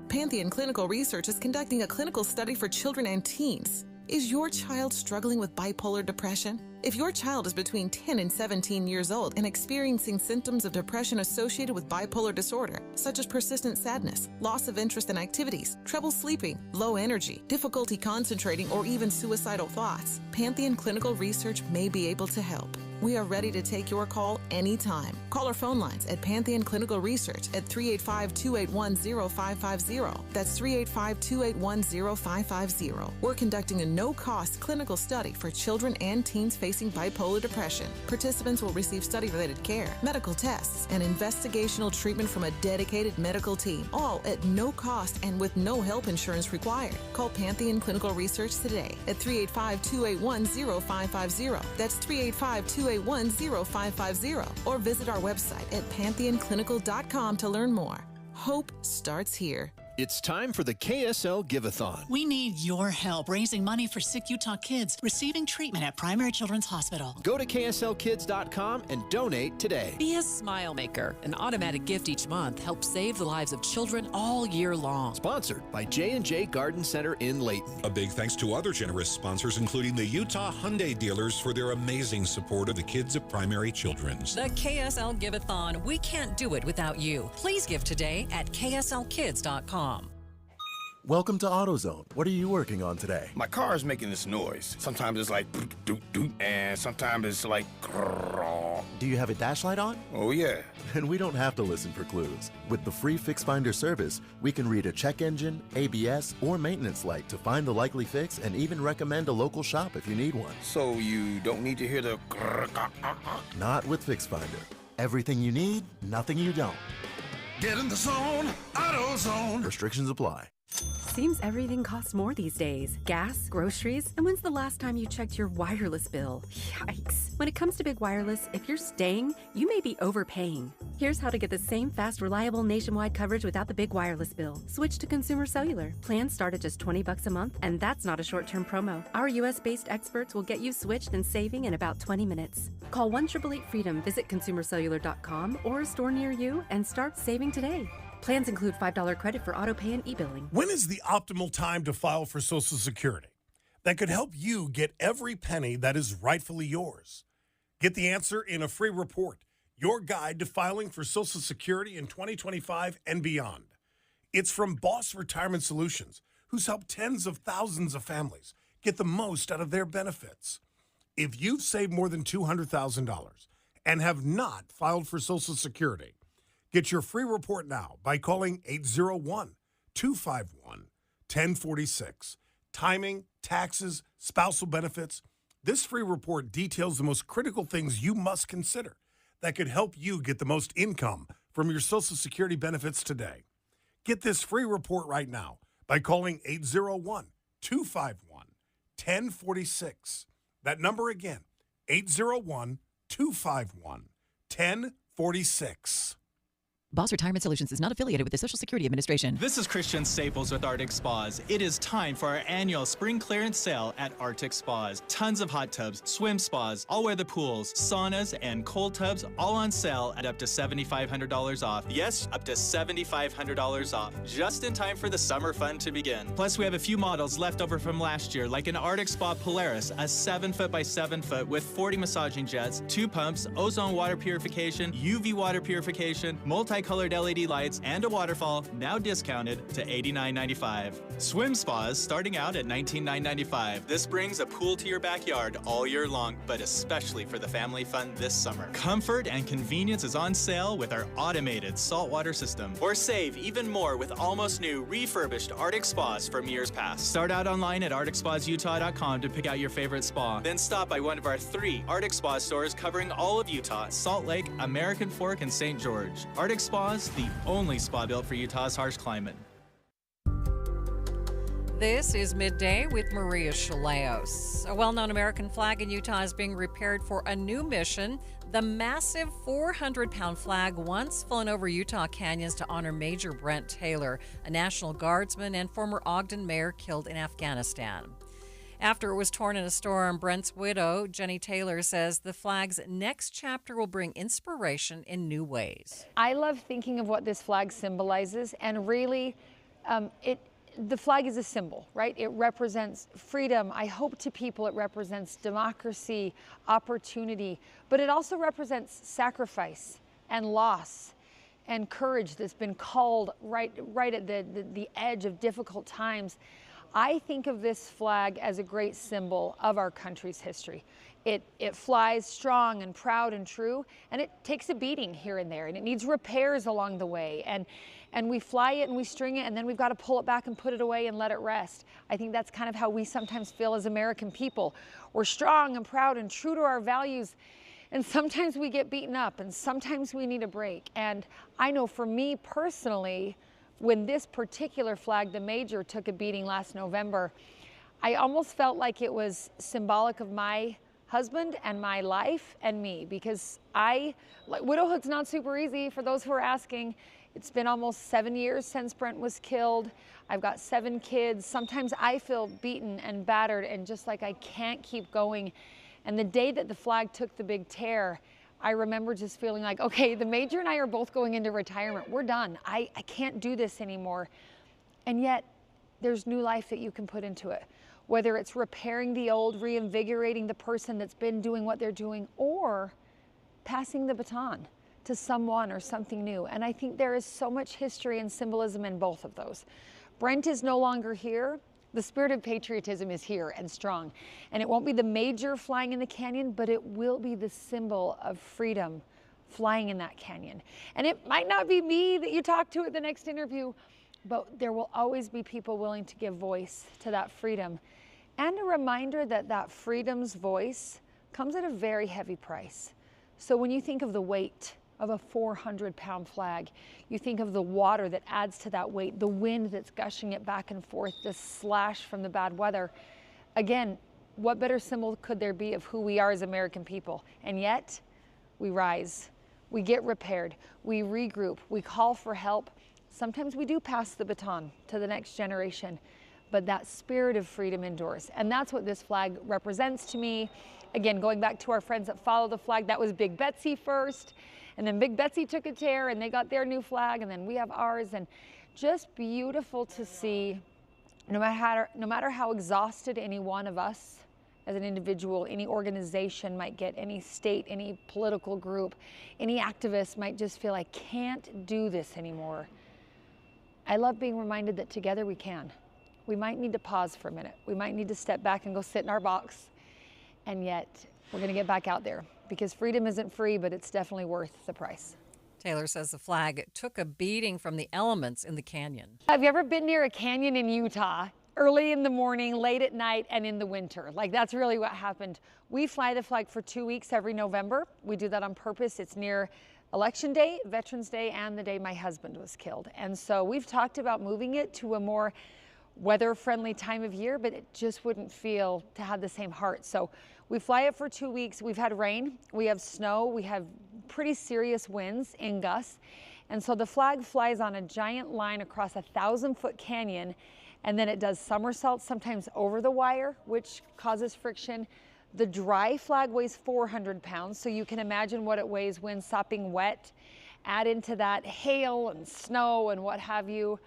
Pantheon Clinical Research is conducting a clinical study for children and teens. Is your child struggling with bipolar depression? If your child is between 10 and 17 years old and experiencing symptoms of depression associated with bipolar disorder, such as persistent sadness, loss of interest in activities, trouble sleeping, low energy, difficulty concentrating, or even suicidal thoughts, Pantheon Clinical Research may be able to help. We are ready to take your call anytime. Call our phone lines at Pantheon Clinical Research at 385-281-0550. That's 385-281-0550. We're conducting a no-cost clinical study for children and teens facing bipolar depression. Participants will receive study-related care, medical tests, and investigational treatment from a dedicated medical team, all at no cost and with no health insurance required. Call Pantheon Clinical Research today at 385-281-0550. That's 385-281-0550, or visit our website at pantheonclinical.com to learn more. Hope starts here. It's time for the KSL Give-a-thon. We need your help raising money for sick Utah kids receiving treatment at Primary Children's Hospital. Go to kslkids.com and donate today. Be a smile maker. An automatic gift each month helps save the lives of children all year long. Sponsored by J&J Garden Center in Layton. A big thanks to other generous sponsors, including the Utah Hyundai dealers, for their amazing support of the kids at Primary Children's. The KSL Give-a-thon. We can't do it without you. Please give today at kslkids.com. Welcome to AutoZone. What are you working on today? My car is making this noise. Sometimes it's like doot doot, and sometimes it's like grrr. Do you have a dash light on? Oh yeah. Then we don't have to listen for clues. With the free Fix Finder service, we can read a check engine, ABS, or maintenance light to find the likely fix and even recommend a local shop if you need one. So you don't need to hear the grrr. Not with Fix Finder. Everything you need, nothing you don't. Get in the zone, AutoZone. Restrictions apply. Seems everything costs more these days. Gas, groceries, and when's the last time you checked your wireless bill? Yikes. When it comes to big wireless, if you're staying, you may be overpaying. Here's how to get the same fast, reliable nationwide coverage without the big wireless bill. Switch to Consumer Cellular. Plans start at just $20 a month, and that's not a short-term promo. Our U.S.-based experts will get you switched and saving in about 20 minutes. Call 1-888-FREEDOM, visit consumercellular.com or a store near you, and start saving today. Plans include $5 credit for auto pay and e-billing. When is the optimal time to file for Social Security? That could help you get every penny that is rightfully yours. Get the answer in a free report, Your Guide to Filing for Social Security in 2025 and Beyond. It's from Boss Retirement Solutions, who who's helped tens of thousands of families get the most out of their benefits. If you've saved more than $200,000 and have not filed for Social Security, get your free report now by calling 801-251-1046. Timing, taxes, spousal benefits. This free report details the most critical things you must consider that could help you get the most income from your Social Security benefits today. Get this free report right now by calling 801-251-1046. That number again, 801-251-1046. Boss Retirement Solutions is not affiliated with the Social Security Administration. This is Christian Staples with Arctic Spas. It is time for our annual spring clearance sale at Arctic Spas. Tons of hot tubs, swim spas, all-weather pools, saunas, and cold tubs, all on sale at up to $7,500 off. Yes, up to $7,500 off. Just in time for the summer fun to begin. Plus, we have a few models left over from last year, like an Arctic Spa Polaris, a 7-foot by 7-foot with 40 massaging jets, 2 pumps, ozone water purification, UV water purification, multicolored LED lights, and a waterfall, now discounted to $89.95. Swim spas starting out at $19,995. This brings a pool to your backyard all year long, but especially for the family fun this summer. Comfort and convenience is on sale with our automated saltwater system. Or save even more with almost new refurbished Arctic Spas from years past. Start out online at ArcticSpasUtah.com to pick out your favorite spa. Then stop by one of our 3 Arctic Spa stores covering all of Utah: Salt Lake, American Fork, and St. George. Arctic Spas, the only spa built for Utah's harsh climate. This is Midday with Maria Shilaos. A well-known American flag in Utah is being repaired for a new mission. The massive 400-pound flag once flown over Utah canyons to honor Major Brent Taylor, a National Guardsman and former Ogden mayor killed in Afghanistan. After it was torn in a storm, Brent's widow, Jenny Taylor, says the flag's next chapter will bring inspiration in new ways. I love thinking of what this flag symbolizes, and really, the flag is a symbol, right? It represents freedom. I hope to people it represents democracy, opportunity, but it also represents sacrifice and loss and courage that's been called right at the edge of difficult times. I think of this flag as a great symbol of our country's history. It flies strong and proud and true, and it takes a beating here and there, and it needs repairs along the way. And we fly it and we string it, and then we've got to pull it back and put it away and let it rest. I think that's kind of how we sometimes feel as American people. We're strong and proud and true to our values, and sometimes we get beaten up, and sometimes we need a break. And I know for me personally, when this particular flag, the Major, took a beating last November, I almost felt like it was symbolic of my husband and my life and me, because widowhood's not super easy for those who are asking. It's been almost 7 years since Brent was killed. I've got 7 kids. Sometimes I feel beaten and battered and just like I can't keep going. And the day that the flag took the big tear, I remember just feeling like, okay, the Major and I are both going into retirement. We're done. I can't do this anymore. And yet there's new life that you can put into it, whether it's repairing the old, reinvigorating the person that's been doing what they're doing, or passing the baton to someone or something new. And I think there is so much history and symbolism in both of those. Brent is no longer here. The spirit of patriotism is here and strong. And it won't be the Major flying in the canyon, but it will be the symbol of freedom flying in that canyon. And it might not be me that you talk to at the next interview, but there will always be people willing to give voice to that freedom. And a reminder that that freedom's voice comes at a very heavy price. So when you think of the weight of a 400-pound flag, you think of the water that adds to that weight, the wind that's gushing it back and forth, the slash from the bad weather. Again, what better symbol could there be of who we are as American people? And yet, we rise, we get repaired, we regroup, we call for help. Sometimes we do pass the baton to the next generation, but that spirit of freedom endures. And that's what this flag represents to me. Again, going back to our friends that follow the flag, that was Big Betsy first, and then Big Betsy took a tear and they got their new flag, and then we have ours. And just beautiful to see, no matter how exhausted any one of us as an individual, any organization might get, any state, any political group, any activist might just feel, I can't do this anymore. I love being reminded that together we can. we might need to pause for a minute. We might need to step back and go sit in our box. And yet, we're going to get back out there because freedom isn't free, but it's definitely worth the price. Taylor says the flag took a beating from the elements in the canyon. Have you ever been near a canyon in Utah? Early in the morning, late at night, and in the winter. Like, that's really what happened. We fly the flag for 2 weeks every November. We do that on purpose. It's near Election Day, Veterans Day, and the day my husband was killed. And so we've talked about moving it to a more weather-friendly time of year, but it just wouldn't feel to have the same heart. So we fly it for 2 weeks. We've had rain, we have snow, we have pretty serious winds in gusts. And so the flag flies on a giant line across a 1,000-foot canyon, and then it does somersaults, sometimes over the wire, which causes friction. The dry flag weighs 400 pounds, so you can imagine what it weighs when sopping wet. Add into that hail and snow and what have you.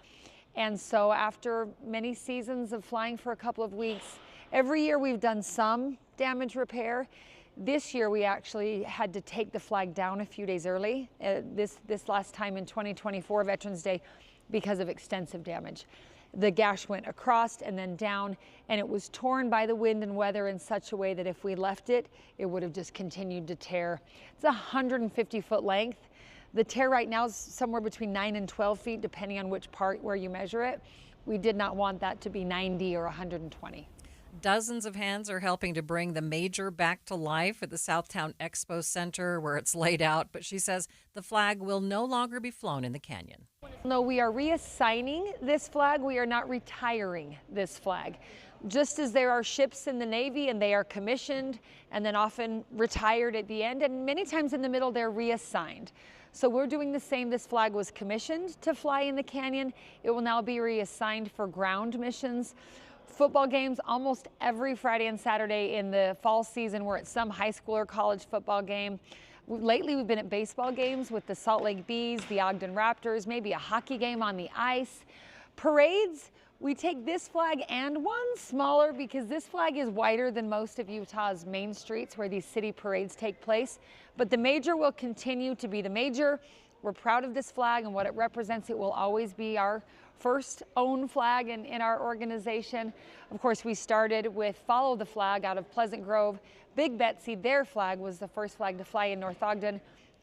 And so after many seasons of flying for a couple of weeks, every year we've done some damage repair. This year we actually had to take the flag down a few days early, this last time in 2024, Veterans Day, because of extensive damage. The gash went across and then down, and it was torn by the wind and weather in such a way that if we left it, it would have just continued to tear. It's a 150-foot length. The tear right now is somewhere between 9 and 12 feet, depending on which part where you measure it. We did not want that to be 90 or 120. Dozens of hands are helping to bring the Major back to life at the Southtown Expo Center where it's laid out, but she says the flag will no longer be flown in the canyon. No, we are reassigning this flag. We are not retiring this flag. Just as there are ships in the Navy and they are commissioned and then often retired at the end, and many times in the middle they're reassigned. So we're doing the same. This flag was commissioned to fly in the canyon. It will now be reassigned for ground missions. Football games almost every Friday and Saturday in the fall season. We're at some high school or college football game. Lately, we've been at baseball games with the Salt Lake Bees, the Ogden Raptors, maybe a hockey game on the ice. Parades, we take this flag and one smaller because this flag is wider than most of Utah's main streets where these city parades take place. But the Major will continue to be the Major. We're proud of this flag and what it represents. It will always be our first own flag in our organization. Of course, we started with Follow the Flag out of Pleasant Grove. Big Betsy, their flag, was the first flag to fly in North Ogden.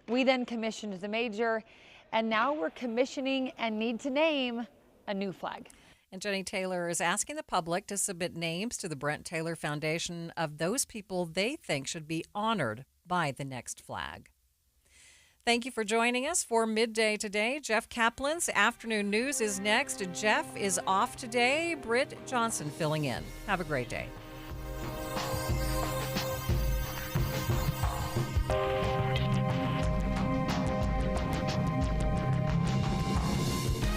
We then commissioned the Major, and now we're commissioning and need to name a new flag. And Jenny Taylor is asking the public to submit names to the Brent Taylor Foundation of those people they think should be honored by the next flag. Thank you for joining us for Midday today. Jeff Kaplan's Afternoon News is next. Jeff is off today. Britt Johnson filling in. Have a great day.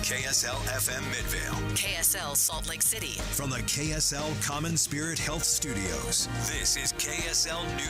KSL FM Midvale. KSL Salt Lake City. From the KSL Common Spirit Health Studios, this is KSL News.